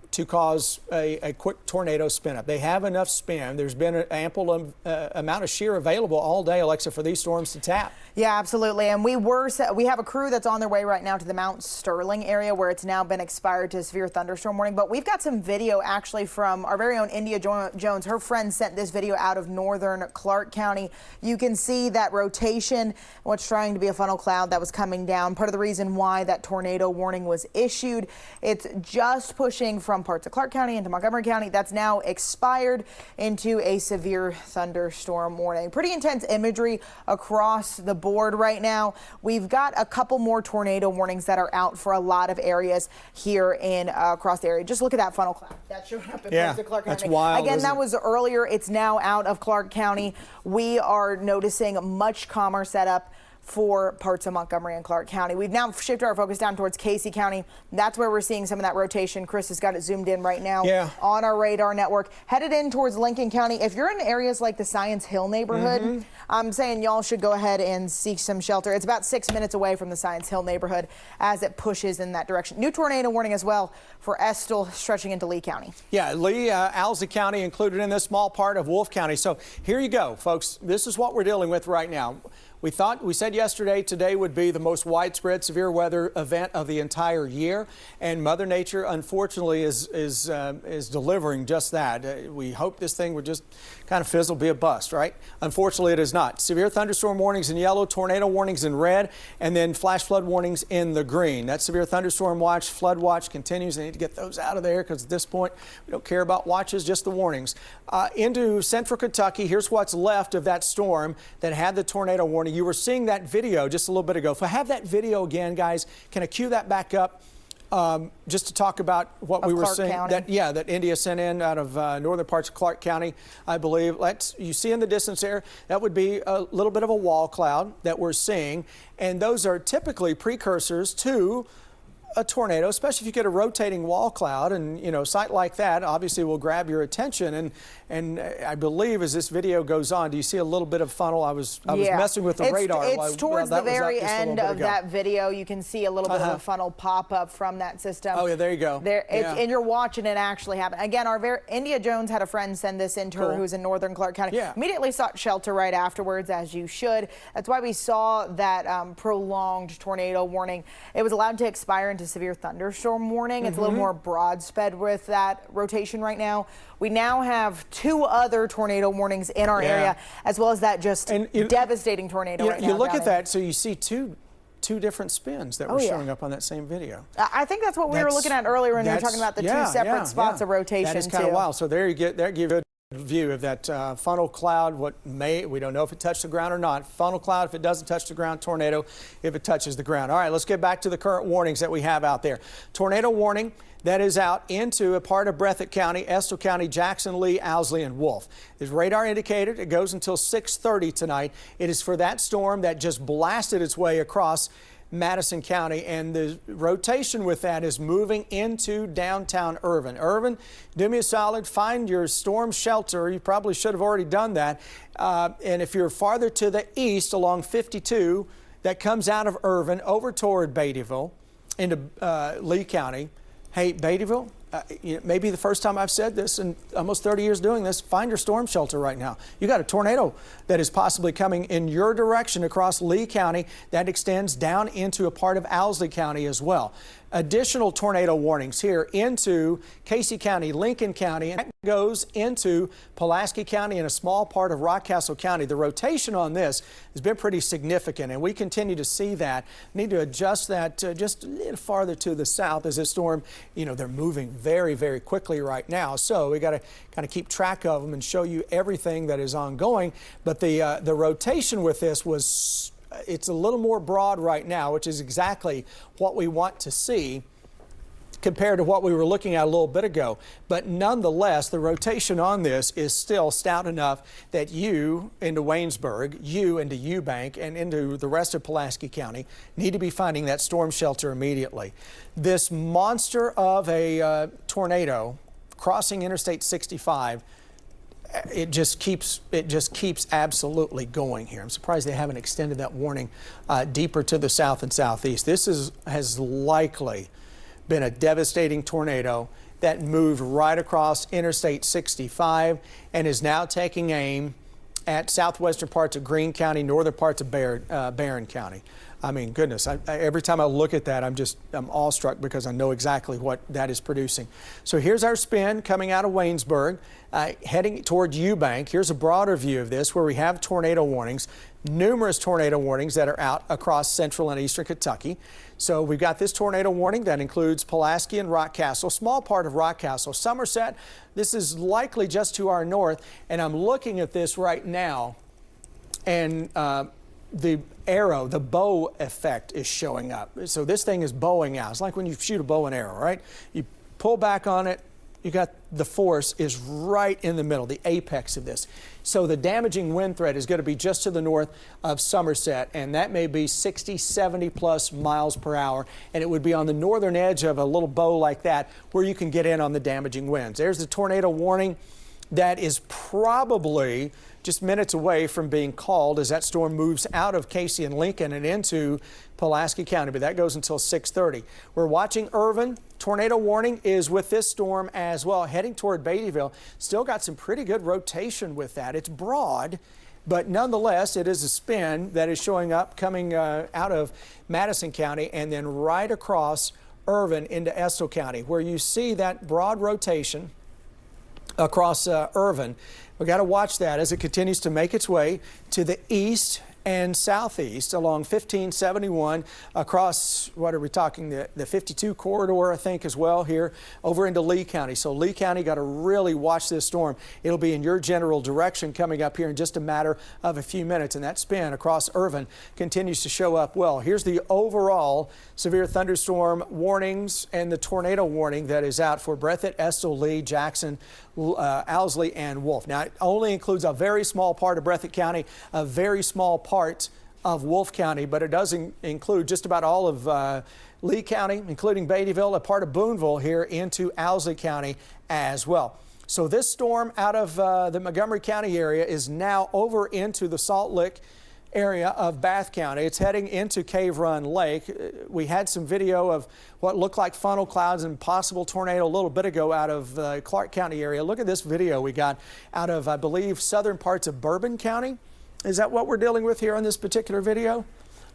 to cause a quick tornado spin up. They have enough spin. There's been an ample amount of shear available all day, Alexa, for these storms to tap. Yeah, absolutely. And we have a crew that's on their way right now to the Mount Sterling area, where it's now been expired to severe thunderstorm warning. But we've got some video actually from our very own India Jones. Her friend sent this video out of northern Clark County. You can see that rotation, what's trying to be a funnel cloud that was coming down. Part of the reason why that tornado warning was issued. It's just pushing from parts of Clark County into Montgomery County. That's now expired into a severe thunderstorm warning. Pretty intense imagery across the board right now. We've got a couple more tornado warnings that are out for a lot of areas here in across the area. Just look at that funnel cloud that's showing up in parts of Clark County. That's wild. Again, that was earlier. It's now out of Clark County. We are noticing much calmer setup for parts of Montgomery and Clark County. We've now shifted our focus down towards Casey County. That's where we're seeing some of that rotation. Chris has got it zoomed in right now on our radar network. Headed in towards Lincoln County. If you're in areas like the Science Hill neighborhood, I'm saying y'all should go ahead and seek some shelter. It's about 6 minutes away from the Science Hill neighborhood as it pushes in that direction. New tornado warning as well for Estill stretching into Lee County. Yeah, Lee, Owsley County included in this small part of Wolfe County. So here you go, folks. This is what we're dealing with right now. We said yesterday, today would be the most widespread severe weather event of the entire year, and Mother Nature, unfortunately, is delivering just that. We hope this thing would just kind of fizzle, be a bust, right? Unfortunately, it is not. Severe thunderstorm warnings in yellow, tornado warnings in red, and then flash flood warnings in the green. That severe thunderstorm watch, flood watch continues. I need to get those out of there because at this point, we don't care about watches, just the warnings. Into central Kentucky, here's what's left of that storm that had the tornado warning. You were seeing that video just a little bit ago. If I have that video again, guys, can I cue that back up? Just to talk about what we were seeing. That India sent in out of northern parts of Clark County, I believe. You see in the distance there, that would be a little bit of a wall cloud that we're seeing. And those are typically precursors to a tornado, especially if you get a rotating wall cloud, and a sight like that obviously will grab your attention. And I believe as this video goes on, do you see a little bit of funnel? I was messing with the radar. It's towards the very end of that video. You can see a little bit of a funnel pop up from that system. Oh yeah, there you go. And you're watching it actually happen. Again, India Jones had a friend send this in to her who's in northern Clark County. Immediately sought shelter right afterwards, as you should. That's why we saw that prolonged tornado warning. It was allowed to expire into severe thunderstorm warning. It's a little more broad spread with that rotation right now. We now have 2 other tornado warnings in our area, as well as that just devastating tornado right now. You look at that, so you see two different spins that were showing up on that same video. I think that's what we were looking at earlier when we were talking about the 2 separate spots of rotation. That is kind of wild. So there you get that gives you a view of that funnel cloud. We don't know if it touched the ground or not. Funnel cloud if it doesn't touch the ground. Tornado if it touches the ground. All right, let's get back to the current warnings that we have out there. Tornado warning that is out into a part of Breathitt County, Estill County, Jackson, Lee, Owsley, and Wolfe. It's radar indicated. It goes until 6:30 tonight. It is for that storm that just blasted its way across Madison County, and the rotation with that is moving into downtown Irvine. Irvine, do me a solid, find your storm shelter. You probably should have already done that. And if you're farther to the east along 52, that comes out of Irvine over toward Beattyville into Lee County. Hey, Beattyville, maybe the first time I've said this in almost 30 years doing this, find your storm shelter right now. You got a tornado that is possibly coming in your direction across Lee County that extends down into a part of Owsley County as well. Additional tornado warnings here into Casey County, Lincoln County, and that goes into Pulaski County and a small part of Rockcastle County. The rotation on this has been pretty significant, and we continue to see that. Need to adjust that just a little farther to the south as this storm, they're moving very, very quickly right now. So we got to kind of keep track of them and show you everything that is ongoing. But the rotation with this it's a little more broad right now, which is exactly what we want to see compared to what we were looking at a little bit ago. But nonetheless, the rotation on this is still stout enough that you into Waynesburg, you into Eubank, and into the rest of Pulaski County need to be finding that storm shelter immediately. This monster of a tornado crossing Interstate 65, it just keeps absolutely going here. I'm surprised they haven't extended that warning deeper to the south and southeast. This has likely been a devastating tornado that moved right across Interstate 65 and is now taking aim at southwestern parts of Greene County, northern parts of Barron County. I mean, goodness, every time I look at that, I'm awestruck because I know exactly what that is producing. So here's our spin coming out of Waynesburg, heading toward Eubank. Here's a broader view of this where we have tornado warnings. numerous tornado warnings that are out across central and eastern Kentucky. So we've got this tornado warning that includes Pulaski and Rockcastle, small part of Rockcastle. Somerset, this is likely just to our north, and I'm looking at this right now, and the arrow, the bow effect is showing up. So this thing is bowing out. It's like when you shoot a bow and arrow, right? You pull back on it, you got the force is right in the middle, the apex of this. So the damaging wind threat is going to be just to the north of Somerset, and that may be 60, 70 plus miles per hour, and it would be on the northern edge of a little bow like that where you can get in on the damaging winds. There's the tornado warning that is probably just minutes away from being called as that storm moves out of Casey and Lincoln and into Pulaski County, but that goes until 6:30. We're watching Irvin. Tornado warning is with this storm as well, heading toward Beattyville. Still got some pretty good rotation with that. It's broad, but nonetheless, it is a spin that is showing up coming out of Madison County and then right across Irvin into Estill County, where you see that broad rotation across Irvin. We got to watch that as it continues to make its way to the east and southeast along 1571 across, what are we talking, the 52 corridor, I think, as well here over into Lee County. So Lee County got to really watch this storm. It'll be in your general direction coming up here in just a matter of a few minutes, and that spin across Irvin continues to show up well. Here's the overall severe thunderstorm warnings and the tornado warning that is out for Breathitt, Estill, Lee, Jackson, Owsley, and Wolf. Now, it only includes a very small part of Breathitt County, a very small part of Wolf County, but it does include just about all of Lee County, including Beattyville, a part of Boonville here into Owsley County as well. So this storm out of the Montgomery County area is now over into the Salt Lick area of Bath County. It's heading into Cave Run Lake. We had some video of what looked like funnel clouds and possible tornado a little bit ago out of the Clark County area. Look at this video we got out of, I believe, southern parts of Bourbon County. Is that what we're dealing with here on this particular video?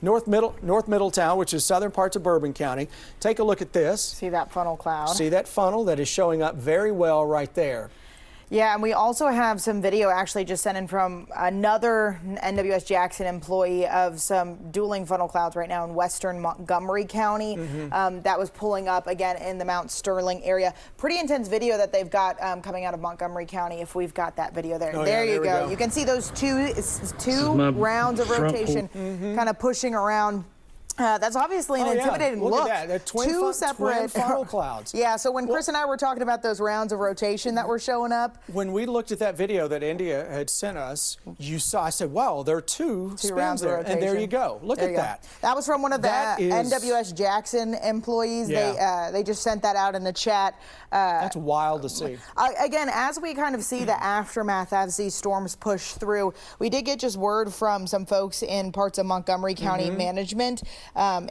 North Middletown, which is southern parts of Bourbon County. Take a look at this. See that funnel cloud? See that funnel that is showing up very well right there. Yeah, and we also have some video actually just sent in from another NWS Jackson employee of some dueling funnel clouds right now in western Montgomery County. That was pulling up again in the Mount Sterling area. Pretty intense video that they've got coming out of Montgomery County, if we've got that video there. Oh, there yeah, you go. You can see those two rounds of rotation kind of pushing around. That's obviously an intimidating look. Look at that. They're twin funnel clouds. Yeah, so when Chris and I were talking about those rounds of rotation that were showing up. When we looked at that video that India had sent us, you saw, I said, wow, there are two spins rounds there. of rotation. And there you go. Look at that. That was from one of the NWS Jackson employees. Yeah. They just sent that out in the chat. That's wild to see. Again, as we kind of see the aftermath as these storms push through, we did get just word from some folks in parts of Montgomery County management and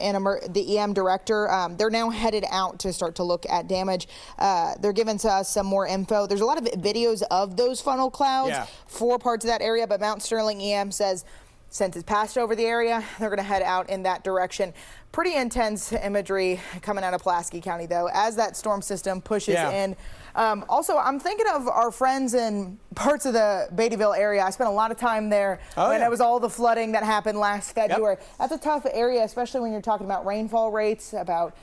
the EM director. They're now headed out to start to look at damage. They're giving to us some more info. There's a lot of videos of those funnel clouds for parts of that area, but Mount Sterling EM says since it's passed over the area, they're going to head out in that direction. Pretty intense imagery coming out of Pulaski County, though, as that storm system pushes in. Also, I'm thinking of our friends in parts of the Beattyville area. I spent a lot of time there when it was all the flooding that happened last February. That's a tough area, especially when you're talking about rainfall rates, about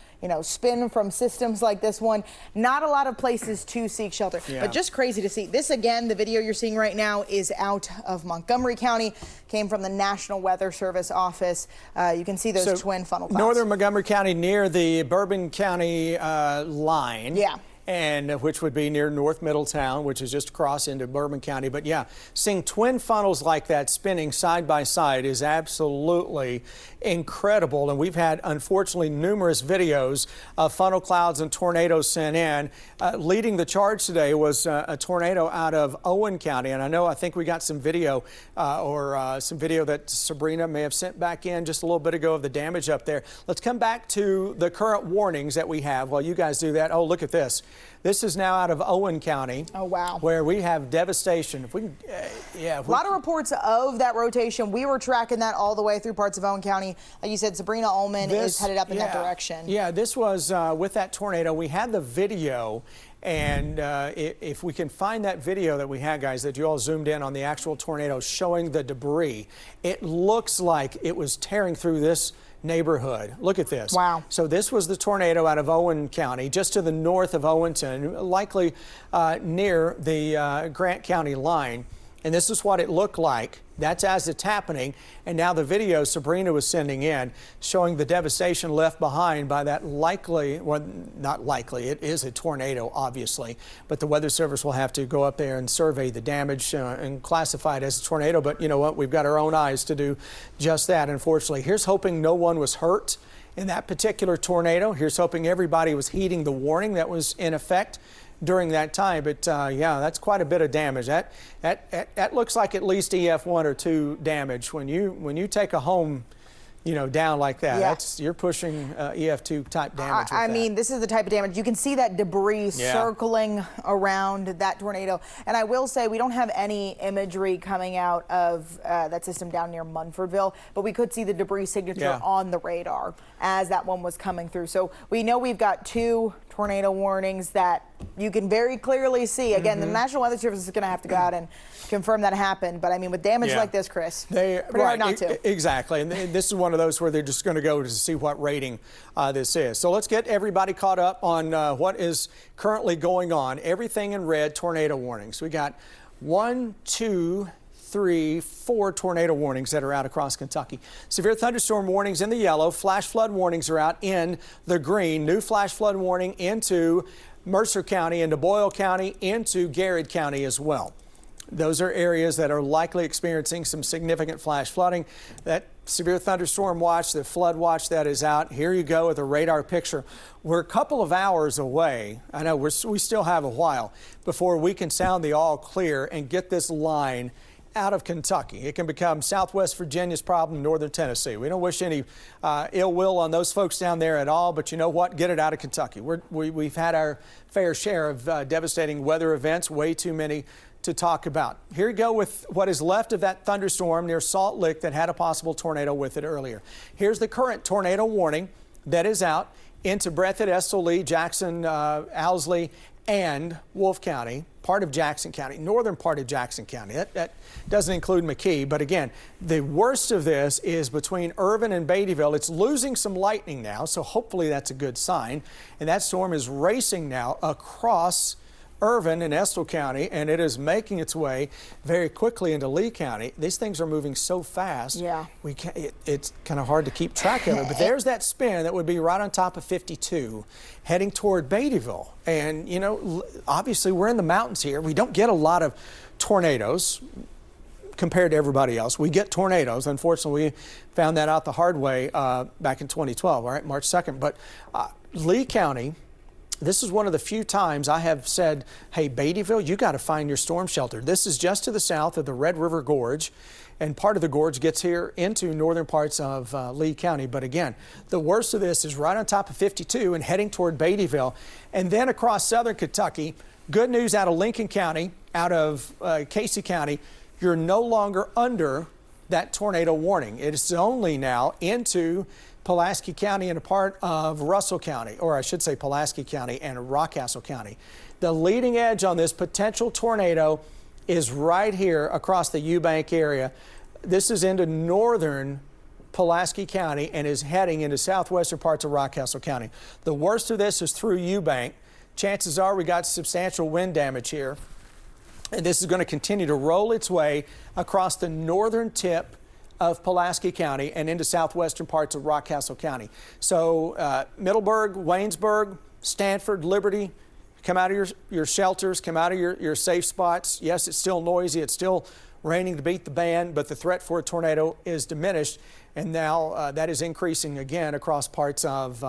spin from systems like this one. Not a lot of places to seek shelter, but just crazy to see. This again, the video you're seeing right now is out of Montgomery County, came from the National Weather Service office. You can see those twin funnel clouds. Northern Montgomery County near the Bourbon County line. And which would be near North Middletown, which is just across into Bourbon County. But yeah, seeing twin funnels like that spinning side by side is absolutely incredible. And we've had, unfortunately, numerous videos of funnel clouds and tornadoes sent in. Leading the charge today was a tornado out of Owen County. And I think we got some video some video that Sabrina may have sent back in just a little bit ago of the damage up there. Let's come back to the current warnings that we have while you guys do that. Oh, look at this. This is now out of Owen County. Oh, wow. Where we have devastation. If we can, a lot of reports of that rotation. We were tracking that all the way through parts of Owen County County. Like you said, Sabrina Ullman is headed up in that direction. Yeah, this was with that tornado. We had the video, and if we can find that video that we had, guys, that you all zoomed in on the actual tornado showing the debris, it looks like it was tearing through this neighborhood. Look at this. Wow. So this was the tornado out of Owen County, just to the north of Owenton, likely near the Grant County line. And this is what it looked like. That's as it's happening. And now the video Sabrina was sending in showing the devastation left behind by that likely, well, not likely, it is a tornado, obviously. But the Weather Service will have to go up there and survey the damage and classify it as a tornado. But you know what? We've got our own eyes to do just that, unfortunately. Here's hoping no one was hurt in that particular tornado. Here's hoping everybody was heeding the warning that was in effect during that time. But yeah, that's quite a bit of damage. That looks like at least EF1 or 2 damage. When you take a home, you know, down like that, you're pushing EF2 type damage. I mean, this is the type of damage. You can see that debris circling around that tornado. And I will say we don't have any imagery coming out of that system down near Munfordville, but we could see the debris signature on the radar as that one was coming through. So we know we've got 2 tornado warnings that you can very clearly see. Again, the National Weather Service is going to have to go out and confirm that happened. But I mean, with damage like this, Chris, pretty hard not to. Exactly. And this is one of those where they're just going to go to see what rating this is. So let's get everybody caught up on what is currently going on. Everything in red, tornado warnings. We got 1, 2, 3, 4 tornado warnings that are out across Kentucky. Severe thunderstorm warnings in the yellow. Flash flood warnings are out in the green. New flash flood warning into Mercer County, into Boyle County, into Garrett County as well. Those are areas that are likely experiencing some significant flash flooding. That severe thunderstorm watch, the flood watch that is out. Here you go with a radar picture. We're a couple of hours away. I know we still have a while before we can sound the all clear and get this line out of Kentucky. It can become Southwest Virginia's problem, Northern Tennessee. We don't wish any ill will on those folks down there at all, but you know what? Get it out of Kentucky. We've had our fair share of devastating weather events, way too many to talk about. Here you go with what is left of that thunderstorm near Salt Lick that had a possible tornado with it earlier. Here's the current tornado warning that is out into Breathitt, Estill, Lee, Jackson, Owsley, and Wolfe County, part of Jackson County, northern part of Jackson County. That doesn't include McKee, but again, the worst of this is between Irvin and Beattyville. It's losing some lightning now, so hopefully that's a good sign. And that storm is racing now across Irvin and Estill County, and it is making its way very quickly into Lee County. These things are moving so fast. Yeah, it's kind of hard to keep track of it. But there's that spin that would be right on top of 52, heading toward Beattyville. And you know, obviously we're in the mountains here. We don't get a lot of tornadoes compared to everybody else. We get tornadoes. Unfortunately, we found that out the hard way back in 2012. All right, March 2nd. But Lee County. This is one of the few times I have said, hey, Beattyville, you got to find your storm shelter. This is just to the south of the Red River Gorge, and part of the gorge gets here into northern parts of Lee County. But again, the worst of this is right on top of 52 and heading toward Beattyville. And then across southern Kentucky, good news out of Lincoln County, out of Casey County, you're no longer under that tornado warning. It is only now into Pulaski County and a part of Russell County, or I should say Pulaski County and Rockcastle County. The leading edge on this potential tornado is right here across the Eubank area. This is into northern Pulaski County and is heading into southwestern parts of Rockcastle County. The worst of this is through Eubank. Chances are we got substantial wind damage here. And this is going to continue to roll its way across the northern tip of Pulaski County and into southwestern parts of Rockcastle County. So Middleburg, Waynesburg, Stanford, Liberty, come out of your shelters, come out of your safe spots. Yes, it's still noisy, it's still raining to beat the band, but the threat for a tornado is diminished, and now that is increasing again across parts of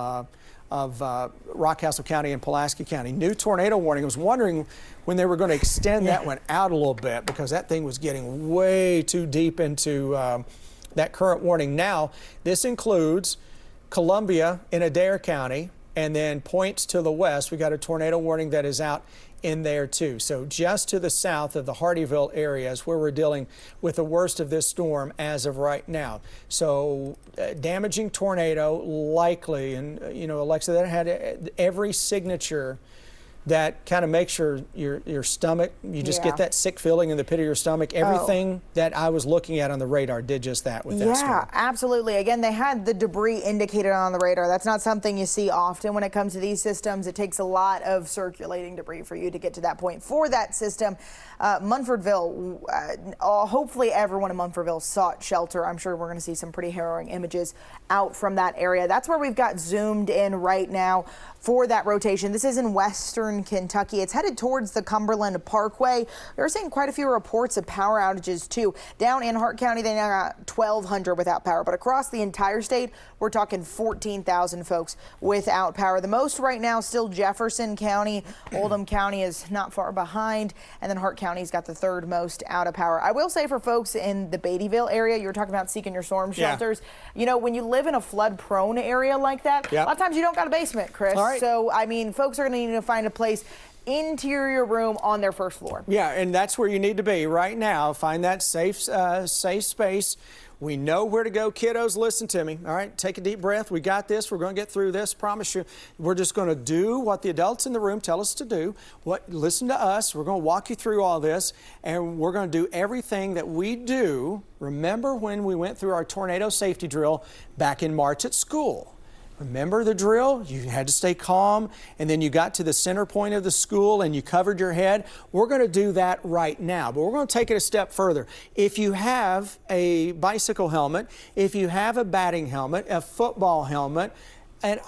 Rockcastle County and Pulaski County. New tornado warning. I was wondering when they were going to extend that one out a little bit because that thing was getting way too deep into that current warning. Now, this includes Columbia in Adair County, and then points to the west, we got a tornado warning that is out in there too. So just to the south of the Hardeeville area is where we're dealing with the worst of this storm as of right now. So damaging tornado likely, and you know, Alexa, that had every signature that kind of makes your stomach, you just get that sick feeling in the pit of your stomach. Everything that I was looking at on the radar did just that with that storm. Yeah, absolutely. Again, they had the debris indicated on the radar. That's not something you see often when it comes to these systems. It takes a lot of circulating debris for you to get to that point. For that system, Munfordville, hopefully everyone in Munfordville sought shelter. I'm sure we're going to see some pretty harrowing images out from that area. That's where we've got zoomed in right now for that rotation. This is in western Kentucky. It's headed towards the Cumberland Parkway. We're seeing quite a few reports of power outages too. Down in Hart County, they now got 1,200 without power, but across the entire state, we're talking 14,000 folks without power. The most right now still Jefferson County. Oldham County is not far behind, and then Hart County's got the third most out of power. I will say for folks in the Beattyville area, you were talking about seeking your storm shelters. You know, when you live in a flood-prone area like that, a lot of times you don't got a basement, Chris. So, I mean, folks are going to need to find a place interior room on their first floor. Yeah, and that's where you need to be right now. Find that safe space. We know where to go, kiddos. Listen to me. All right, take a deep breath. We got this. We're going to get through this. Promise you. We're just going to do what the adults in the room tell us to do. Listen to us. We're going to walk you through all this, and we're going to do everything that we do. Remember when we went through our tornado safety drill back in March at school? Remember the drill? You had to stay calm, and then you got to the center point of the school and you covered your head. We're going to do that right now, but we're going to take it a step further. If you have a bicycle helmet, if you have a batting helmet, a football helmet, an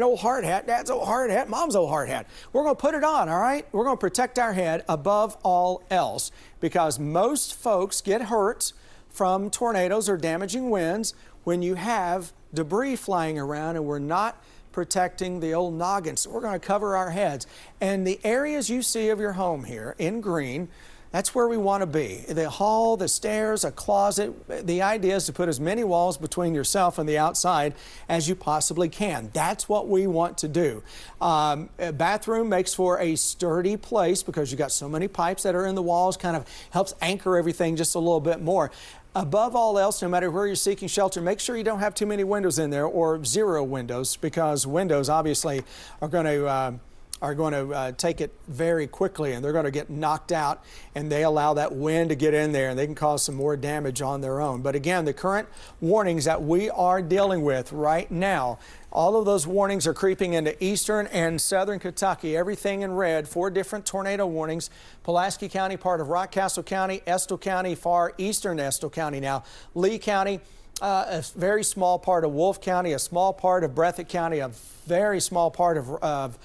old hard hat, dad's old hard hat, mom's old hard hat, we're going to put it on, all right? We're going to protect our head above all else, because most folks get hurt from tornadoes or damaging winds when you have debris flying around and we're not protecting the old noggin. So we're going to cover our heads. And the areas you see of your home here in green, that's where we want to be. The hall, the stairs, a closet. The idea is to put as many walls between yourself and the outside as you possibly can. That's what we want to do. A bathroom makes for a sturdy place because you got so many pipes that are in the walls, kind of helps anchor everything just a little bit more. Above all else, no matter where you're seeking shelter, make sure you don't have too many windows in there or zero windows, because windows obviously are going to take it very quickly, and they're going to get knocked out, and they allow that wind to get in there and they can cause some more damage on their own. But again, the current warnings that we are dealing with right now, all of those warnings are creeping into eastern and southern Kentucky. Everything in red, 4 different tornado warnings. Pulaski County, part of Rockcastle County, Estill County, far eastern Estill County now, Lee County, a very small part of Wolfe County, a small part of Breathitt County, a very small part of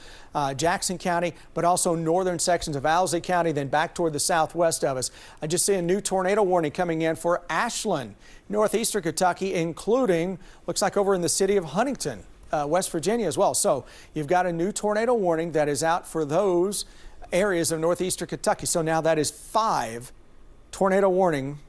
Jackson County, but also northern sections of Owsley County, then back toward the southwest of us. I just see a new tornado warning coming in for Ashland, northeastern Kentucky, including, looks like over in the city of Huntington, West Virginia as well. So you've got a new tornado warning that is out for those areas of northeastern Kentucky. So now that is 5 tornado warning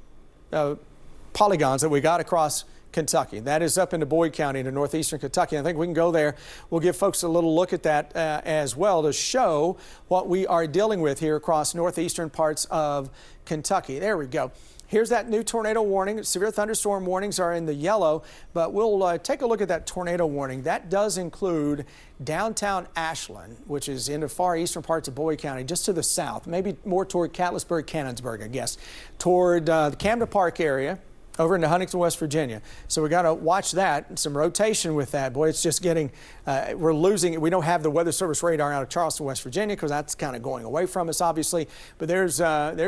polygons that we got across Kentucky. That is up into Boyd County into northeastern Kentucky. I think we can go there. We'll give folks a little look at that as well to show what we are dealing with here across northeastern parts of Kentucky. There we go. Here's that new tornado warning. Severe thunderstorm warnings are in the yellow, but we'll take a look at that tornado warning. That does include downtown Ashland, which is in the far eastern parts of Boyd County, just to the south, maybe more toward Catlettsburg, Cannonsburg, I guess, toward the Camden Park area, over into Huntington, West Virginia. So we got to watch that, some rotation with that. Boy, it's just getting, we're losing it. We don't have the Weather Service radar out of Charleston, West Virginia, because that's kind of going away from us, obviously. But there's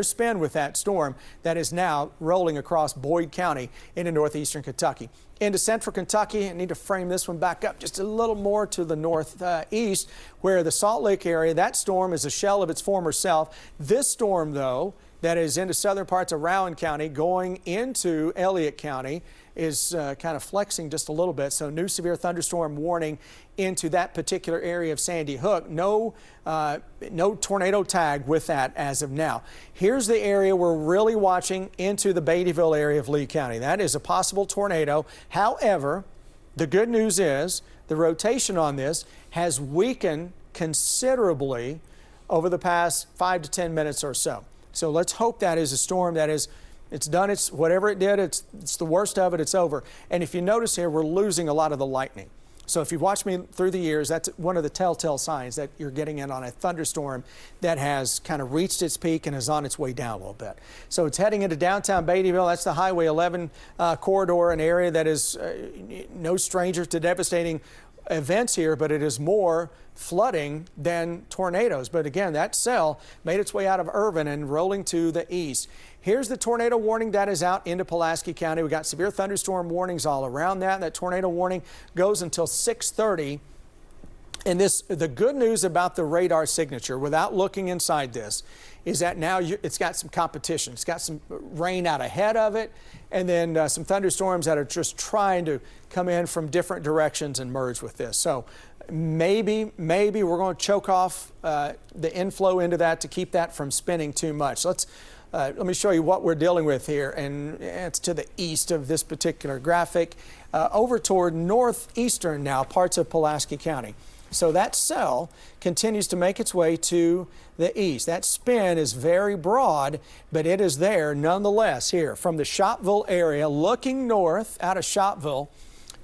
spin with that storm that is now rolling across Boyd County into northeastern Kentucky. Into central Kentucky, I need to frame this one back up just a little more to the northeast, where the Salt Lake area, that storm is a shell of its former self. This storm, though, that is into southern parts of Rowan County going into Elliott County is kind of flexing just a little bit. So new severe thunderstorm warning into that particular area of Sandy Hook. No tornado tag with that as of now. Here's the area we're really watching, into the Beattyville area of Lee County. That is a possible tornado. However, the good news is the rotation on this has weakened considerably over the past 5 to 10 minutes or so. So let's hope that is a storm that is, it's done, it's whatever it did, it's the worst of it, it's over. And if you notice here, we're losing a lot of the lightning. So if you've watched me through the years, that's one of the telltale signs that you're getting in on a thunderstorm that has kind of reached its peak and is on its way down a little bit. So it's heading into downtown Beattyville. That's the Highway 11 corridor, an area that is no stranger to devastating events here, but it is more flooding than tornadoes. But again, that cell made its way out of Irvin and rolling to the east. Here's the tornado warning that is out into Pulaski County. We got severe thunderstorm warnings all around that. That tornado warning goes until 6:30. And the good news about the radar signature, without looking inside this, is that now it's got some competition. It's got some rain out ahead of it, and then some thunderstorms that are just trying to come in from different directions and merge with this. So maybe we're going to choke off the inflow into that to keep that from spinning too much. So let me show you what we're dealing with here, and it's to the east of this particular graphic, over toward northeastern now parts of Pulaski County. So that cell continues to make its way to the east. That spin is very broad, but it is there nonetheless here from the Shopville area, looking north out of Shopville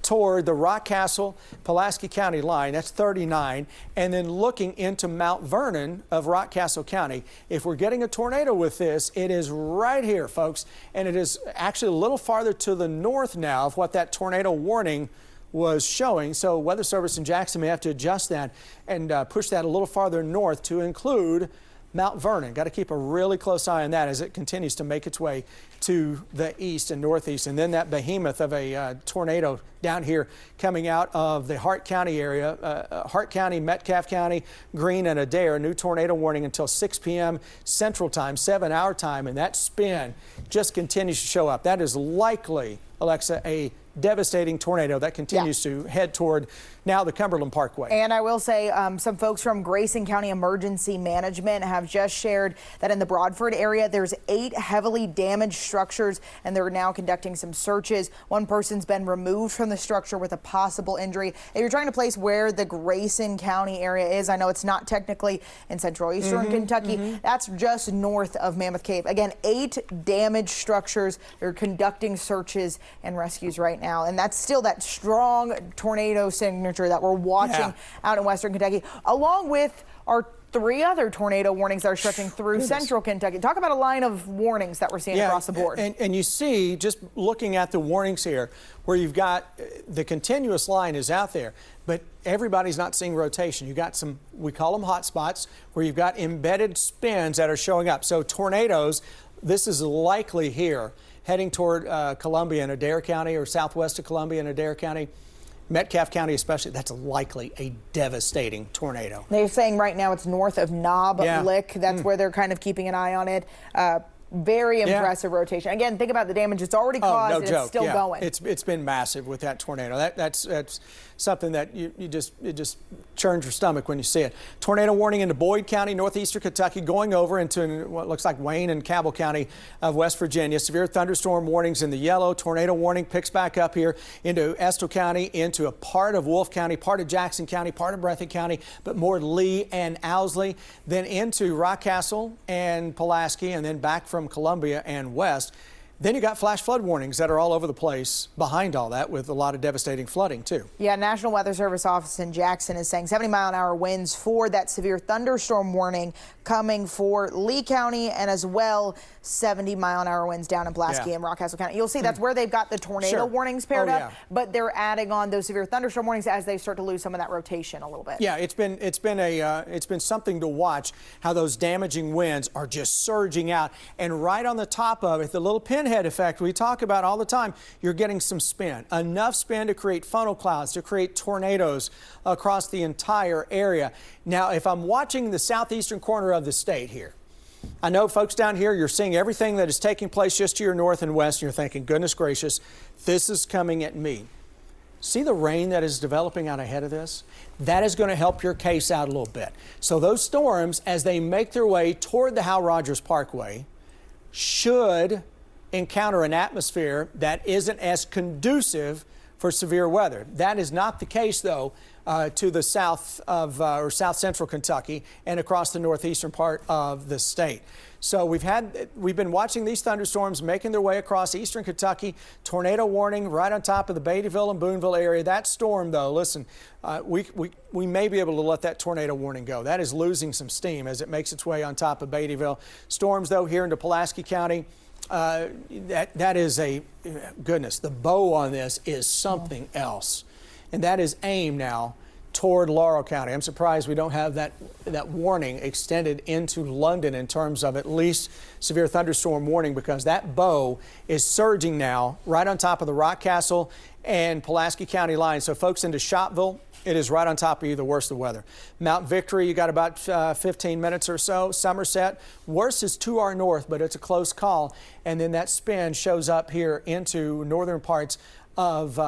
toward the Rockcastle, Pulaski County line. That's 39. And then looking into Mount Vernon of Rockcastle County. If we're getting a tornado with this, it is right here, folks. And it is actually a little farther to the north now of what that tornado warning was showing. So Weather Service in Jackson may have to adjust that and push that a little farther north to include Mount Vernon. Got to keep a really close eye on that as it continues to make its way to the east and northeast. And then that behemoth of a tornado down here coming out of the Hart County area, Hart County, Metcalfe County, Greene, and Adair. New tornado warning until 6 p.m. Central Time, 7-hour time. And that spin just continues to show up. That is likely, Alexa, a devastating tornado that continues to head toward now the Cumberland Parkway. And I will say some folks from Grayson County Emergency Management have just shared that in the Broadford area there's 8 heavily damaged structures and they're now conducting some searches. One person's been removed from the structure with a possible injury. If you're trying to place where the Grayson County area is, I know it's not technically in central eastern Kentucky. That's just north of Mammoth Cave. Again, 8 damaged structures. They're conducting searches and rescues right now. And that's still that strong tornado signature that we're watching out in western Kentucky, along with our 3 other tornado warnings that are stretching through central Kentucky. Talk about a line of warnings that we're seeing across the board. And you see, just looking at the warnings here, where you've got the continuous line is out there, but everybody's not seeing rotation. You've got some, we call them hot spots, where you've got embedded spins that are showing up. So tornadoes, this is likely here, heading toward Columbia and Adair County, or southwest of Columbia and Adair County. Metcalfe County especially, that's likely a devastating tornado. They're saying right now it's north of Knob Lick. That's where they're kind of keeping an eye on it. Very impressive rotation. Again, think about the damage it's already caused, and it's still going. It's been massive with that tornado. That's something that it just churns your stomach when you see it. Tornado warning into Boyd County, northeastern Kentucky, going over into what looks like Wayne and Cabell County of West Virginia. Severe thunderstorm warnings in the yellow. Tornado warning picks back up here into Estill County, into a part of Wolfe County, part of Jackson County, part of Breathitt County, but more Lee and Owsley, then into Rockcastle and Pulaski, and then back from Columbia and west. Then you got flash flood warnings that are all over the place behind all that, with a lot of devastating flooding too. Yeah, National Weather Service office in Jackson is saying 70-mile-an-hour winds for that severe thunderstorm warning coming for Lee County, and as well 70-mile-an-hour winds down in Pulaski and Rockcastle County. You'll see that's where they've got the tornado warnings paired up, but they're adding on those severe thunderstorm warnings as they start to lose some of that rotation a little bit. Yeah, it's been something to watch, how those damaging winds are just surging out, and right on the top of it, the little pinhead effect we talk about all the time, you're getting some spin, enough spin to create funnel clouds, to create tornadoes across the entire area. Now, if I'm watching the southeastern corner of the state here, I know folks down here, you're seeing everything that is taking place just to your north and west, and you're thinking, goodness gracious, this is coming at me. See the rain that is developing out ahead of this? That is going to help your case out a little bit. So those storms, as they make their way toward the Hal Rogers Parkway, should encounter an atmosphere that isn't as conducive for severe weather. That is not the case, though, to the south of or south central Kentucky and across the northeastern part of the state. So we've been watching these thunderstorms making their way across eastern Kentucky. Tornado warning right on top of the Beattyville and Boonville area. That storm, though, listen, we may be able to let that tornado warning go. That is losing some steam as it makes its way on top of Beattyville. Storms, though, here into Pulaski County. That is goodness, the bow on this is something else. And that is aimed now toward Laurel County. I'm surprised we don't have that warning extended into London in terms of at least severe thunderstorm warning, because that bow is surging now right on top of the Rockcastle and Pulaski County line. So folks into Shopville, it is right on top of you, the worst of the weather. Mount Victory, you got about 15 minutes or so. Somerset, worst is to our north, but it's a close call. And then that spin shows up here into northern parts of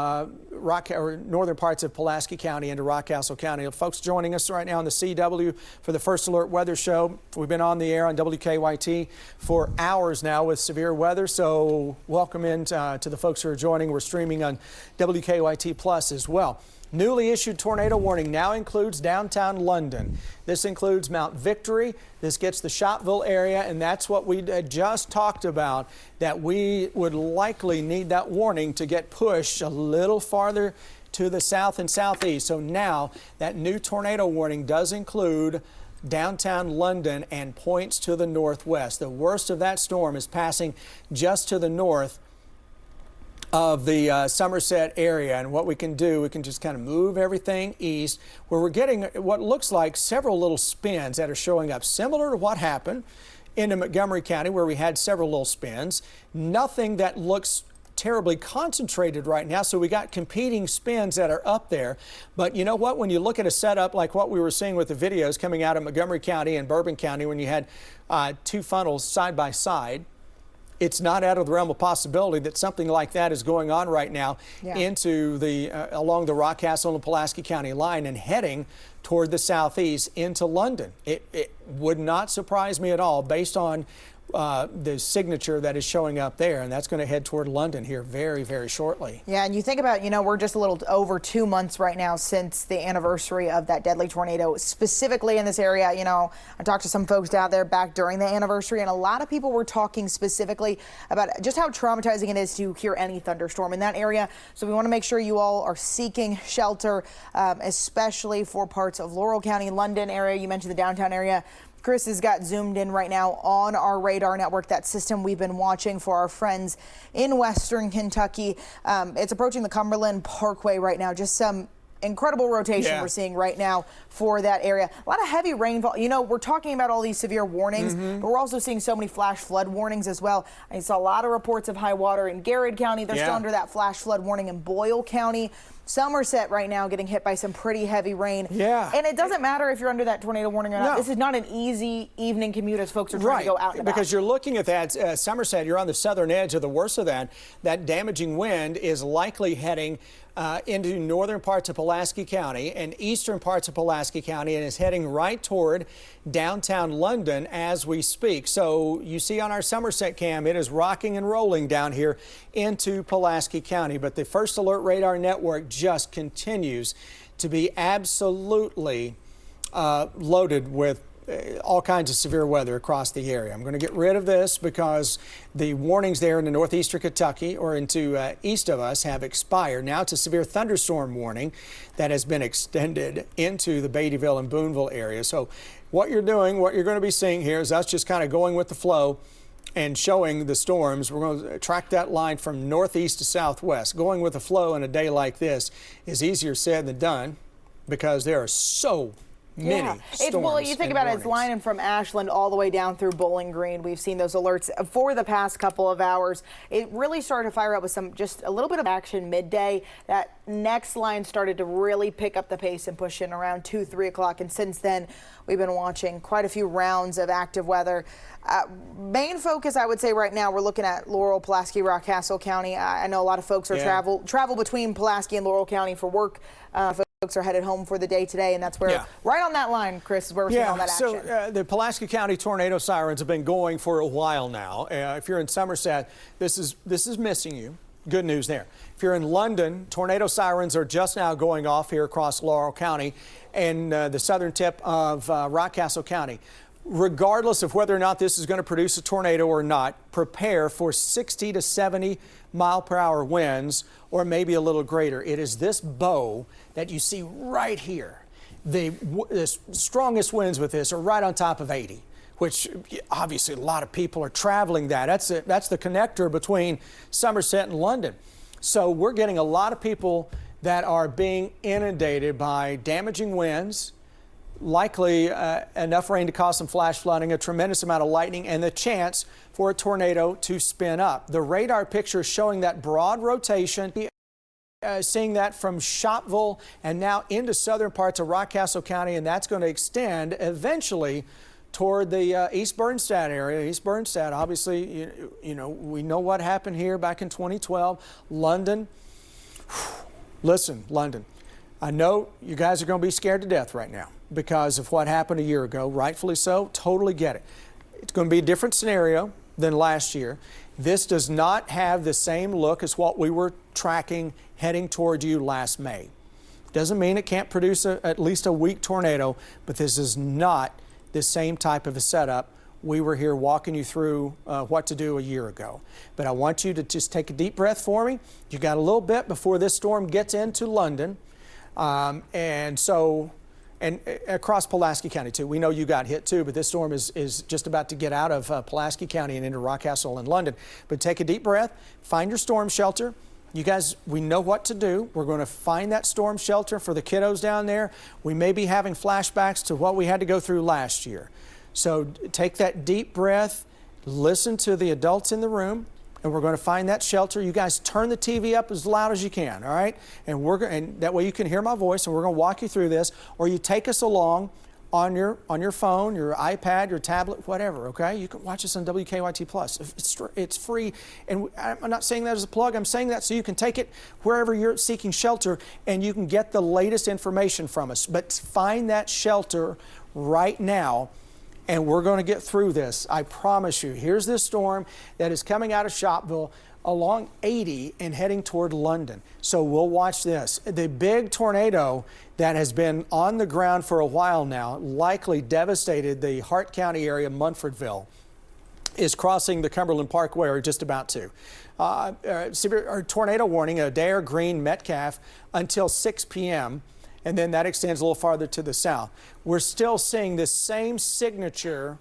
northern parts of Pulaski County into Rockcastle County. Folks joining us right now on the CW for the First Alert Weather Show. We've been on the air on WKYT for hours now with severe weather, so welcome in to the folks who are joining. We're streaming on WKYT Plus as well. Newly issued tornado warning now includes downtown London. This includes Mount Victory. This gets the Shopville area, and that's what we just talked about, that we would likely need that warning to get pushed a little farther to the south and southeast. So now that new tornado warning does include downtown London and points to the northwest. The worst of that storm is passing just to the north of the Somerset area, and what we can do, we can just kind of move everything east, where we're getting what looks like several little spins that are showing up, similar to what happened into Montgomery County, where we had several little spins. Nothing that looks terribly concentrated right now, so we got competing spins that are up there. But you know what, when you look at a setup like what we were seeing with the videos coming out of Montgomery County and Bourbon County, when you had two funnels side by side, it's not out of the realm of possibility that something like that is going on right now into the along the Rockcastle and Pulaski County line and heading toward the southeast into London. It would not surprise me at all based on the signature that is showing up there, and that's going to head toward London here very, very shortly. Yeah, and you think about, we're just a little over 2 months right now since the anniversary of that deadly tornado, specifically in this area. I talked to some folks down there back during the anniversary, and a lot of people were talking specifically about just how traumatizing it is to hear any thunderstorm in that area. So we want to make sure you all are seeking shelter, especially for parts of Laurel County, London area. You mentioned the downtown area. Chris has got zoomed in right now on our radar network, that system we've been watching for our friends in Western Kentucky. It's approaching the Cumberland Parkway right now. Just some incredible rotation we're seeing right now for that area. A lot of heavy rainfall. We're talking about all these severe warnings, but we're also seeing so many flash flood warnings as well. I saw a lot of reports of high water in Garrett County. They're still under that flash flood warning in Boyle County. Somerset right now getting hit by some pretty heavy rain. Yeah. And it doesn't matter if you're under that tornado warning or not. No. This is not an easy evening commute as folks are trying to go out and about. Because you're looking at that, Somerset, you're on the southern edge of the worst of that. That damaging wind is likely heading into northern parts of Pulaski County and eastern parts of Pulaski County, and is heading right toward downtown London as we speak. So you see on our Somerset cam, it is rocking and rolling down here into Pulaski County. But the First Alert Radar Network just continues to be absolutely loaded with all kinds of severe weather across the area. I'm going to get rid of this because the warnings there in the northeastern Kentucky or into east of us have expired. Now it's a severe thunderstorm warning that has been extended into the Beattyville and Boonville area. So what you're doing, what you're going to be seeing here is us just kind of going with the flow and showing the storms. We're going to track that line from northeast to southwest. Going with the flow in a day like this is easier said than done because there are so many storms. Well, you think about it, it's lining from Ashland all the way down through Bowling Green. We've seen those alerts for the past couple of hours. It really started to fire up with just a little bit of action midday. That next line started to really pick up the pace and push in around 2, 3 o'clock. And since then, we've been watching quite a few rounds of active weather. Main focus, I would say right now, we're looking at Laurel, Pulaski, Rockcastle County. I know a lot of folks are travel between Pulaski and Laurel County for work. Folks are headed home for the day today, and that's where, right on that line, Chris, is where we're seeing all that action. So the Pulaski County tornado sirens have been going for a while now. If you're in Somerset, this is missing you. good news there. If you're in London, tornado sirens are just now going off here across Laurel County and the southern tip of Rockcastle County. Regardless of whether or not this is going to produce a tornado or not, prepare for 60 to 70 mile per hour winds or maybe a little greater. It is this bow that you see right here. The strongest winds with this are right on top of 80, which obviously a lot of people are traveling that. That's the connector between Somerset and London. So we're getting a lot of people that are being inundated by damaging winds, likely enough rain to cause some flash flooding, a tremendous amount of lightning, and the chance for a tornado to spin up. The radar picture is showing that broad rotation. Seeing that from Shopville and now into southern parts of Rockcastle County, and that's going to extend eventually toward the East Bernstadt area. East Bernstadt, obviously, you know, we know what happened here back in 2012. London, listen, London, I know you guys are going to be scared to death right now because of what happened a year ago, rightfully so, totally get it. It's going to be a different scenario than last year. This does not have the same look as what we were tracking heading toward you last May. Doesn't mean it can't produce at least a weak tornado, but this is not the same type of a setup we were here walking you through what to do a year ago. But I want you to just take a deep breath for me. You got a little bit before this storm gets into London. And across Pulaski County too. We know you got hit too, but this storm is just about to get out of Pulaski County and into Rockcastle and London. But take a deep breath, find your storm shelter. You guys, we know what to do. We're going to find that storm shelter for the kiddos down there. We may be having flashbacks to what we had to go through last year. So take that deep breath, listen to the adults in the room, and we're going to find that shelter. You guys turn the TV up as loud as you can, all right? And that way you can hear my voice, and we're going to walk you through this. Or you take us along on your phone, your iPad, your tablet, whatever, okay? You can watch us on WKYT Plus. It's free, and I'm not saying that as a plug. I'm saying that so you can take it wherever you're seeking shelter, and you can get the latest information from us. But find that shelter right now, and we're going to get through this. I promise you. Here's this storm that is coming out of Shopville along 80 and heading toward London. So we'll watch this. The big tornado that has been on the ground for a while now, likely devastated the Hart County area, Munfordville, is crossing the Cumberland Parkway, or just about to. Severe tornado warning, Adair, Green, Metcalf until 6 p.m. And then that extends a little farther to the south. We're still seeing this same signature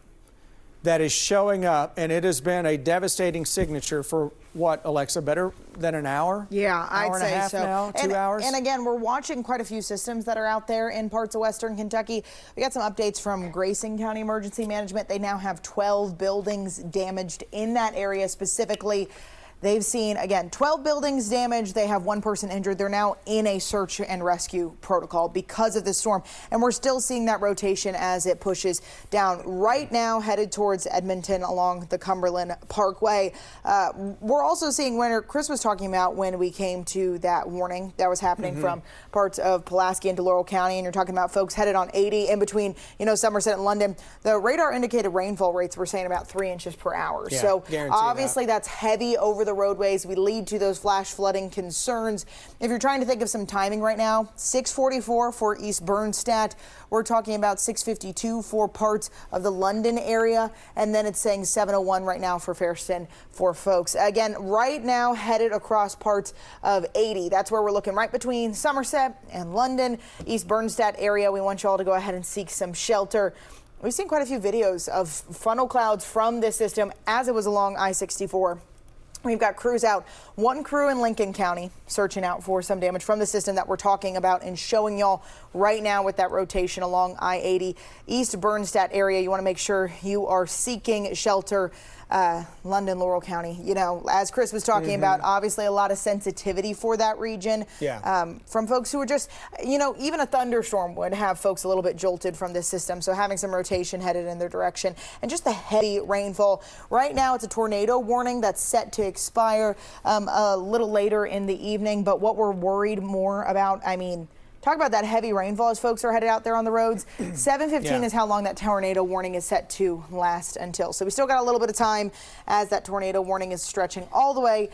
that is showing up, and it has been a devastating signature for what, Alexa, better than an hour? Yeah, I'd say so. Now, 2 hours? And again, we're watching quite a few systems that are out there in parts of western Kentucky. We got some updates from Grayson County Emergency Management. They now have 12 buildings damaged in that area specifically. They've seen, again, 12 buildings damaged. They have one person injured. They're now in a search and rescue protocol because of this storm. And we're still seeing that rotation as it pushes down. Right now, headed towards Edmonton along the Cumberland Parkway. We're also seeing winter. Chris was talking about when we came to that warning that was happening from parts of Pulaski into Laurel County. And you're talking about folks headed on 80 in between, Somerset and London. The radar indicated rainfall rates were saying about 3 inches per hour. Yeah, so obviously that's heavy over the roadways. We lead to those flash flooding concerns. If you're trying to think of some timing right now, 6:44 for East Bernstadt. We're talking about 6:52 for parts of the London area, and then it's saying 7:01 right now for Fairston for folks. Again, right now headed across parts of 80. That's where we're looking, right between Somerset and London, East Bernstadt area. We want you all to go ahead and seek some shelter. We've seen quite a few videos of funnel clouds from this system as it was along I-64. We've got crews out, one crew in Lincoln County searching out for some damage from the system that we're talking about and showing y'all right now with that rotation along I-80 East Bernstadt area. You want to make sure you are seeking shelter. London, Laurel County, as Chris was talking about, obviously a lot of sensitivity for that region. From folks who are just, even a thunderstorm would have folks a little bit jolted from this system. So having some rotation headed in their direction and just the heavy rainfall. Right now it's a tornado warning that's set to expire a little later in the evening. But what we're worried more about, talk about that heavy rainfall as folks are headed out there on the roads. 7:15 is how long that tornado warning is set to last until. So we still got a little bit of time as that tornado warning is stretching all the way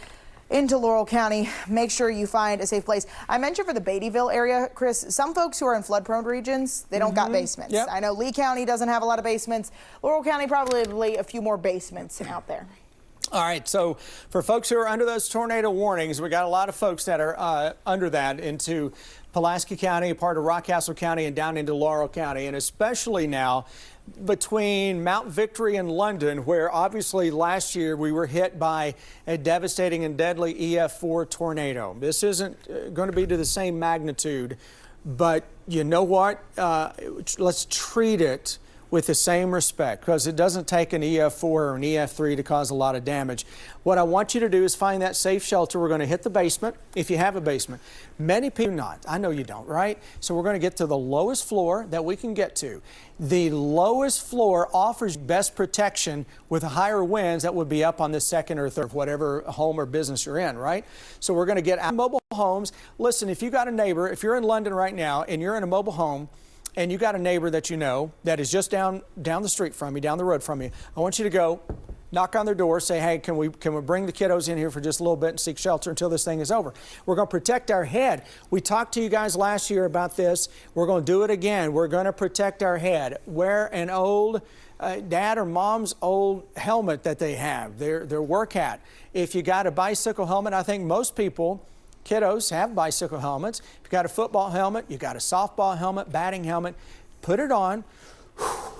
into Laurel County, make sure you find a safe place. I mentioned for the Beattyville area, Chris, some folks who are in flood-prone regions, they don't got basements. Yep. I know Lee County doesn't have a lot of basements. Laurel County probably a few more basements out there. All right, so for folks who are under those tornado warnings, we got a lot of folks that are under that into Pulaski County, part of Rockcastle County, and down into Laurel County, and especially now between Mount Victory and London, where obviously last year we were hit by a devastating and deadly EF4 tornado. This isn't going to be to the same magnitude, but you know what? Let's treat it with the same respect, because it doesn't take an EF4 or an EF3 to cause a lot of damage. What I want you to do is find that safe shelter. We're going to hit the basement, if you have a basement. Many people do not. I know you don't, right? So we're going to get to the lowest floor that we can get to. The lowest floor offers best protection with higher winds that would be up on the second or third, whatever home or business you're in, right? So we're going to get out mobile homes. Listen, if you got a neighbor, if you're in London right now and you're in a mobile home, and you got a neighbor that you know that is just down the street from you, down the road from you, I want you to go knock on their door, say, hey, can we bring the kiddos in here for just a little bit and seek shelter until this thing is over? We're going to protect our head. We talked to you guys last year about this. We're going to do it again. We're going to protect our head. Wear an old dad or mom's old helmet that they have, their work hat. If you got a bicycle helmet, I think most people, kiddos, have bicycle helmets. If you got a football helmet, you got a softball helmet, batting helmet, put it on,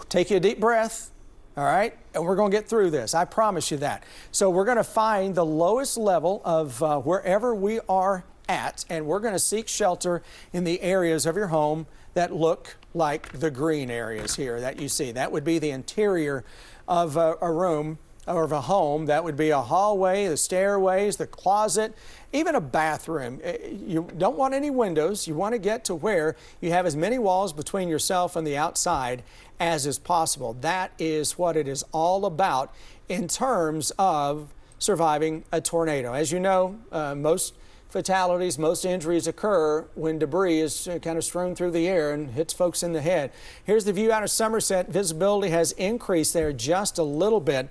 take you a deep breath, all right? And we're going to get through this. I promise you that. So we're going to find the lowest level of wherever we are at, and we're going to seek shelter in the areas of your home that look like the green areas here that you see. That would be the interior of a room or of a home. That would be a hallway, the stairways, the closet, even a bathroom. You don't want any windows. You want to get to where you have as many walls between yourself and the outside as is possible. That is what it is all about in terms of surviving a tornado. As you know, most fatalities, most injuries occur when debris is kind of strewn through the air and hits folks in the head. Here's the view out of Somerset. Visibility has increased there just a little bit.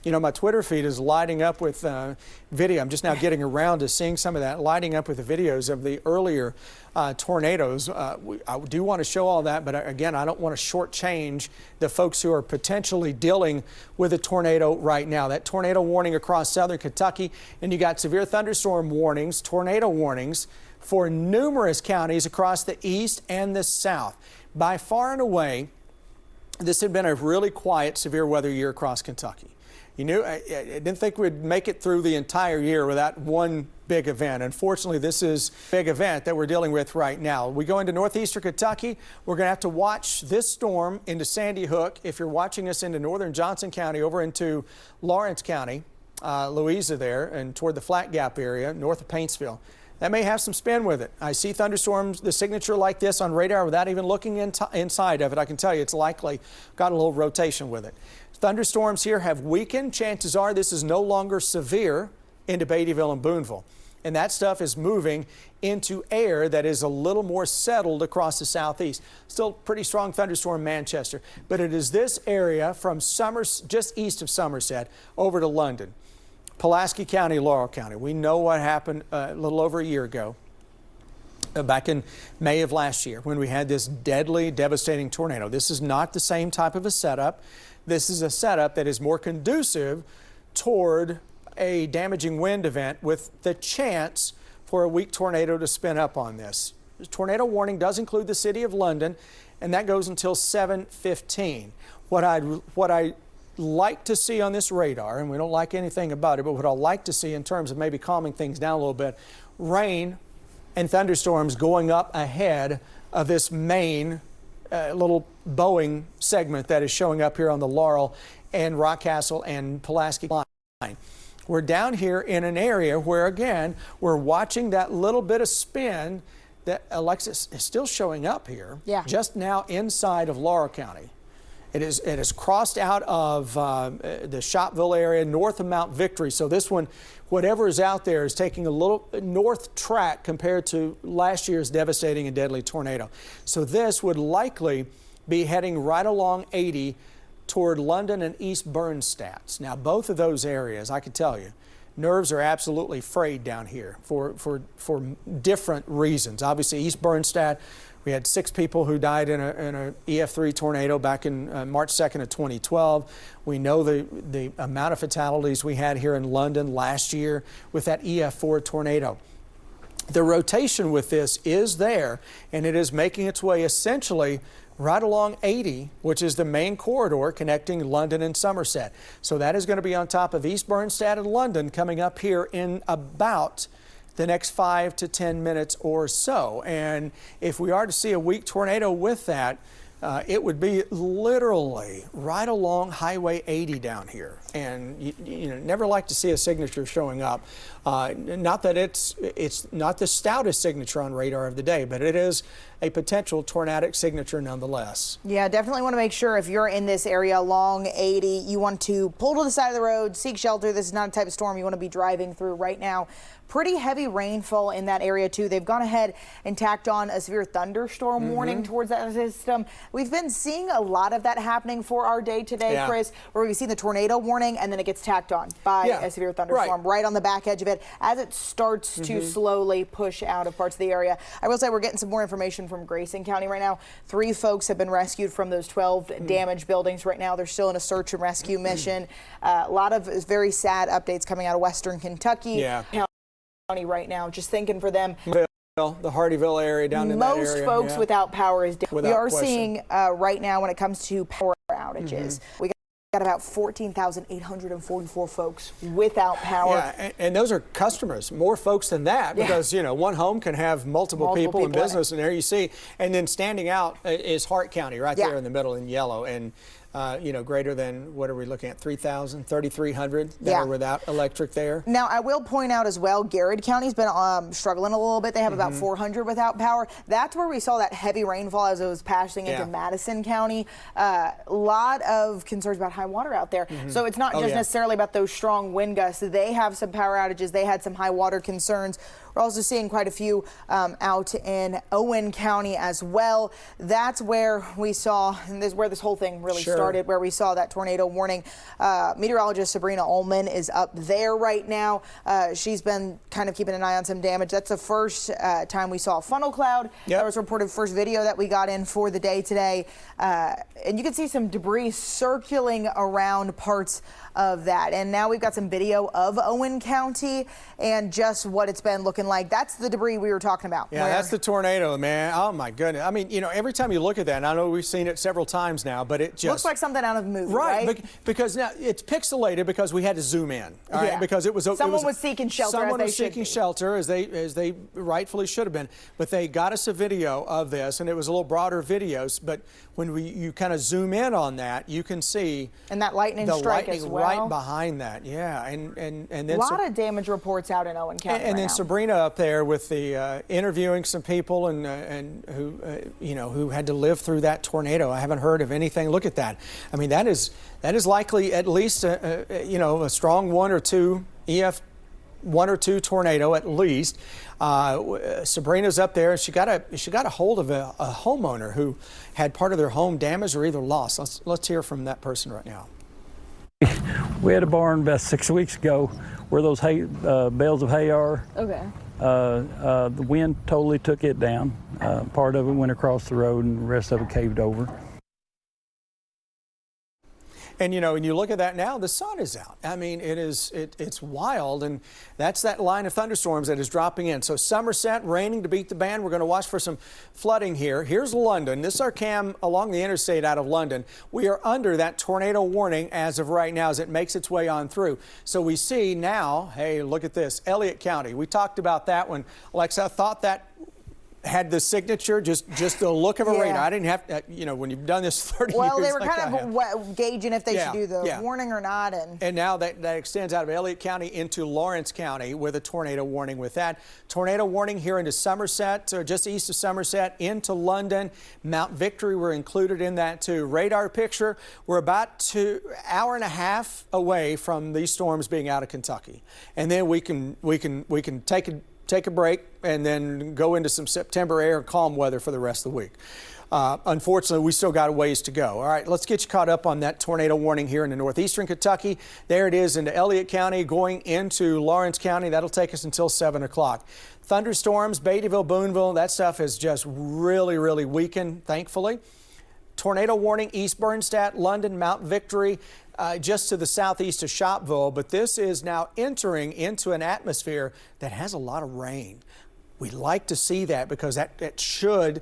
You know, my Twitter feed is lighting up with video. I'm just now getting around to seeing some of that, lighting up with the videos of the earlier tornadoes. I do want to show all that, but again, I don't want to shortchange the folks who are potentially dealing with a tornado right now. That tornado warning across southern Kentucky, and you got severe thunderstorm warnings, tornado warnings for numerous counties across the east and the south. By far and away, this had been a really quiet, severe weather year across Kentucky. You knew, I didn't think we'd make it through the entire year without one big event. Unfortunately, this is a big event that we're dealing with right now. We go into northeastern Kentucky. We're going to have to watch this storm into Sandy Hook. If you're watching us into northern Johnson County, over into Lawrence County, Louisa there, and toward the Flat Gap area, north of Paintsville, that may have some spin with it. I see thunderstorms, the signature like this on radar without even looking inside of it. I can tell you it's likely got a little rotation with it. Thunderstorms here have weakened. Chances are this is no longer severe into Beattyville and Booneville. And that stuff is moving into air that is a little more settled across the southeast. Still pretty strong thunderstorm in Manchester, but it is this area from just east of Somerset over to London. Pulaski County, Laurel County. We know what happened a little over a year ago, back in May of last year, when we had this deadly, devastating tornado. This is not the same type of a setup. This is a setup that is more conducive toward a damaging wind event with the chance for a weak tornado to spin up on this. The tornado warning does include the city of London, and that goes until 7:15. What I like to see on this radar, and we don't like anything about it, but what I like to see in terms of maybe calming things down a little bit, rain and thunderstorms going up ahead of this main little Boeing segment that is showing up here on the Laurel and Rockcastle and Pulaski line. We're down here in an area where, again, we're watching that little bit of spin that Alexis is still showing up here, just now inside of Laurel County. It has crossed out of the Shopville area north of Mount Victory. So this one, whatever is out there, is taking a little north track compared to last year's devastating and deadly tornado. So this would likely be heading right along 80 toward London and East Bernstadt. Now, both of those areas, I can tell you, nerves are absolutely frayed down here for different reasons. Obviously, East Bernstadt, we had 6 people who died in a EF3 tornado back in March 2nd of 2012. We know the amount of fatalities we had here in London last year with that EF4 tornado. The rotation with this is there, and it is making its way essentially right along 80, which is the main corridor connecting London and Somerset. So that is going to be on top of East Bernstadt and London coming up here in about the next 5 to 10 minutes or so. And if we are to see a weak tornado with that, it would be literally right along Highway 80 down here. And you know, never like to see a signature showing up. Not that it's not the stoutest signature on radar of the day, but it is a potential tornadic signature nonetheless. Yeah, definitely want to make sure if you're in this area along 80, you want to pull to the side of the road, seek shelter. This is not a type of storm you want to be driving through right now. Pretty heavy rainfall in that area too. They've gone ahead and tacked on a severe thunderstorm warning towards that system. We've been seeing a lot of that happening for our day today, Chris, where we've seen the tornado warning and then it gets tacked on by a severe thunderstorm right on the back edge of it as it starts to slowly push out of parts of the area. I will say we're getting some more information from Grayson County right now. 3 folks have been rescued from those 12 damaged buildings right now. They're still in a search and rescue mission. A lot of very sad updates coming out of Western Kentucky. County right now, just thinking for them. The Hardyville area down in that area. Most folks without power is down. We are seeing right now when it comes to power outages. We got about 14,844 folks without power. Yeah, and those are customers, more folks than that, because you know, one home can have multiple people in business, and there you see. And then standing out is Hart County right there in the middle in yellow, and you know, greater than, what are we looking at, 3,000, 3,300 that are without electric there. Now, I will point out as well, Garrett County's been struggling a little bit. They have about 400 without power. That's where we saw that heavy rainfall as it was passing into Madison County. A lot of concerns about high water out there. So it's not just necessarily about those strong wind gusts. They have some power outages. They had some high water concerns. We're also seeing quite a few out in Owen County as well. That's where we saw, and this is where this whole thing really started, where we saw that tornado warning. Meteorologist Sabrina Ullman is up there right now. She's been kind of keeping an eye on some damage. That's the first time we saw a funnel cloud. That was reported first video that we got in for the day today. And you can see some debris circling around parts of that. And now we've got some video of Owen County and just what it's been looking like. That's the debris we were talking about. Yeah, that's the tornado, man. Oh my goodness. I mean, you know, every time you look at that, and I know we've seen it several times now, but it just looks like something out of a movie, right? Because now it's pixelated because we had to zoom in, all right? Because it was someone was seeking shelter. Someone was seeking shelter as they rightfully should have been. But they got us a video of this, and it was a little broader videos. But when you kind of zoom in on that, you can see and that lightning strike as well. Right behind that, and then a lot of damage reports out in Owen County. And then Sabrina up there with the interviewing some people and who you know, who had to live through that tornado. I haven't heard of anything. Look at that. I mean, that is likely at least you know, a strong 1 or 2 EF 1 or 2 tornado at least. Sabrina's up there. She got a hold of a homeowner who had part of their home damaged or either lost. Let's hear from that person right now. We had a barn about 6 weeks ago where those bales of hay are. Okay. The wind totally took it down. Part of it went across the road and the rest of it caved over. And you know, when you look at that now, the sun is out. I mean, it's wild, and that's that line of thunderstorms that is dropping in. So Somerset raining to beat the band. We're going to watch for some flooding here. Here's London. This is our cam along the interstate out of London. We are under that tornado warning as of right now as it makes its way on through. So we see now, hey, look at this, Elliott County. We talked about that when Alexa thought that had the signature, just the look of a radar. I didn't have to, you know, when you've done this 30 years. Well, they were kind of gauging if they should do the warning or not. And now that extends out of Elliott County into Lawrence County with a tornado warning with that. Tornado warning here into Somerset, or just east of Somerset, into London. Mount Victory were included in that too. Radar picture, we're about an hour and a half away from these storms being out of Kentucky. And then we can take a break and then go into some September air and calm weather for the rest of the week. Unfortunately, we still got a ways to go. All right, let's get you caught up on that tornado warning here in the northeastern Kentucky. There it is into Elliott County, going into Lawrence County. That'll take us until 7 o'clock. Thunderstorms, Beattyville, Boonville, that stuff has just really, really weakened, thankfully. Tornado warning, East Bernstadt, London, Mount Victory, just to the southeast of Shopville. But this is now entering into an atmosphere that has a lot of rain. We'd like to see that because that should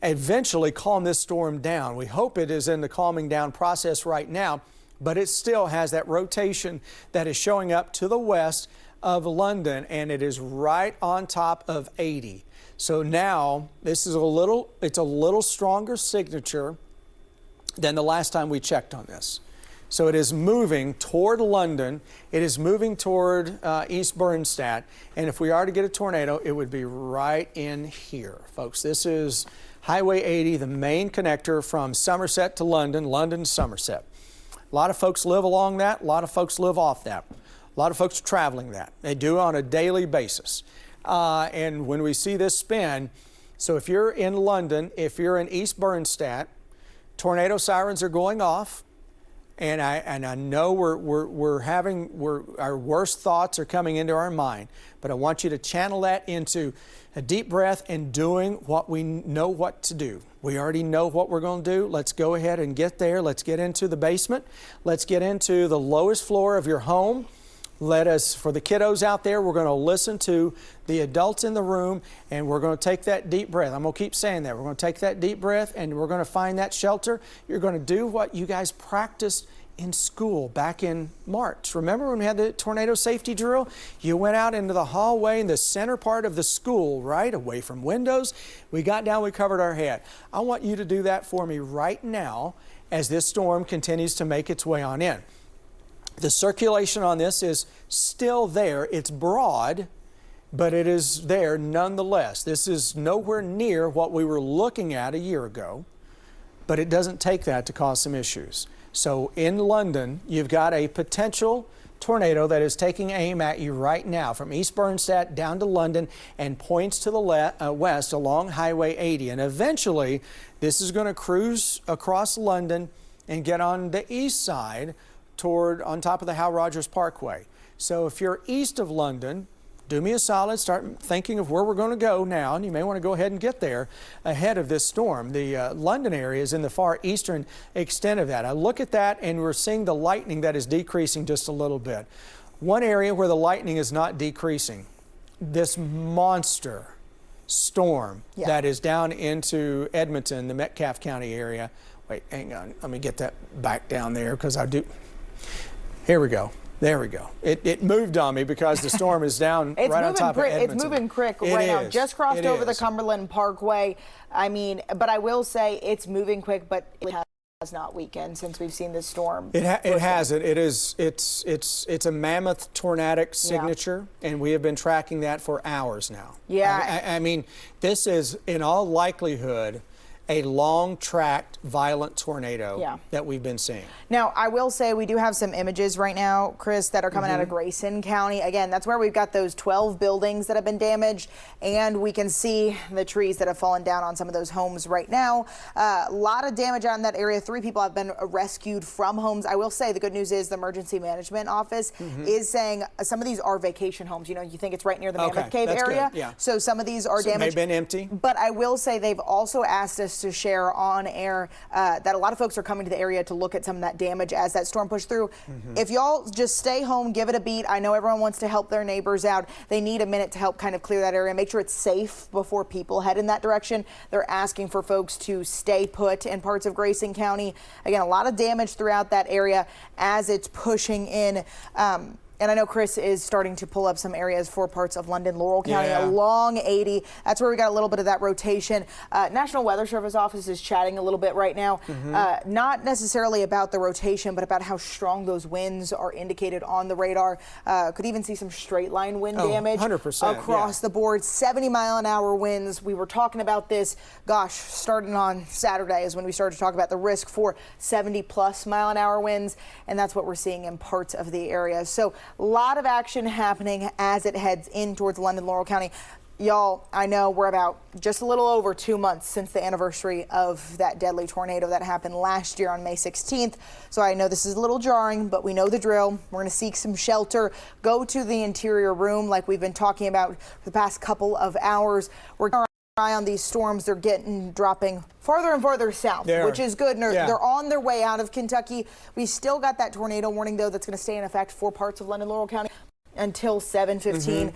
eventually calm this storm down. We hope it is in the calming down process right now, but it still has that rotation that is showing up to the west of London, and it is right on top of 80. So now this is it's a little stronger signature than the last time we checked on this. So it is moving toward London. It is moving toward East Bernstadt. And if we are to get a tornado, it would be right in here, folks. This is Highway 80, the main connector from Somerset to London, London to Somerset. A lot of folks live along that. A lot of folks live off that. A lot of folks are traveling that. They do on a daily basis. And when we see this spin, so if you're in London, if you're in East Bernstadt, tornado sirens are going off. And I know our worst thoughts are coming into our mind, but I want you to channel that into a deep breath and doing what we know what to do. We already know what we're going to do. Let's go ahead and get there. Let's get into the basement. Let's get into the lowest floor of your home. Let us, for the kiddos out there, we're going to listen to the adults in the room, and we're going to take that deep breath. I'm going to keep saying that. We're going to take that deep breath, and we're going to find that shelter. You're going to do what you guys practiced in school back in March. Remember when we had the tornado safety drill? You went out into the hallway in the center part of the school, right, away from windows. We got down, we covered our head. I want you to do that for me right now as this storm continues to make its way on in. The circulation on this is still there. It's broad, but it is there nonetheless. This is nowhere near what we were looking at a year ago, but it doesn't take that to cause some issues. So in London, you've got a potential tornado that is taking aim at you right now from East Bernstadt down to London and points to the west along Highway 80. And eventually, this is going to cruise across London and get on the east side on top of the Hal Rogers Parkway. So if you're east of London, do me a solid, start thinking of where we're going to go now, and you may want to go ahead and get there ahead of this storm. The London area is in the far eastern extent of that. I look at that, and we're seeing the lightning that is decreasing just a little bit. One area where the lightning is not decreasing, this monster storm that is down into Edmonton, the Metcalfe County area. Wait, hang on. Let me get that back down there because I do. Here we go. There we go. It moved on me because the storm is down right on top of Edmonton. It's moving quick right now. Just crossed over the Cumberland Parkway. I mean, but I will say it's moving quick, but it has not weakened since we've seen this storm. It hasn't. It's a mammoth tornadic signature, and we have been tracking that for hours now. Yeah. I mean, this is in all likelihood a long-tracked, violent tornado that we've been seeing. Now, I will say we do have some images right now, Chris, that are coming out of Grayson County. Again, that's where we've got those 12 buildings that have been damaged, and we can see the trees that have fallen down on some of those homes right now. A lot of damage on that area. 3 people have been rescued from homes. I will say the good news is the Emergency Management Office is saying some of these are vacation homes. You know, you think it's right near the Mammoth Cave area. Good. Yeah. So some of these are damaged. They've been empty. But I will say they've also asked us to share on air that a lot of folks are coming to the area to look at some of that damage as that storm pushed through. If y'all just stay home, give it a beat. I know everyone wants to help their neighbors out. They need a minute to help kind of clear that area, make sure it's safe before people head in that direction. They're asking for folks to stay put in parts of Grayson County. Again, a lot of damage throughout that area as it's pushing in. And I know Chris is starting to pull up some areas for parts of London, Laurel County, along 80. That's where we got a little bit of that rotation. National Weather Service office is chatting a little bit right now, not necessarily about the rotation, but about how strong those winds are indicated on the radar. Could even see some straight line wind damage 100%, across the board. 70-mile-an-hour winds. We were talking about this, gosh, starting on Saturday is when we started to talk about the risk for 70-plus-mile-an-hour winds, and that's what we're seeing in parts of the area. So a lot of action happening as it heads in towards London, Laurel County. Y'all, I know we're about just a little over 2 months since the anniversary of that deadly tornado that happened last year on May 16th. So I know this is a little jarring, but we know the drill. We're going to seek some shelter, go to the interior room like we've been talking about for the past couple of hours. We're going to eye on these storms. They're dropping farther and farther south, which is good. They're on their way out of Kentucky. We still got that tornado warning, though, that's going to stay in effect for parts of London, Laurel County until 7:15.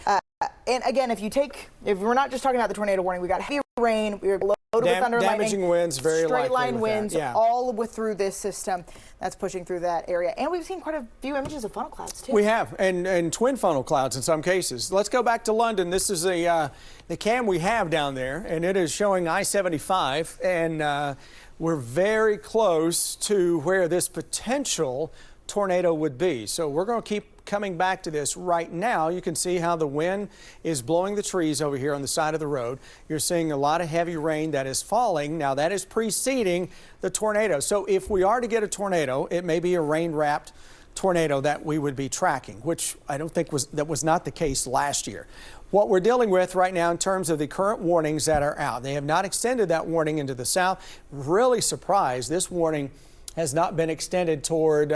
And again, if we're not just talking about the tornado warning, we got heavy rain, we were loaded with thunder, damaging lightning, winds, very straight likely line with winds, that. all through this system that's pushing through that area. And we've seen quite a few images of funnel clouds too. We have, and twin funnel clouds in some cases. Let's go back to London. This is the cam we have down there, and it is showing I-75, and we're very close to where this potential tornado would be. So we're going to keep coming back to this. Right now, you can see how the wind is blowing the trees over here on the side of the road. You're seeing a lot of heavy rain that is falling. Now, that is preceding the tornado. So if we are to get a tornado, it may be a rain-wrapped tornado that we would be tracking, which I don't think was not the case last year. What we're dealing with right now in terms of the current warnings that are out, they have not extended that warning into the south. Really surprised this warning has not been extended toward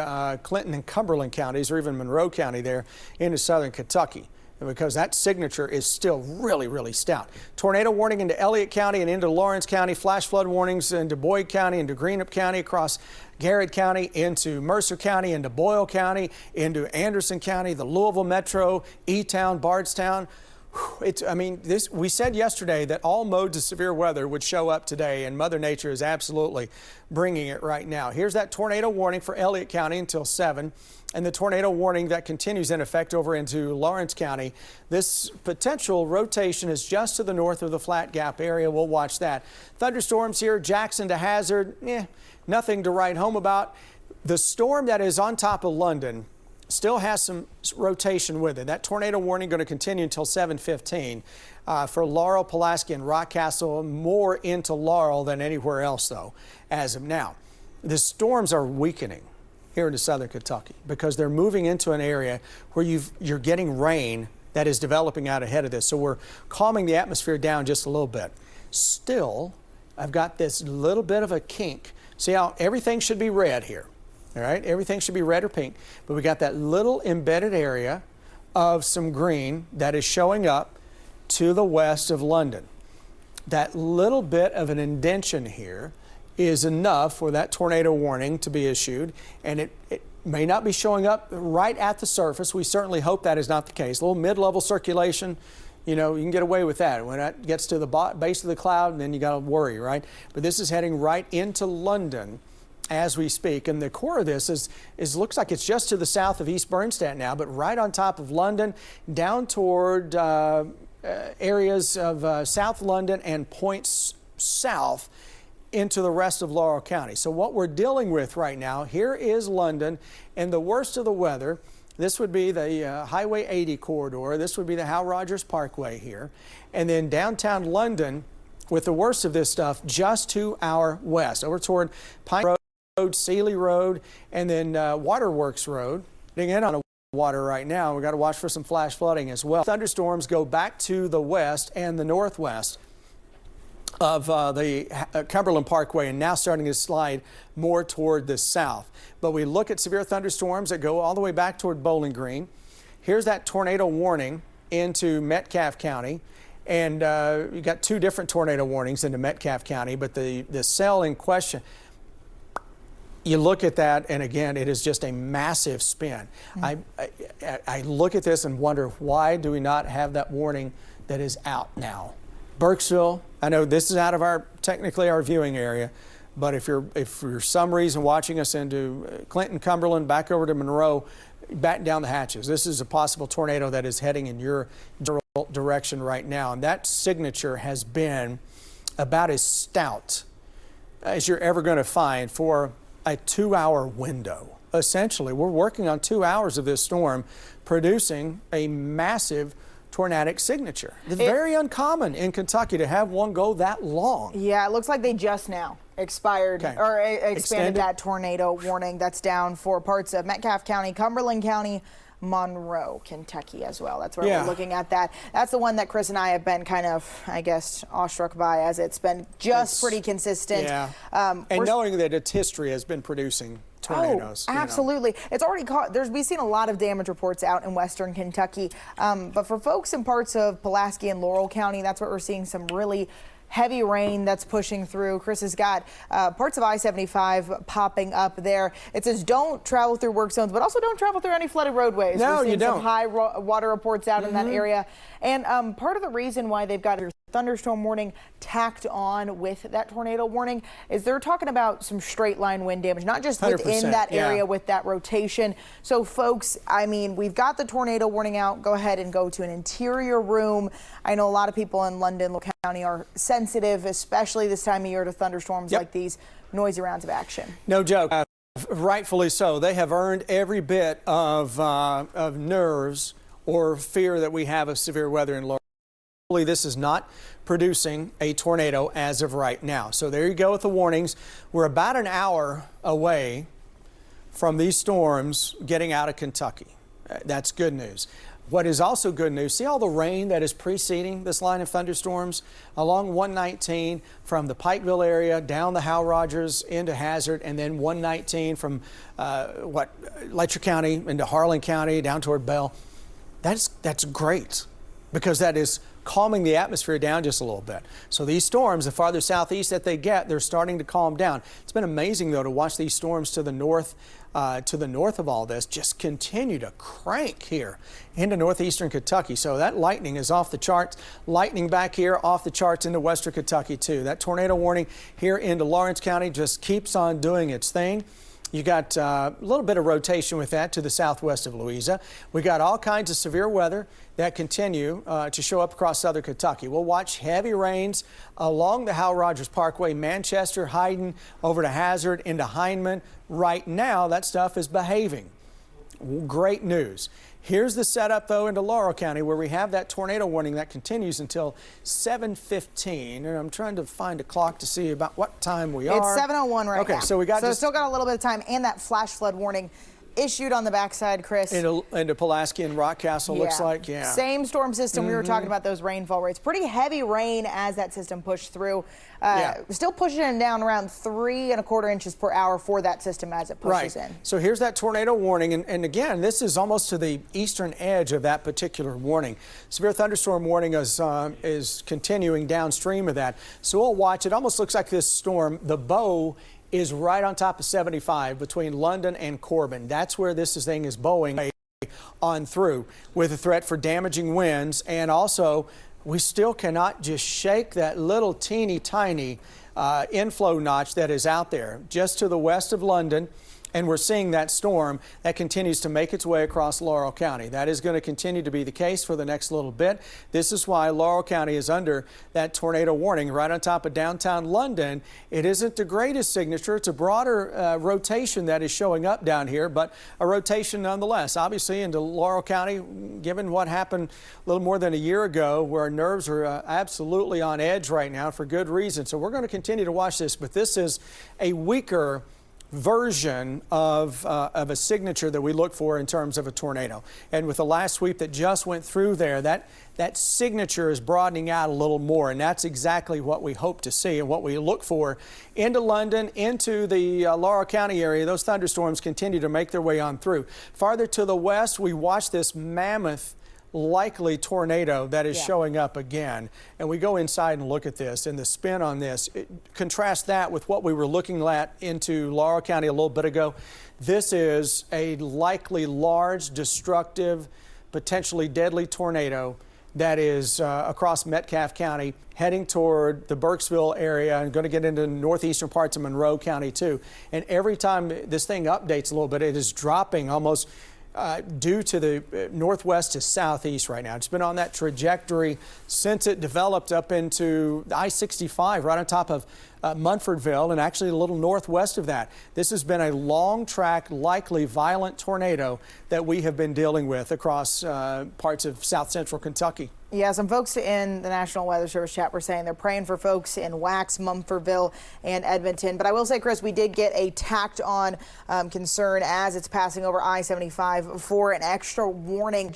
Clinton and Cumberland counties, or even Monroe County there into southern Kentucky, because that signature is still really, really stout. Tornado warning into Elliott County and into Lawrence County. Flash flood warnings into Boyd County, into Greenup County, across Garrett County, into Mercer County, into Boyle County, into Anderson County, the Louisville Metro, E-Town, Bardstown. We said yesterday that all modes of severe weather would show up today, and Mother Nature is absolutely bringing it right now. Here's that tornado warning for Elliott County until 7, and the tornado warning that continues in effect over into Lawrence County. This potential rotation is just to the north of the Flat Gap area. We'll watch that. Thunderstorms here, Jackson to Hazard, nothing to write home about. The storm that is on top of London still has some rotation with it. That tornado warning going to continue until 7:15 for Laurel, Pulaski, and Rockcastle. More into Laurel than anywhere else, though, as of now. The storms are weakening here into southern Kentucky because they're moving into an area where you're getting rain that is developing out ahead of this. So we're calming the atmosphere down just a little bit. Still, I've got this little bit of a kink. See how everything should be red here. All right, everything should be red or pink, but we got that little embedded area of some green that is showing up to the west of London. That little bit of an indentation here is enough for that tornado warning to be issued, and it may not be showing up right at the surface. We certainly hope that is not the case. A little mid-level circulation, you can get away with that. When that gets to the base of the cloud, then you got to worry, right? But this is heading right into London as we speak, and the core of this is looks like it's just to the south of East Bernstadt now, but right on top of London, down toward areas of South London and points south into the rest of Laurel County. So what we're dealing with right now, here is London, and the worst of the weather. This would be the Highway 80 corridor. This would be the Hal Rogers Parkway here, and then downtown London with the worst of this stuff just to our west, over toward Pine Road, Sealy Road, and then Waterworks Road. Getting in on the water right now. We've got to watch for some flash flooding as well. Thunderstorms go back to the west and the northwest of the Cumberland Parkway, and now starting to slide more toward the south. But we look at severe thunderstorms that go all the way back toward Bowling Green. Here's that tornado warning into Metcalfe County. And you got two different tornado warnings into Metcalfe County, but the cell in question, you look at that, and again, it is just a massive spin. I look at this and wonder, why do we not have that warning that is out now? Burkesville, I know this is out of technically our viewing area, but if for some reason watching us into Clinton, Cumberland, back over to Monroe, batten down the hatches. This is a possible tornado that is heading in your direction right now, and that signature has been about as stout as you're ever going to find for a 2-hour window. Essentially, we're working on 2 hours of this storm producing a massive tornadic signature. It's very uncommon in Kentucky to have one go that long. Yeah, it looks like they just now expanded that tornado warning that's down for parts of Metcalfe County, Cumberland County, Monroe, Kentucky as well. That's where we're looking at that. That's the one that Chris and I have been kind of, I guess, awestruck by, as it's been just pretty consistent. Yeah. And knowing that its history has been producing tornadoes. Oh, absolutely. It's already caught. We've seen a lot of damage reports out in western Kentucky. But for folks in parts of Pulaski and Laurel County, that's where we're seeing some really heavy rain that's pushing through. Chris has got parts of I-75 popping up there. It says don't travel through work zones, but also don't travel through any flooded roadways. No, we're seeing you don't. some high water reports out in that area. And part of the reason why they've got a thunderstorm warning tacked on with that tornado warning is they're talking about some straight line wind damage, not just within that area with that rotation. So folks, I mean, we've got the tornado warning out. Go ahead and go to an interior room. I know a lot of people in London County are sensitive, especially this time of year, to thunderstorms like these, noisy rounds of action. No joke. Rightfully so. They have earned every bit of nerves or fear that we have of severe weather in Laurel. This is not producing a tornado as of right now. So there you go with the warnings. We're about an hour away from these storms getting out of Kentucky. That's good news. What is also good news, see all the rain that is preceding this line of thunderstorms along 119 from the Pikeville area down the Hal Rogers into Hazard, and then 119 from Letcher County into Harlan County down toward Bell. That's great, because that is calming the atmosphere down just a little bit. So these storms, the farther southeast that they get, they're starting to calm down. It's been amazing, though, to watch these storms to the north of all this just continue to crank here into northeastern Kentucky. So that lightning is off the charts. Lightning back here off the charts into western Kentucky, too. That tornado warning here into Lawrence County just keeps on doing its thing. You got a little bit of rotation with that to the southwest of Louisa. We got all kinds of severe weather that continue to show up across southern Kentucky. We'll watch heavy rains along the Hal Rogers Parkway, Manchester, Hayden, over to Hazard, into Hindman. Right now, that stuff is behaving. Great news. Here's the setup, though, into Laurel County, where we have that tornado warning that continues until 7:15. And I'm trying to find a clock to see about what time we are. It's 7:01 right now. Okay, so we got still got a little bit of time, and that flash flood warning issued on the backside, Chris. Into Pulaski and Rockcastle, looks like, Same storm system. We were talking about those rainfall rates. Pretty heavy rain as that system pushed through. Still pushing it down around 3 1/4 inches per hour for that system as it pushes in. So here's that tornado warning. And again, this is almost to the eastern edge of that particular warning. Severe thunderstorm warning is continuing downstream of that. So we'll watch. It almost looks like this storm, the bow, is right on top of 75 between London and Corbin. That's where this thing is bowing on through, with a threat for damaging winds. And also, we still cannot just shake that little teeny tiny inflow notch that is out there just to the west of London. And we're seeing that storm that continues to make its way across Laurel County. That is going to continue to be the case for the next little bit. This is why Laurel County is under that tornado warning right on top of downtown London. It isn't the greatest signature. It's a broader rotation that is showing up down here, but a rotation nonetheless. Obviously, into Laurel County, given what happened a little more than a year ago, where our nerves are absolutely on edge right now for good reason. So we're going to continue to watch this, but this is a weaker version of a signature that we look for in terms of a tornado. And with the last sweep that just went through there, that signature is broadening out a little more, and that's exactly what we hope to see and what we look for into London, into the Laurel County area. Those thunderstorms continue to make their way on through. Farther to the west, we watch this mammoth likely tornado that is showing up again. And we go inside and look at this and the spin on this. Contrast that with what we were looking at into Laurel County a little bit ago. This is a likely large, destructive, potentially deadly tornado that is across Metcalfe County, heading toward the Burkesville area and going to get into northeastern parts of Monroe County too. And every time this thing updates a little bit, it is dropping almost due to the northwest to southeast right now. It's been on that trajectory since it developed up into I-65, right on top of Munfordville, and actually a little northwest of that. This has been a long track, likely violent tornado that we have been dealing with across parts of south central Kentucky. Yeah, some folks in the National Weather Service chat were saying they're praying for folks in Wax, Munfordville, and Edmonton. But I will say, Chris, we did get a tacked on concern as it's passing over I-75 for an extra warning.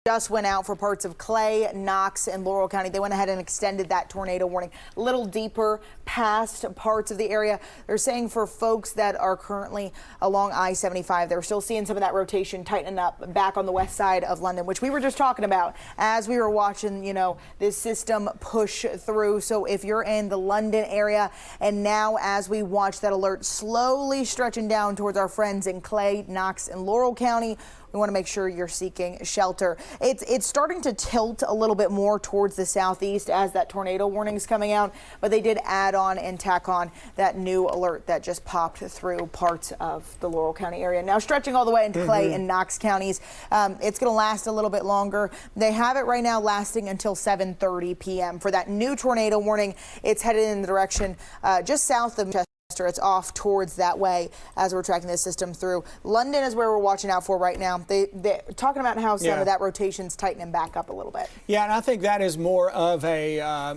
Just went out for parts of Clay, Knox, and Laurel County. They went ahead and extended that tornado warning a little deeper past parts of the area. They're saying for folks that are currently along I-75, they're still seeing some of that rotation tightening up back on the west side of London, which we were just talking about as we were watching, you know, this system push through. So if you're in the London area, and now as we watch that alert slowly stretching down towards our friends in Clay, Knox, and Laurel County, we want to make sure you're seeking shelter. It's starting to tilt a little bit more towards the southeast as that tornado warning is coming out, but they did add on and tack on that new alert that just popped through parts of the Laurel County area. Now stretching all the way into Clay and Knox counties. It's going to last a little bit longer. They have it right now lasting until 7:30 p.m. For that new tornado warning, it's headed in the direction just south of Chester. It's off towards that way as we're tracking this system through. London is where we're watching out for right now. They're talking about how some of that rotation's tightening back up a little bit. Yeah, and I think that is more of a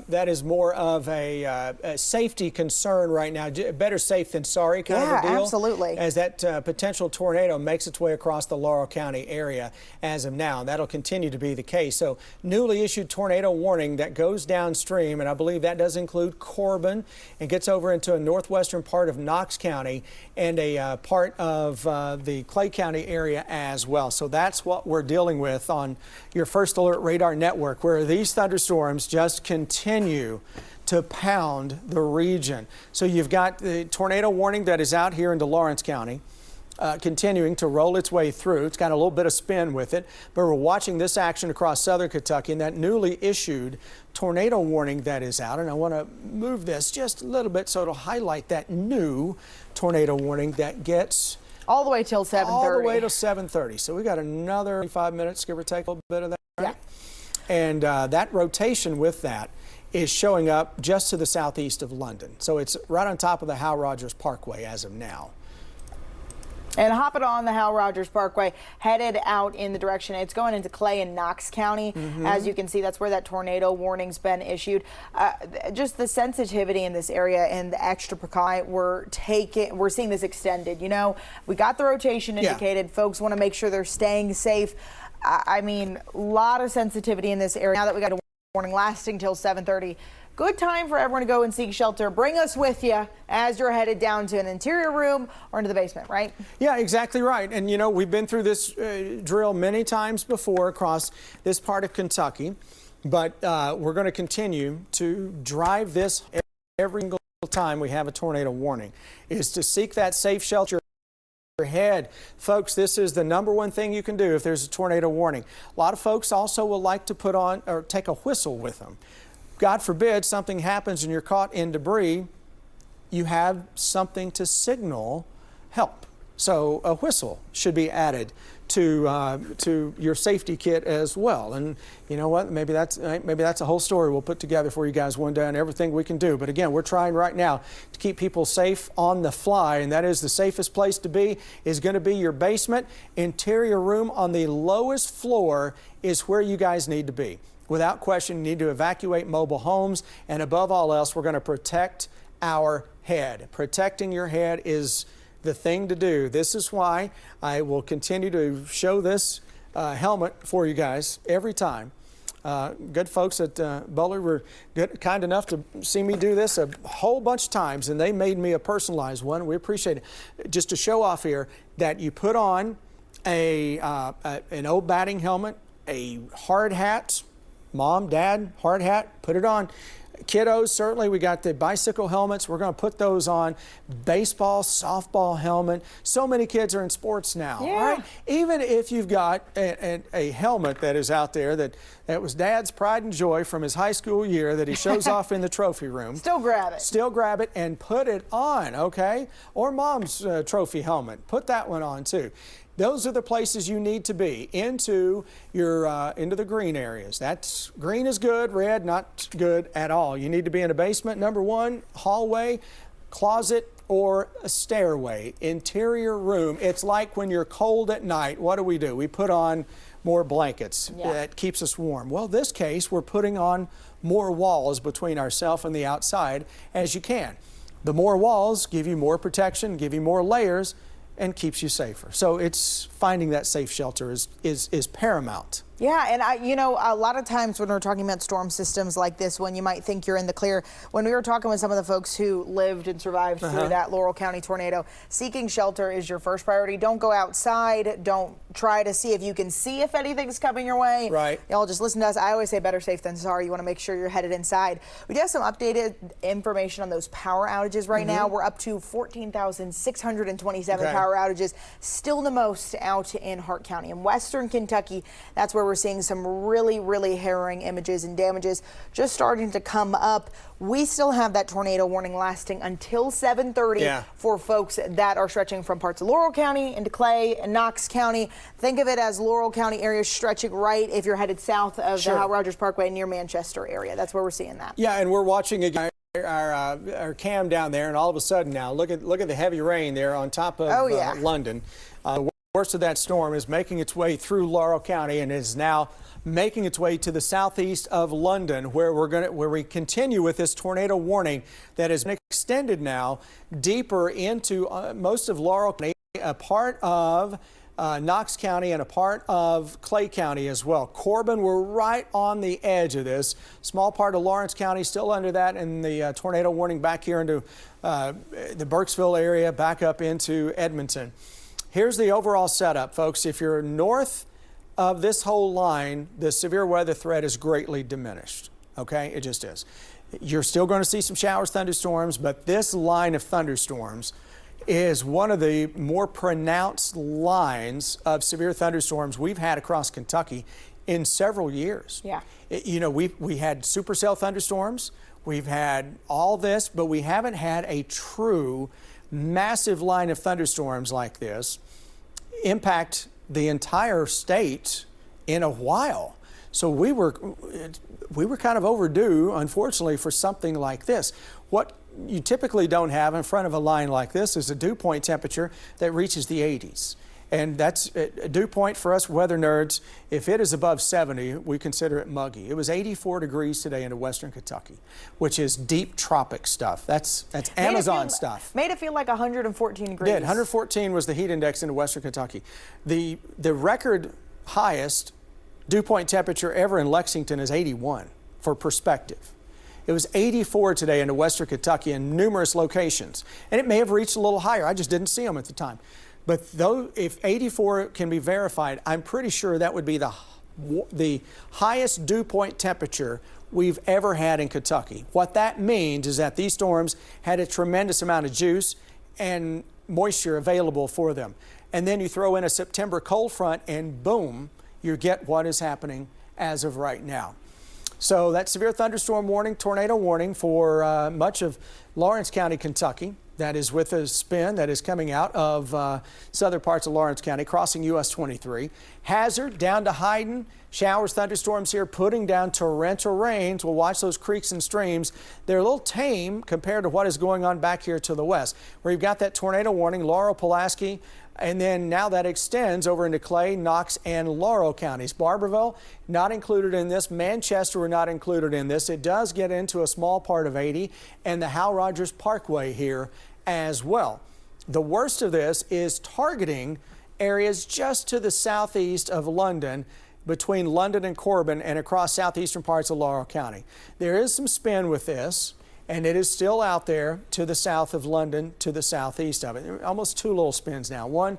safety concern right now. Better safe than sorry kind of a deal. Absolutely. As that potential tornado makes its way across the Laurel County area as of now. That'll continue to be the case. So newly issued tornado warning that goes downstream, and I believe that does include Corbin and gets over into a northwestern part of Knox County and a part of the Clay County area as well. So that's what we're dealing with on your First Alert Radar Network, where these thunderstorms just continue to pound the region. So you've got the tornado warning that is out here into Lawrence County. Continuing to roll its way through. It's got a little bit of spin with it, but we're watching this action across southern Kentucky and that newly issued tornado warning that is out. And I want to move this just a little bit so it'll highlight that new tornado warning that gets all the way till 7:30. All the way till 7:30. So we got another 5 minutes, give or take a little bit of that. Right? Yeah. And that rotation with that is showing up just to the southeast of London. So it's right on top of the Hal Rogers Parkway as of now. And hopping on the Hal Rogers Parkway, headed out in the direction, it's going into Clay and Knox County. As you can see, that's where that tornado warning's been issued. Just the sensitivity in this area and the extra precaution we're seeing this extended. You know, we got the rotation indicated. Folks want to make sure they're staying safe. I mean, a lot of sensitivity in this area. Now that we got a warning lasting till 7:30. Good time for everyone to go and seek shelter. Bring us with you as you're headed down to an interior room or into the basement, right? Yeah, exactly right. And, you know, we've been through this drill many times before across this part of Kentucky, but we're going to continue to drive this every single time we have a tornado warning, is to seek that safe shelter. Head. Folks, this is the number one thing you can do if there's a tornado warning. A lot of folks also will like to put on or take a whistle with them. God forbid something happens and you're caught in debris, you have something to signal help. So a whistle should be added to your safety kit as well. And you know what? Maybe that's a whole story we'll put together for you guys one day on everything we can do. But again, we're trying right now to keep people safe on the fly, and that is the safest place to be is going to be your basement. Interior room on the lowest floor is where you guys need to be. Without question, you need to evacuate mobile homes, and above all else, we're going to protect our head. Protecting your head is the thing to do. This is why I will continue to show this helmet for you guys every time. Good folks at Bowler were kind enough to see me do this a whole bunch of times, and they made me a personalized one. We appreciate it. Just to show off here that you put on an old batting helmet, a hard hat, mom, dad, hard hat, put it on. Kiddos, certainly we got the bicycle helmets. We're going to put those on. Baseball, softball helmet. So many kids are in sports now, right? Even if you've got a helmet that is out there that was Dad's pride and joy from his high school year that he shows off in the trophy room. Still grab it. Still grab it and put it on, okay? Or mom's trophy helmet. Put that one on too. Those are the places you need to be, into the green areas. That's green is good, red not good at all. all. You need to be in a basement, number one, hallway, closet, or a stairway, interior room. It's like when you're cold at night, what do? We put on more blankets. That keeps us warm. Well, this case, we're putting on more walls between ourselves and the outside as you can. The more walls give you more protection, give you more layers, and keeps you safer. So it's finding that safe shelter is paramount. Yeah, and you know, a lot of times when we're talking about storm systems like this one, you might think you're in the clear. When we were talking with some of the folks who lived and survived through that Laurel County tornado, seeking shelter is your first priority. Don't go outside. Don't try to see if you can see if anything's coming your way. Right. Y'all just listen to us. I always say better safe than sorry. You want to make sure you're headed inside. We do have some updated information on those power outages right now. We're up to 14,627 power outages, still the most out in Hart County. In western Kentucky, that's where we're seeing some really, really harrowing images and damages just starting to come up. We still have that tornado warning lasting until 7:30 for folks that are stretching from parts of Laurel County into Clay and Knox County. Think of it as Laurel County area stretching right if you're headed south of the Hal Rogers Parkway near Manchester area. That's where we're seing that. Yeah, and we're watching again our cam down there, and all of a sudden now, look at the heavy rain there on top of London. The worst of that storm is making its way through Laurel County and is now making its way to the southeast of London, where we continue with this tornado warning that has been extended now deeper into most of Laurel County, a part of Knox County, and a part of Clay County as well. Corbin, we're right on the edge of this. Small part of Lawrence County still under that, and the tornado warning back here into the Burkesville area, back up into Edmonton. Here's the overall setup, folks. If you're north of this whole line, the severe weather threat is greatly diminished. Okay, it just is. You're still going to see some showers, thunderstorms, but this line of thunderstorms is one of the more pronounced lines of severe thunderstorms we've had across Kentucky in several years. Yeah. You know, we had supercell thunderstorms, we've had all this, but we haven't had a true massive line of thunderstorms like this impact the entire state in a while. So we were kind of overdue, unfortunately, for something like this. What you typically don't have in front of a line like this is a dew point temperature that reaches the 80s. And that's a dew point for us weather nerds. If it is above 70, we consider it muggy. It was 84 degrees today in western Kentucky, which is deep tropic stuff. That's Amazon stuff. Made it feel like 114 degrees. Did. 114 was the heat index in western Kentucky. The record highest dew point temperature ever in Lexington is 81, for perspective. It was 84 today in western Kentucky in numerous locations. And it may have reached a little higher. I just didn't see them at the time. But though, if 84 can be verified, I'm pretty sure that would be the highest dew point temperature we've ever had in Kentucky. What that means is that these storms had a tremendous amount of juice and moisture available for them. And then you throw in a September cold front and boom, you get what is happening as of right now. So that severe thunderstorm warning, tornado warning for much of Lawrence County, Kentucky. That is with a spin that is coming out of southern parts of Lawrence County, crossing US 23. Hazard down to Hyden. Showers, thunderstorms here, putting down torrential rains. We'll watch those creeks and streams. They're a little tame compared to what is going on back here to the west, where you've got that tornado warning, Laurel, Pulaski, and then now that extends over into Clay, Knox, and Laurel counties. Barberville, not included in this. Manchester, we're not included in this. It does get into a small part of 80 and the Hal Rogers Parkway here as well. The worst of this is targeting areas just to the southeast of London, between London and Corbin, and across southeastern parts of Laurel County. There is some spin with this, and it is still out there to the south of London, to the southeast of it. Almost two little spins now. One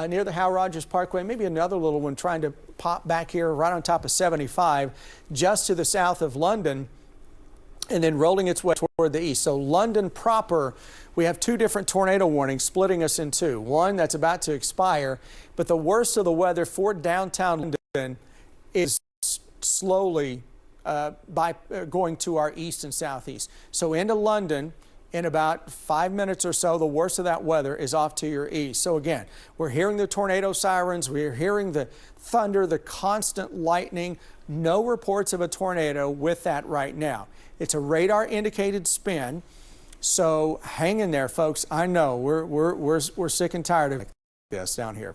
near the Hal Rogers Parkway, maybe another little one trying to pop back here right on top of 75, just to the south of London, and then rolling its way toward the east. So London proper, we have two different tornado warnings splitting us in two. One that's about to expire, but the worst of the weather for downtown London is slowly going to our east and southeast. So into London, In about 5 minutes or so, the worst of that weather is off to your east. So again, we're hearing the tornado sirens, we're hearing the thunder, the constant lightning. No reports of a tornado with that right now. It's a radar indicated spin. So hang in there, folks. I know we're sick and tired of this down here.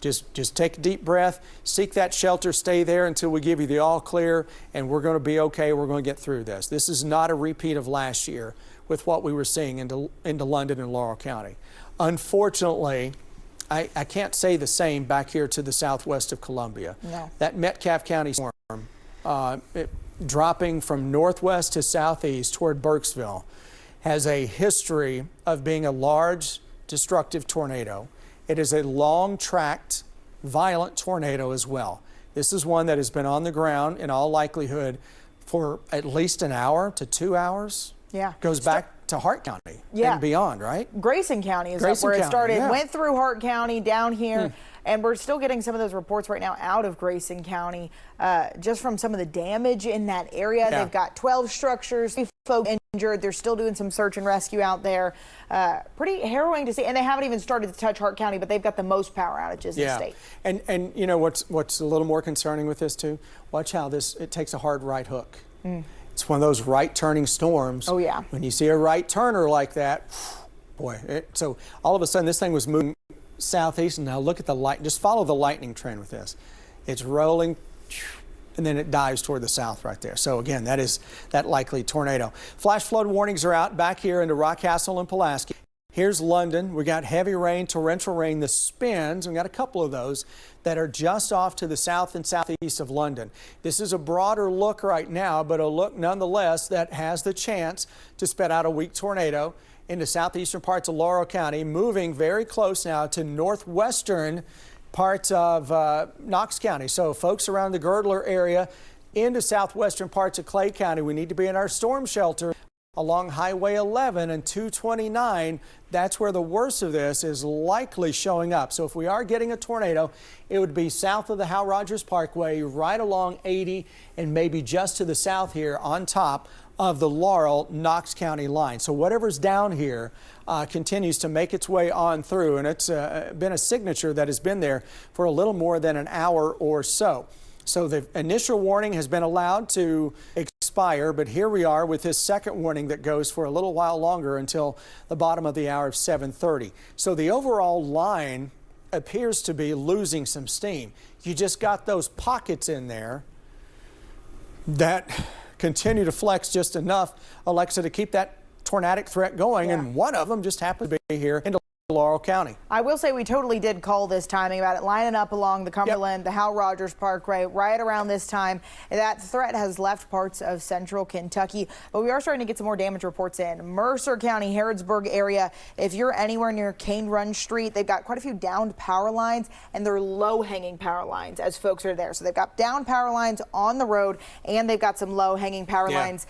Just take a deep breath, seek that shelter, stay there until we give you the all clear, and we're going to be okay. We're going to get through this. This is not a repeat of last year with what we were seeing into London and Laurel County. Unfortunately, I can't say the same back here to the southwest of Columbia. No. That Metcalfe County storm dropping from northwest to southeast toward Burkesville has a history of being a large, destructive tornado. It is a long-tracked, violent tornado as well. This is one that has been on the ground in all likelihood for at least an hour to 2 hours. Yeah. Goes back to Hart County and beyond, right? Grayson County is Grayson where it County, started. yeah. Went through Hart County, down here. And we're still getting some of those reports right now out of Grayson County, just from some of the damage in that area. Yeah. They've got 12 structures, 3 folks injured. They're still doing some search and rescue out there. Pretty harrowing to see. And they haven't even started to touch Hart County, but they've got the most power outages in the state. And you know what's a little more concerning with this too? Watch how it takes a hard right hook. It's one of those right turning storms. Oh yeah. When you see a right turner like that, boy. So all of a sudden this thing was moving southeast, and now look at the light. Just follow the lightning trend with this. It's rolling, and then it dives toward the south right there. So again, that is that likely tornado. Flash flood warnings are out back here into Rockcastle and Pulaski. Here's London. We got heavy rain, torrential rain, the spins. We got a couple of those that are just off to the south and southeast of London. This is a broader look right now, but a look nonetheless that has the chance to spit out a weak tornado into southeastern parts of Laurel County, moving very close now to northwestern parts of Knox County. So folks around the Girdler area into southwestern parts of Clay County, we need to be in our storm shelter along Highway 11 and 229. That's where the worst of this is likely showing up. So if we are getting a tornado, it would be south of the Hal Rogers Parkway, right along 80, and maybe just to the south here on top of the Laurel-Knox County line. So whatever's down here continues to make its way on through, and it's been a signature that has been there for a little more than an hour or so. So the initial warning has been allowed to expire, but here we are with this second warning that goes for a little while longer until the bottom of the hour of 7:30. So the overall line appears to be losing some steam. You just got those pockets in there that continue to flex just enough, Alexa, to keep that tornadic threat going, and one of them just happens to be here in Laurel County. I will say we totally did call this timing about it lining up along the Cumberland, the Hal Rogers Parkway, right around this time. That threat has left parts of central Kentucky, but we are starting to get some more damage reports in. Mercer County, Harrodsburg area. If you're anywhere near Cane Run Street, they've got quite a few downed power lines, and they're low-hanging power lines as folks are there. So they've got downed power lines on the road, and they've got some low-hanging power lines.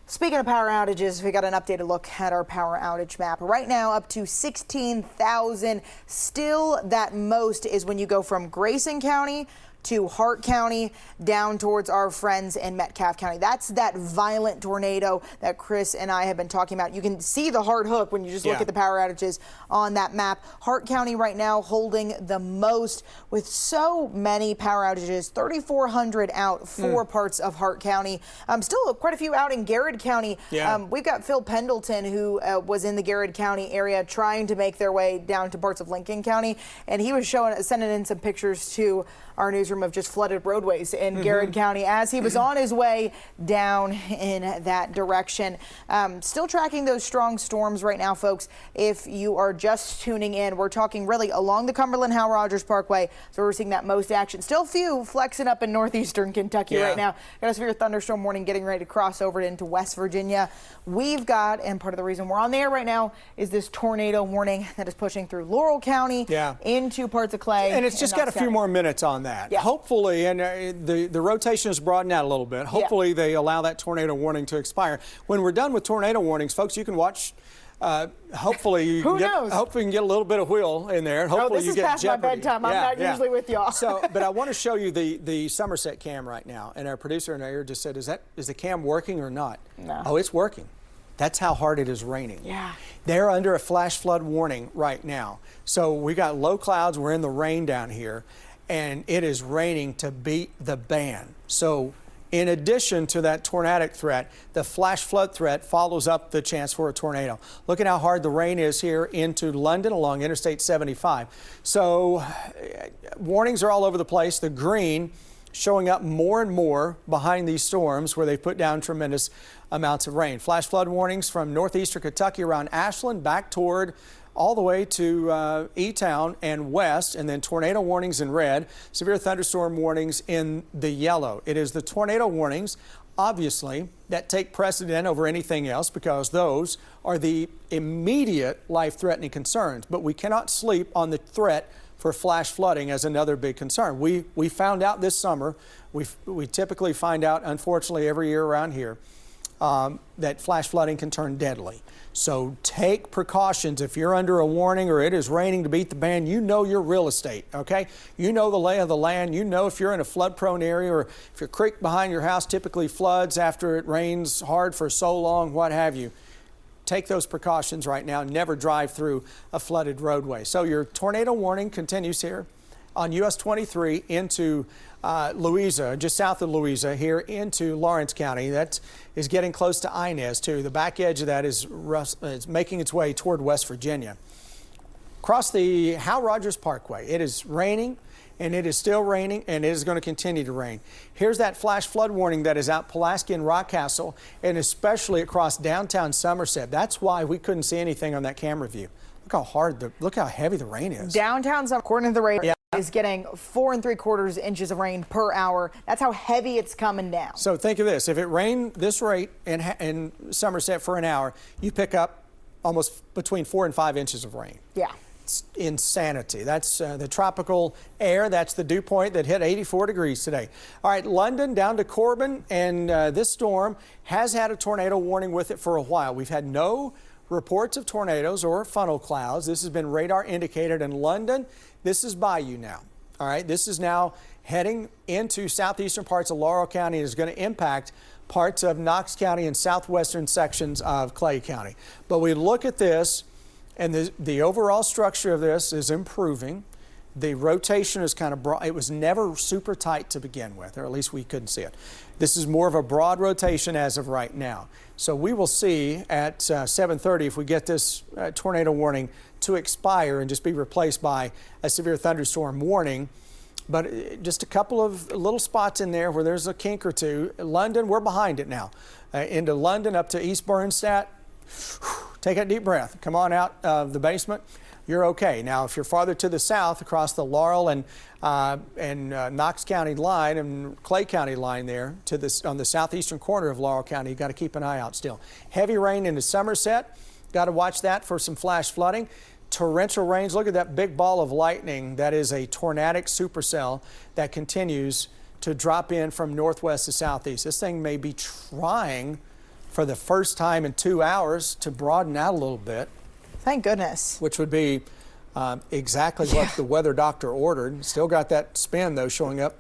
Speaking of power outages, we got an updated look at our power outage map. Right now, up to 16,000. Still, that most is when you go from Grayson County to Hart County down towards our friends in Metcalfe County. That's that violent tornado that Chris and I have been talking about. You can see the hard hook when you just look at the power outages on that map. Hart County right now holding the most with so many power outages, 3,400 out for parts of Hart County. Still quite a few out in Garrett County. We've got Phil Pendleton, who was in the Garrett County area trying to make their way down to parts of Lincoln County, and he was sending in some pictures to our newsroom of just flooded roadways in Garrett County as he was on his way down in that direction. Still tracking those strong storms right now, folks. If you are just tuning in, we're talking really along the Cumberland Hal Rogers Parkway. So we're seeing that most action. Still few flexing up in northeastern Kentucky right now. Got a severe thunderstorm warning getting ready to cross over into West Virginia. We've got, and part of the reason we're on the air right now is this tornado warning that is pushing through Laurel County into parts of Clay. And it's just got a few more minutes on that. Hopefully, and the rotation is broadened out a little bit. Hopefully they allow that tornado warning to expire. When we're done with tornado warnings, folks, you can watch. Hopefully you can get a little bit of wheel in there. Hopefully this is past my bedtime. I'm not usually with y'all. But I want to show you the Somerset cam right now. And our producer in our ear just said, is the cam working or not? No. Oh, it's working. That's how hard it is raining. Yeah. They're under a flash flood warning right now. So we got low clouds, we're in the rain down here, and it is raining to beat the band. So in addition to that tornadic threat, the flash flood threat follows up the chance for a tornado. Look at how hard the rain is here into London along Interstate 75. So warnings are all over the place. The green showing up more and more behind these storms where they put down tremendous amounts of rain. Flash flood warnings from northeastern Kentucky around Ashland back toward all the way to E-Town and west, and then tornado warnings in red, severe thunderstorm warnings in the yellow. It is the tornado warnings, obviously, that take precedent over anything else because those are the immediate life-threatening concerns. But we cannot sleep on the threat for flash flooding as another big concern. We found out this summer, we typically find out, unfortunately, every year around here, that flash flooding can turn deadly. So take precautions. If you're under a warning or it is raining to beat the band, you know your real estate, okay? You know the lay of the land. You know if you're in a flood-prone area or if your creek behind your house typically floods after it rains hard for so long, what have you. Take those precautions right now. Never drive through a flooded roadway. So your tornado warning continues here on US 23 into Louisa, just south of Louisa, here into Lawrence County. That is getting close to Inez, too. The back edge of that is making its way toward West Virginia. Across the Hal Rogers Parkway, it is raining, and it is still raining, and it is going to continue to rain. Here's that flash flood warning that is out Pulaski and Rockcastle, and especially across downtown Somerset. That's why we couldn't see anything on that camera view. Look how heavy the rain is. Downtown, according to the radar, yeah, is getting 4 3/4 inches of rain per hour. That's how heavy it's coming down. So think of this. If it rained this rate in Somerset for an hour, you pick up almost between 4 and 5 inches of rain. Yeah. It's insanity. That's the tropical air. That's the dew point that hit 84 degrees today. All right, London down to Corbin, and this storm has had a tornado warning with it for a while. We've had no reports of tornadoes or funnel clouds. This has been radar indicated in London. This is by you now. All right, this is now heading into southeastern parts of Laurel County and is going to impact parts of Knox County and southwestern sections of Clay County. But we look at this, and the overall structure of this is improving. The rotation is kind of broad. It was never super tight to begin with, or at least we couldn't see it. This is more of a broad rotation as of right now. So we will see at 7:30 if we get this tornado warning to expire and just be replaced by a severe thunderstorm warning. But just a couple of little spots in there where there's a kink or two. London, we're behind it now. Into London up to East Bernstadt. Take a deep breath. Come on out of the basement. You're okay. Now, if you're farther to the south across the Laurel and Knox County line and Clay County line there to this on the southeastern corner of Laurel County, you've got to keep an eye out still. Heavy rain into Somerset. Got to watch that for some flash flooding. Torrential rains. Look at that big ball of lightning. That is a tornadic supercell that continues to drop in from northwest to southeast. This thing may be trying for the first time in 2 hours to broaden out a little bit. Thank goodness. Which would be exactly what the weather doctor ordered. Still got that spin, though, showing up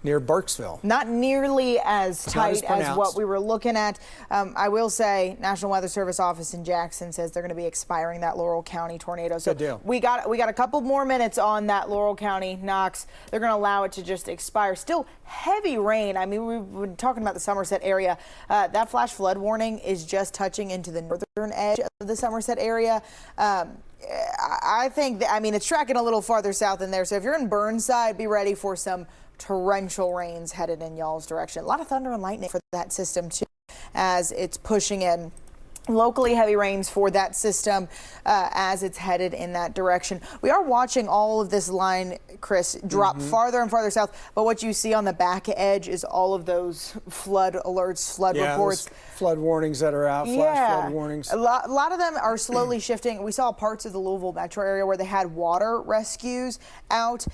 near Burkesville. Not nearly as tight as what we were looking at. I will say National Weather Service office in Jackson says they're going to be expiring that Laurel County tornado. So good deal. We got a couple more minutes on that Laurel County Knox. They're going to allow it to just expire. Still heavy rain. I mean, we've been talking about the Somerset area. That flash flood warning is just touching into the northern edge of the Somerset area. I think that, it's tracking a little farther south in there. So if you're in Burnside, be ready for some torrential rains headed in y'all's direction. A lot of thunder and lightning for that system too as it's pushing in. Locally heavy rains for that system as it's headed in that direction. We are watching all of this line, Chris, drop farther and farther south, but what you see on the back edge is all of those flood alerts, flood reports. Flood warnings that are out, flash flood warnings. A lot of them are slowly shifting. We saw parts of the Louisville metro area where they had water rescues out.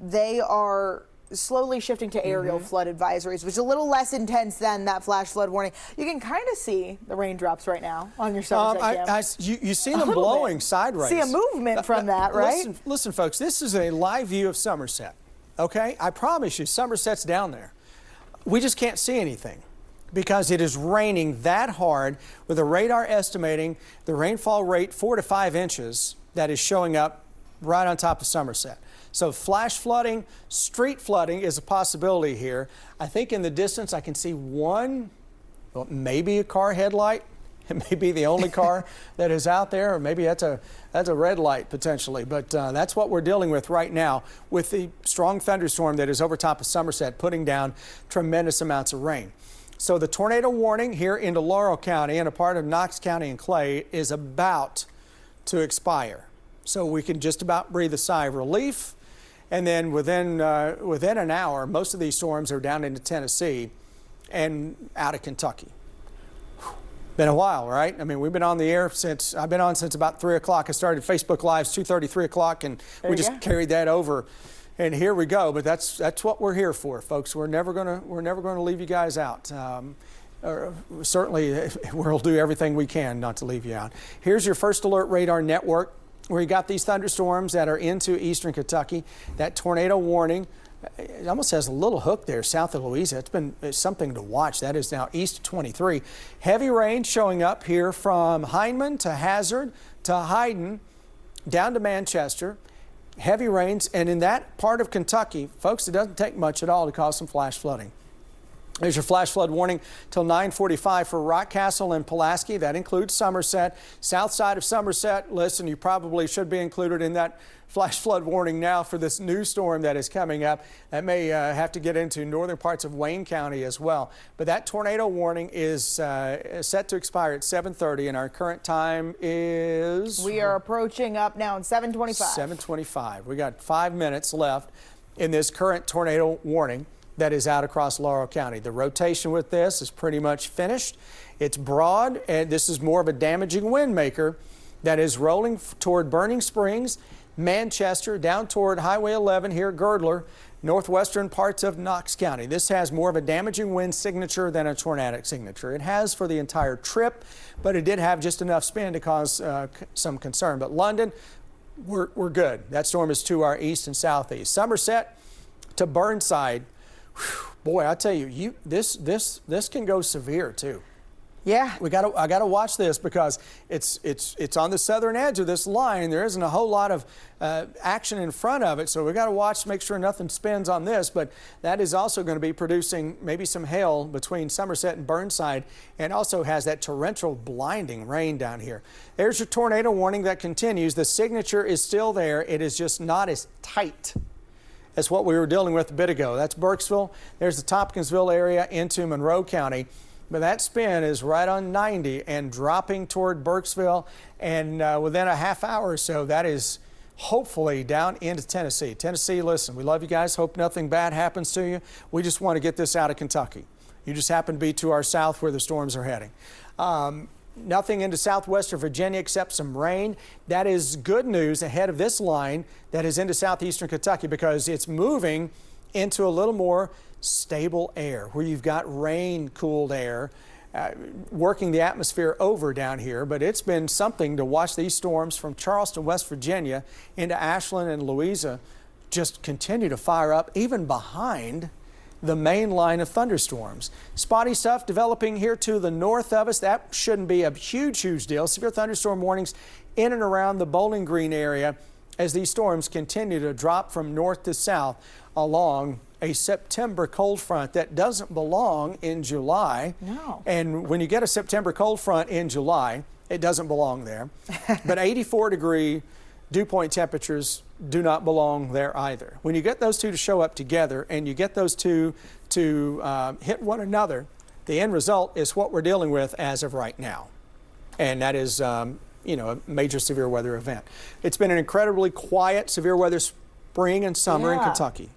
They are slowly shifting to aerial flood advisories, which is a little less intense than that flash flood warning. You can kind of see the raindrops right now on your Somerset cam. You see them blowing sideways. See a movement from that, right? Listen, folks, this is a live view of Somerset, okay? I promise you, Somerset's down there. We just can't see anything. because it is raining that hard, with the radar estimating the rainfall rate 4 to 5 inches that is showing up right on top of Somerset. So flash flooding, street flooding is a possibility here. I think in the distance I can see one, well, maybe a car headlight. It may be the only car that is out there, or maybe that's a red light potentially. But that's what we're dealing with right now with the strong thunderstorm that is over top of Somerset, putting down tremendous amounts of rain. So the tornado warning here into Laurel County and a part of Knox County and Clay is about to expire. So we can just about breathe a sigh of relief. And then within an hour, most of these storms are down into Tennessee and out of Kentucky. Been a while, right? I mean, we've been on the air since, I've been on since about 3 o'clock. I started Facebook Lives 2:30, 3 o'clock, and we just carried that over. And here we go. But that's what we're here for, folks. We're never gonna leave you guys out. Certainly, we'll do everything we can not to leave you out. Here's your First Alert Radar Network, where you got these thunderstorms that are into eastern Kentucky. That tornado warning. It almost has a little hook there south of Louisa. It's something to watch. That is now east of 23. Heavy rain showing up here from Hindman to Hazard to Hyden down to Manchester. Heavy rains, and in that part of Kentucky, folks, it doesn't take much at all to cause some flash flooding. There's your flash flood warning till 9:45 for Rockcastle and Pulaski. That includes Somerset. South side of Somerset, listen, you probably should be included in that flash flood warning now for this new storm that is coming up. That may have to get into northern parts of Wayne County as well. But that tornado warning is set to expire at 7:30, and our current time is? We are approaching up now in 7:25. 7:25. We got 5 minutes left in this current tornado warning that is out across Laurel County. The rotation with this is pretty much finished. It's broad, and this is more of a damaging wind maker that is rolling toward Burning Springs, Manchester, down toward Highway 11 here, Girdler, northwestern parts of Knox County. This has more of a damaging wind signature than a tornadic signature. It has for the entire trip, but it did have just enough spin to cause some concern. But London, we're good. That storm is to our east and southeast. Somerset to Burnside. Boy, I tell you, this can go severe too. Yeah, I gotta watch this because it's on the southern edge of this line. There isn't a whole lot of action in front of it, so we got to watch to make sure nothing spins on this. But that is also going to be producing maybe some hail between Somerset and Burnside, and also has that torrential, blinding rain down here. There's your tornado warning that continues. The signature is still there. It is just not as tight. That's what we were dealing with a bit ago. That's Burkesville. There's the Tompkinsville area into Monroe County. But that spin is right on 90 and dropping toward Burkesville. And within a half hour or so, that is hopefully down into Tennessee. Tennessee, listen, we love you guys. Hope nothing bad happens to you. We just want to get this out of Kentucky. You just happen to be to our south where the storms are heading. Nothing into southwestern Virginia except some rain. That is good news ahead of this line that is into southeastern Kentucky, because it's moving into a little more stable air where you've got rain-cooled air working the atmosphere over down here. But it's been something to watch these storms from Charleston, West Virginia into Ashland and Louisa just continue to fire up, even behind the main line of thunderstorms. Spotty stuff developing here to the north of us. That shouldn't be a huge deal. Severe thunderstorm warnings in and around the Bowling Green area as these storms continue to drop from north to south along a September cold front that doesn't belong in July. No. And when you get a September cold front in July, it doesn't belong there. But 84-degree dew point temperatures do not belong there either. When you get those two to show up together and you get those two to hit one another, the end result is what we're dealing with as of right now. And that is, a major severe weather event. It's been an incredibly quiet severe weather spring and summer in Kentucky.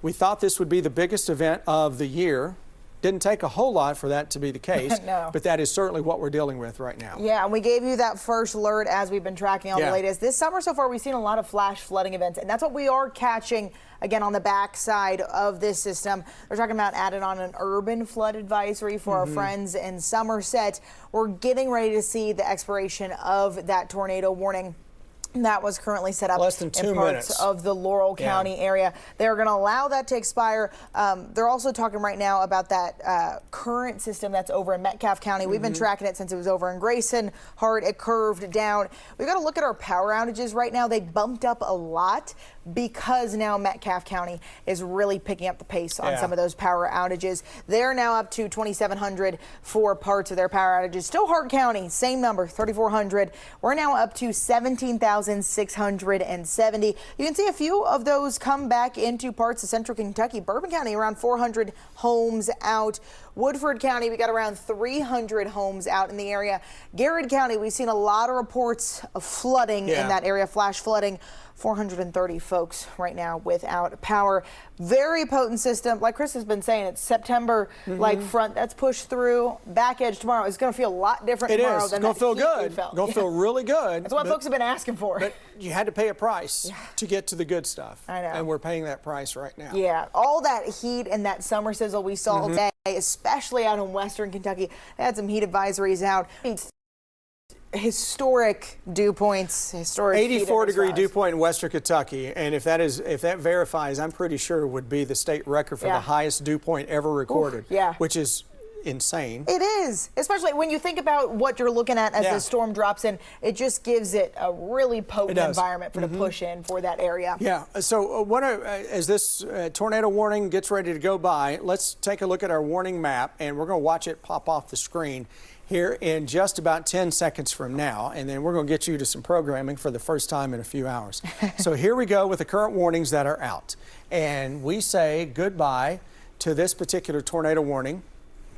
We thought this would be the biggest event of the year. Didn't take a whole lot for that to be the case, No. But that is certainly what we're dealing with right now. Yeah, and we gave you that first alert as we've been tracking all the latest. This summer so far, we've seen a lot of flash flooding events, and that's what we are catching again on the backside of this system. They're talking about adding on an urban flood advisory for our friends in Somerset. We're getting ready to see the expiration of that tornado warning. that was currently set up Less than 2 in parts minutes. of the Laurel County area. They're going to allow that to expire. They're also talking right now about that current system that's over in Metcalfe County. We've been tracking it since it was over in Grayson. Hart, it curved down. We've got to look at our power outages right now. They bumped up a lot because now Metcalfe County is really picking up the pace on some of those power outages. They're now up to 2,700 for parts of their power outages. Still Hart County, same number, 3,400. We're now up to 17,670. You can see a few of those come back into parts of central Kentucky. Bourbon County, around 400 homes out. Woodford County, we got around 300 homes out in the area. Garrett County, we've seen a lot of reports of flooding in that area, flash flooding. 430 folks right now without power. Very potent system. Like Chris has been saying, it's September like front that's pushed through. Back edge tomorrow. It's going to feel a lot different tomorrow than it's going to feel good. It's going to feel really good. That's what folks have been asking for. But you had to pay a price to get to the good stuff. I know. And we're paying that price right now. Yeah, all that heat and that summer sizzle we saw today, especially out in western Kentucky. They had some heat advisories out. Historic dew points, 84-degree dew point in western Kentucky, and if that verifies, I'm pretty sure it would be the state record for the highest dew point ever recorded. Which is insane. It is, especially when you think about what you're looking at as the storm drops in. It just gives it a really potent environment for the push in for that area. Yeah. So as this tornado warning gets ready to go by, let's take a look at our warning map, and we're going to watch it pop off the screen here in just about 10 seconds from now, and then we're going to get you to some programming for the first time in a few hours. So here we go with the current warnings that are out, and we say goodbye to this particular tornado warning.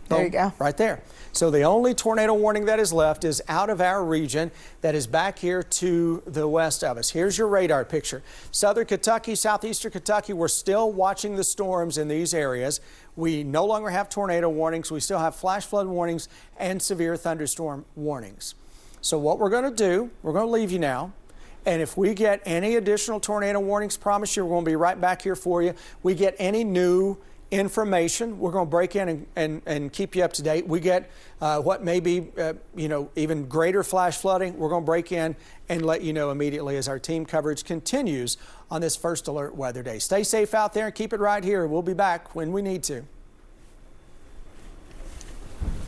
There you go. Right there. So the only tornado warning that is left is out of our region, that is back here to the west of us. Here's your radar picture. Southern Kentucky, southeastern Kentucky, we're still watching the storms in these areas. We no longer have tornado warnings. We still have flash flood warnings and severe thunderstorm warnings. So what we're going to do, we're going to leave you now. And if we get any additional tornado warnings, promise you we're going to be right back here for you. We get any new information, we're going to break in and keep you up to date. We get what may be, even greater flash flooding. We're going to break in and let you know immediately as our team coverage continues on this First Alert Weather Day. Stay safe out there and keep it right here. We'll be back when we need to.